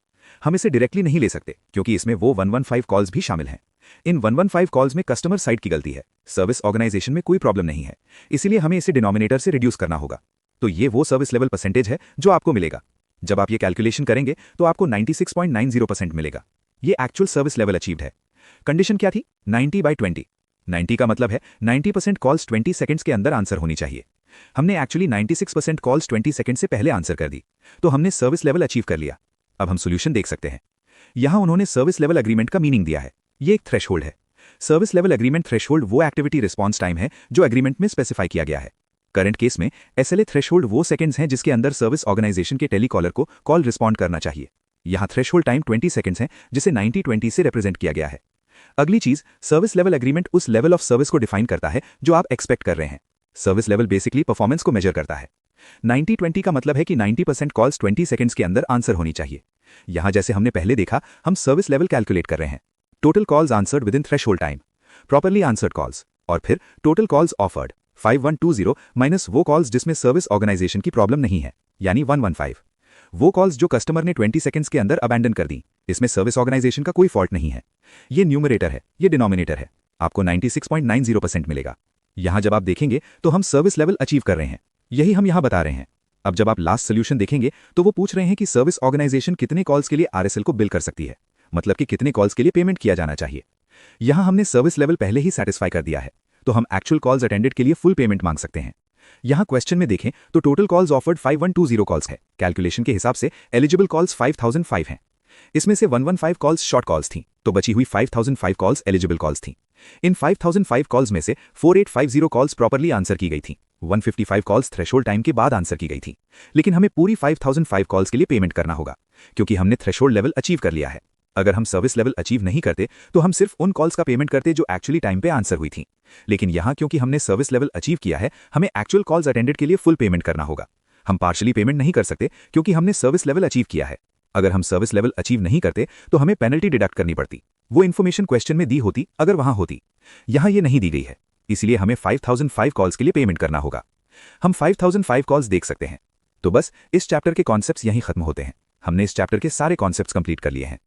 हम इसे डायरेक्टली नहीं ले सकते क्योंकि इसमें वो 115 कॉल्स भी शामिल हैं। इन 115 कॉल्स में कस्टमर साइड की गलती है, सर्विस ऑर्गेनाइजेशन में कोई प्रॉब्लम नहीं है। इसीलिए हमें इसे डिनोमिनेटर से रिड्यूस करना होगा। तो ये वो सर्विस लेवल परसेंटेज है जो आपको मिलेगा। जब आप ये कैलकुलेशन करेंगे तो आपको 96.90% मिलेगा। ये एक्चुअल सर्विस लेवल अचीव्ड है। कंडीशन क्या थी? 90/20। 90 का मतलब है 90% कॉल्स 20 सेकंड्स के अंदर आंसर होनी चाहिए। हमने एक्चुअली 96% कॉल्स 20 सेकंड से पहले आंसर कर दी, तो हमने सर्विस लेवल अचीव कर लिया। अब हम सॉल्यूशन देख सकते हैं। यहां उन्होंने सर्विस लेवल एग्रीमेंट का मीनिंग दिया है। ये एक थ्रेशोल्ड है। सर्विस लेवल एग्रीमेंट थ्रेशोल्ड वो एक्टिविटी रिस्पॉन्स टाइम है जो एग्रीमेंट में स्पेसिफाई किया गया है। करंट केस में SLA थ्रेशोल्ड वो सेकंड्स हैं जिसके अंदर सर्विस ऑर्गेनाइजेशन के टेलीकॉलर को कॉल रिस्पॉन्ड करना चाहिए। यहां थ्रेशोल्ड टाइम 20 सेकंड्स है जिसे 90-20 से रिप्रेजेंट किया गया है। अगली चीज, सर्विस लेवल एग्रीमेंट उस लेवल ऑफ सर्विस को डिफाइन करता है जो आप एक्सपेक्ट कर रहे हैं। सर्विस लेवल बेसिकली परफॉर्मेंस को मेजर करता है। 90-20 का मतलब है कि 90% कॉल्स 20 सेकंड्स के अंदर आंसर होनी चाहिए। यहां जैसे हमने पहले देखा, हम सर्विस लेवल कैलकुलेट कर रहे हैं। Total calls answered with in threshold time, properly answered calls, और फिर टोटल कॉल्स ऑफर्ड 5120 माइनस वो कॉल्स जिसमें सर्विस ऑर्गेनाइजेशन की प्रॉब्लम नहीं है, यानी 115। वो कॉल्स जो कस्टमर ने 20 सेकंड्स के अंदर अबैंडन कर दी, इसमें सर्विस ऑर्गेनाइजेशन का कोई फॉल्ट नहीं है। ये न्यूमरेटर है, ये डिनोमिनेटर है। आपको 96.90% मिलेगा। यहाँ जब आप देखेंगे तो हम सर्विस लेवल अचीव कर रहे हैं, यही हम यहाँ बता रहे हैं। अब जब आप लास्ट सोल्यूशन देखेंगे तो वो पूछ रहे हैं कि सर्विस ऑर्गेनाइजेशन कितने कॉल्स के लिए आरएसएल को बिल कर सकती है, मतलब कि कितने कॉल्स के लिए पेमेंट किया जाना चाहिए। यहाँ हमने सर्विस लेवल पहले ही सेटिस्फाई कर दिया है, तो हम एक्चुअल कॉल्स अटेंडेड के लिए फुल पेमेंट मांग सकते हैं। यहाँ क्वेश्चन में देखें तो टोटल कॉल्स ऑफर्ड 5120 कॉल्स है। कैलकुलेशन के हिसाब से एलिजिबल कॉल्स 5005 हैं। इसमें से 115 कॉल्स शॉर्ट कॉल्स थीं, तो बची हुई 5005 कॉल्स एलिजिबल कॉल्स थीं। इन 5005 कॉल्स में से 4850 कॉल्स प्रॉपर्ली आंसर की गई थीं, 155 कॉल्स थ्रेशोल्ड टाइम के बाद आंसर की गई थीं। लेकिन हमें पूरी 5005 कॉल्स के लिए पेमेंट करना होगा, क्योंकि हमने थ्रेशोल्ड लेवल अचीव कर लिया है। अगर हम सर्विस लेवल अचीव नहीं करते तो हम सिर्फ उन कॉल्स का पेमेंट करते जो एक्चुअली टाइम पे आंसर हुई थी। लेकिन यहाँ क्योंकि हमने सर्विस लेवल अचीव किया है, हमें एक्चुअल कॉल्स अटेंडेड के लिए फुल पेमेंट करना होगा। हम पार्शियली पेमेंट नहीं कर सकते क्योंकि हमने सर्विस लेवल अचीव किया है। अगर हम सर्विस लेवल अचीव नहीं करते तो हमें पेनल्टी डिडक्ट करनी पड़ती। वो इन्फॉर्मेशन क्वेश्चन में दी होती अगर वहां होती। यहाँ ये नहीं दी गई है, इसलिए हमें 5005 कॉल्स के लिए पेमेंट करना होगा। हम 5005 कॉल्स देख सकते हैं। तो बस इस चैप्टर के कॉन्सेप्ट्स यहीं खत्म होते हैं। हमने इस चैप्टर के सारे कॉन्सेप्ट्स कंप्लीट कर लिए हैं।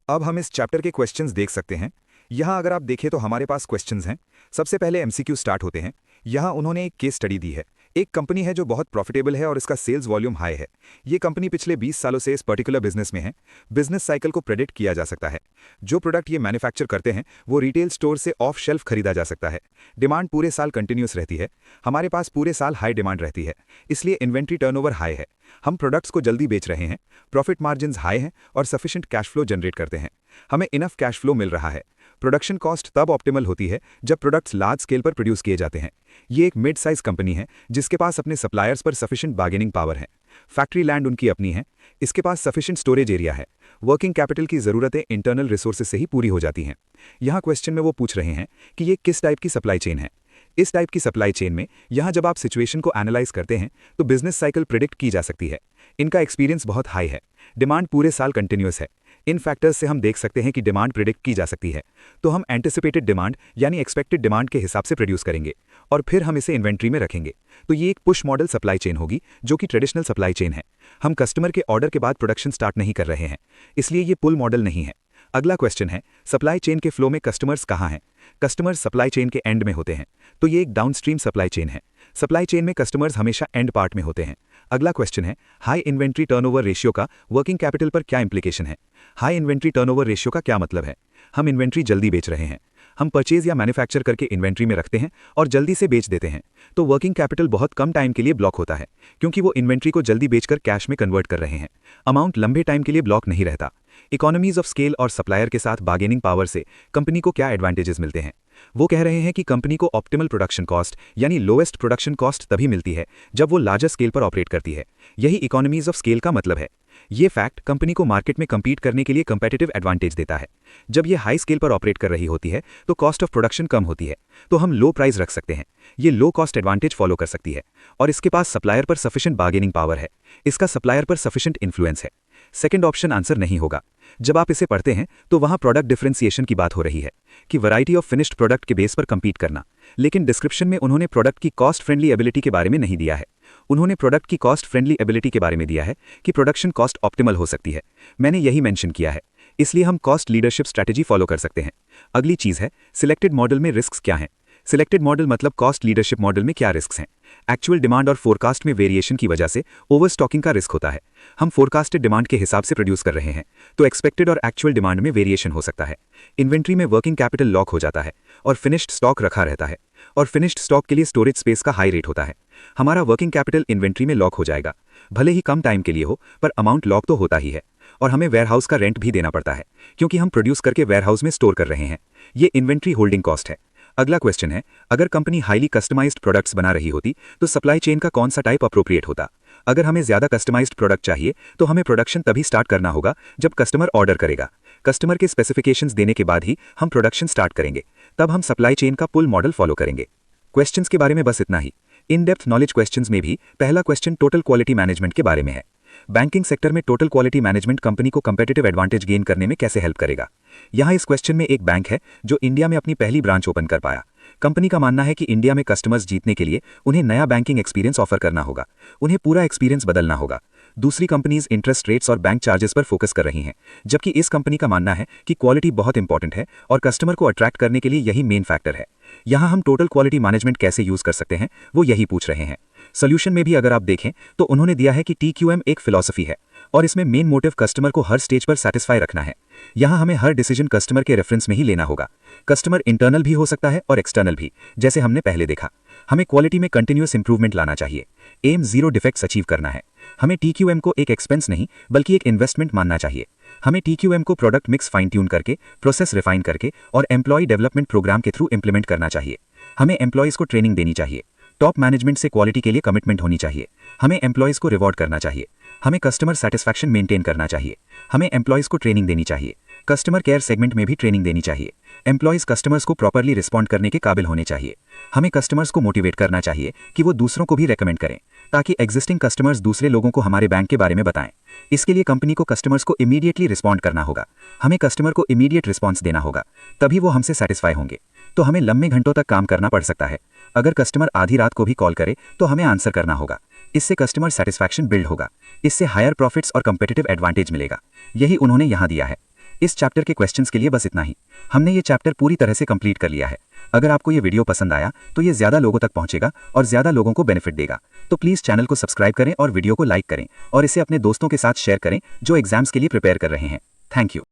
अब हम इस चैप्टर के क्वेश्चंस देख सकते हैं। यहाँ अगर आप देखें तो हमारे पास क्वेश्चंस हैं। सबसे पहले एमसीक्यू स्टार्ट होते हैं। यहाँ उन्होंने एक केस स्टडी दी है। एक कंपनी है जो बहुत प्रॉफिटेबल है और इसका सेल्स वॉल्यूम हाई है। ये कंपनी पिछले 20 सालों से इस पर्टिकुलर बिजनेस में है। बिजनेस साइकिल को प्रेडिक्ट किया जा सकता है। जो प्रोडक्ट ये मैन्युफैक्चर करते हैं वो रिटेल स्टोर से ऑफ शेल्फ खरीदा जा सकता है। डिमांड पूरे साल कंटिन्यूस रहती है। हमारे पास पूरे साल हाई डिमांड रहती है, इसलिए इन्वेंट्री टर्नओवर हाई है। हम प्रोडक्ट्स को जल्दी बेच रहे हैं, प्रॉफिट मार्जिन्स हाई हैं और सफिशिएंट कैश फ्लो जनरेट करते हैं। हमें इनफ कैश फ्लो मिल रहा है। प्रोडक्शन कॉस्ट तब ऑप्टिमल होती है जब प्रोडक्ट्स लार्ज स्केल पर प्रोड्यूस किए जाते हैं। ये एक मिड साइज कंपनी है जिसके पास अपने सप्लायर्स पर सफिशिएंट बार्गेनिंग पावर है। फैक्ट्री लैंड उनकी अपनी है। इसके पास सफिशिएंट स्टोरेज एरिया है। वर्किंग कैपिटल की जरूरतें इंटरनल रिसोर्सेज से ही पूरी हो जाती हैं। यहाँ क्वेश्चन में वो पूछ रहे हैं कि ये किस टाइप की सप्लाई चेन है। इस टाइप की सप्लाई चेन में यहाँ जब आप सिचुएशन को एनालाइज करते हैं तो बिजनेस साइकिल प्रिडिक्ट की जा सकती है। इनका एक्सपीरियंस बहुत हाई है। डिमांड पूरे साल कंटिन्यूस है। इन फैक्टर्स से हम देख सकते हैं कि डिमांड प्रिडिक्ट की जा सकती है, तो हम एंटिसिपेटेड डिमांड यानी एक्सपेक्टेड डिमांड के हिसाब से प्रोड्यूस करेंगे और फिर हम इसे इन्वेंट्री में रखेंगे। तो ये एक पुश मॉडल सप्लाई चेन होगी जो कि ट्रेडिशनल सप्लाई चेन है। हम कस्टमर के ऑर्डर के बाद प्रोडक्शन स्टार्ट नहीं कर रहे हैं, इसलिए ये पुल मॉडल नहीं है। अगला क्वेश्चन है, सप्लाई चेन के फ्लो में कस्टमर्स कहाँ हैं? कस्टमर्स सप्लाई चेन के एंड में होते हैं, तो ये एक डाउनस्ट्रीम सप्लाई चेन है। सप्लाई चेन में कस्टमर्स हमेशा एंड पार्ट में होते हैं। अगला क्वेश्चन है, हाई इन्वेंट्री टर्नओवर रेशियो का वर्किंग कैपिटल पर क्या इंप्लीकेशन है? हाई इन्वेंट्री टर्नओवर रेशियो का क्या मतलब है? हम इन्वेंट्री जल्दी बेच रहे हैं। हम परचेज या मैन्युफैक्चर करके इन्वेंट्री में रखते हैं और जल्दी से बेच देते हैं, तो वर्किंग कैपिटल बहुत कम टाइम के लिए ब्लॉक होता है, क्योंकि वो इन्वेंट्री को जल्दी बेचकर कैश में कन्वर्ट कर रहे हैं। अमाउंट लंबे टाइम के लिए ब्लॉक नहीं रहता। इकोनॉमीज ऑफ स्केल और सप्लायर के साथ बार्गेनिंग पावर से कंपनी को क्या एडवांटेजेस मिलते हैं? वो कह रहे हैं कि कंपनी को ऑप्टिमल प्रोडक्शन कॉस्ट यानी लोएस्ट प्रोडक्शन कॉस्ट तभी मिलती है जब वो लार्जर स्केल पर ऑपरेट करती है। यही इकोनॉमीज ऑफ स्केल का मतलब है। ये फैक्ट कंपनी को मार्केट में compete करने के लिए कंपेटिटिव एडवांटेज देता है। जब ये हाई स्केल पर ऑपरेट कर रही होती है तो कॉस्ट ऑफ प्रोडक्शन कम होती है, तो हम लो प्राइस रख सकते हैं। ये लो कॉस्ट एडवांटेज फॉलो कर सकती है और इसके पास सप्लायर पर सफिशिएंट बार्गेनिंग पावर है। इसका सप्लायर पर सफिशिएंट इन्फ्लुएंस है। सेकंड ऑप्शन आंसर नहीं होगा। जब आप इसे पढ़ते हैं तो वहां प्रोडक्ट डिफरेंशिएशन की बात हो रही है कि वैरायटी ऑफ फिनिश्ड प्रोडक्ट के बेस पर compete करना, लेकिन डिस्क्रिप्शन में उन्होंने प्रोडक्ट की कॉस्ट फ्रेंडली एबिलिटी के बारे में नहीं दिया है। उन्होंने प्रोडक्ट की कॉस्ट फ्रेंडली एबिलिटी के बारे में दिया है कि प्रोडक्शन कॉस्ट ऑप्टिमल हो सकती है। मैंने यही मेंशन किया है, इसलिए हम कॉस्ट लीडरशिप स्ट्रैटेजी फॉलो कर सकते हैं। अगली चीज है, सिलेक्टेड मॉडल में रिस्क क्या हैं? सिलेक्टेड मॉडल मतलब कॉस्ट लीडरशिप मॉडल में क्या रिस्क हैं? एक्चुअल डिमांड और फोरकास्ट में वेरिएशन की वजह से ओवरस्टॉकिंग का रिस्क होता है। हम फोरकास्टेड डिमांड के हिसाब से प्रोड्यूस कर रहे हैं, तो एक्सपेक्टेड और एक्चुअल डिमांड में वेरिएशन हो सकता है। इन्वेंट्री में वर्किंग कैपिटल लॉक हो जाता है और फिनिश्ड स्टॉक रखा रहता है, और फिनिश्ड स्टॉक के लिए स्टोरेज स्पेस का हाई रेट होता है। हमारा वर्किंग कैपिटल इन्वेंट्री में लॉक हो जाएगा, भले ही कम टाइम के लिए हो, पर अमाउंट लॉक तो होता ही है। और हमें वेयरहाउस का रेंट भी देना पड़ता है, क्योंकि हम प्रोड्यूस करके वेयरहाउस में स्टोर कर रहे हैं। ये इन्वेंट्री होल्डिंग कॉस्ट है। अगला क्वेश्चन है, अगर कंपनी हाईली कस्टमाइज्ड प्रोडक्ट्स बना रही होती तो सप्लाई चेन का कौन सा टाइप अप्रोप्रिएट होता? अगर हमें ज्यादा कस्टमाइज्ड प्रोडक्ट चाहिए तो हमें प्रोडक्शन तभी स्टार्ट करना होगा जब कस्टमर ऑर्डर करेगा। कस्टमर के स्पेसिफिकेशंस देने के बाद ही हम प्रोडक्शन स्टार्ट करेंगे, तब हम सप्लाई चेन का पुल मॉडल फॉलो करेंगे। क्वेश्चंस के बारे में बस इतना ही। इन डेप्थ नॉलेज क्वेश्चंस में भी पहला क्वेश्चन टोटल क्वालिटी मैनेजमेंट के बारे में है। बैंकिंग सेक्टर में टोटल क्वालिटी मैनेजमेंट कंपनी को कंपेटिटिव एडवांटेज गेन करने में कैसे हेल्प करेगा? यहाँ इस क्वेश्चन में एक बैंक है जो इंडिया में अपनी पहली ब्रांच ओपन कर पाया। कंपनी का मानना है कि इंडिया में कस्टमर्स जीतने के लिए उन्हें नया बैंकिंग एक्सपीरियंस ऑफर करना होगा, उन्हें पूरा एक्सपीरियंस बदलना होगा। दूसरी कंपनीज इंटरेस्ट रेट्स और बैंक चार्जेस पर फोकस कर रही हैं, जबकि इस कंपनी का मानना है कि क्वालिटी बहुत इंपॉर्टेंट है और कस्टमर को अट्रैक्ट करने के लिए यही मेन फैक्टर है। यहाँ हम टोटल क्वालिटी मैनेजमेंट कैसे यूज कर सकते हैं वो यही पूछ रहे हैं। सोल्यूशन में भी अगर आप देखें तो उन्होंने दिया है कि TQM एक फिलॉसफी है और इसमें मेन मोटिव कस्टमर को हर स्टेज पर सेटिस्फाई रखना है। यहाँ हमें हर डिसीजन कस्टमर के रेफरेंस में ही लेना होगा। कस्टमर इंटरनल भी हो सकता है और एक्सटर्नल भी, जैसे हमने पहले देखा। हमें क्वालिटी में कंटिन्यूअस इंप्रूवमेंट लाना चाहिए। एम 0 डिफेक्ट्स अचीव करना है। हमें TQM को एक एक्सपेंस नहीं बल्कि एक इन्वेस्टमेंट मानना चाहिए। हमें TQM को प्रोडक्ट मिक्स फाइन ट्यून करके, प्रोसेस रिफाइन करके और एम्प्लॉय डेवलपमेंट प्रोग्राम के थ्रू इंप्लीमेंट करना चाहिए। हमें एम्प्लॉयज़ को ट्रेनिंग देनी चाहिए। टॉप मैनेजमेंट से क्वालिटी के लिए कमिटमेंट होनी चाहिए। हमें एम्प्लॉयज़ को रिवॉर्ड करना चाहिए। हमें कस्टमर सेटिस्फैक्शन मेंटेन करना चाहिए। हमें एम्प्लॉयज़ को ट्रेनिंग देनी चाहिए। कस्टमर केयर सेगमेंट में भी ट्रेनिंग देनी चाहिए। एम्प्लॉयज़ कस्टमर्स को प्रॉपर्ली रिस्पॉन्ड करने के काबिल होने चाहिए। हमें कस्टमर्स को मोटिवेट करना चाहिए कि वो दूसरों को भी रेकमेंड करें, ताकि एग्जिस्टिंग कस्टमर्स दूसरे लोगों को हमारे बैंक के बारे में बताएं। इसके लिए कंपनी को कस्टमर्स को इमीडिएटली रिस्पॉन्ड करना होगा। हमें कस्टमर को इमीडिएट रिस्पॉन्स देना होगा, तभी वो हमसे सेटिस्फाई होंगे। तो हमें लंबे घंटों तक काम करना पड़ सकता है। अगर कस्टमर आधी रात को भी कॉल करे तो हमें आंसर करना होगा। इससे कस्टमर सेटिस्फैक्शन बिल्ड होगा। इससे हायर प्रॉफिट्स और कंपेटिटिव एडवांटेज मिलेगा। यही उन्होंने यहाँ दिया है। इस चैप्टर के क्वेश्चंस के लिए बस इतना ही। हमने ये चैप्टर पूरी तरह से कंप्लीट कर लिया है। अगर आपको ये वीडियो पसंद आया तो ये ज़्यादा लोगों तक पहुंचेगा और ज़्यादा लोगों को बेनिफिट देगा। तो प्लीज़ चैनल को सब्सक्राइब करें और वीडियो को लाइक करें और इसे अपने दोस्तों के साथ शेयर करें जो एग्जाम्स के लिए प्रिपेयर कर रहे हैं। Thank you.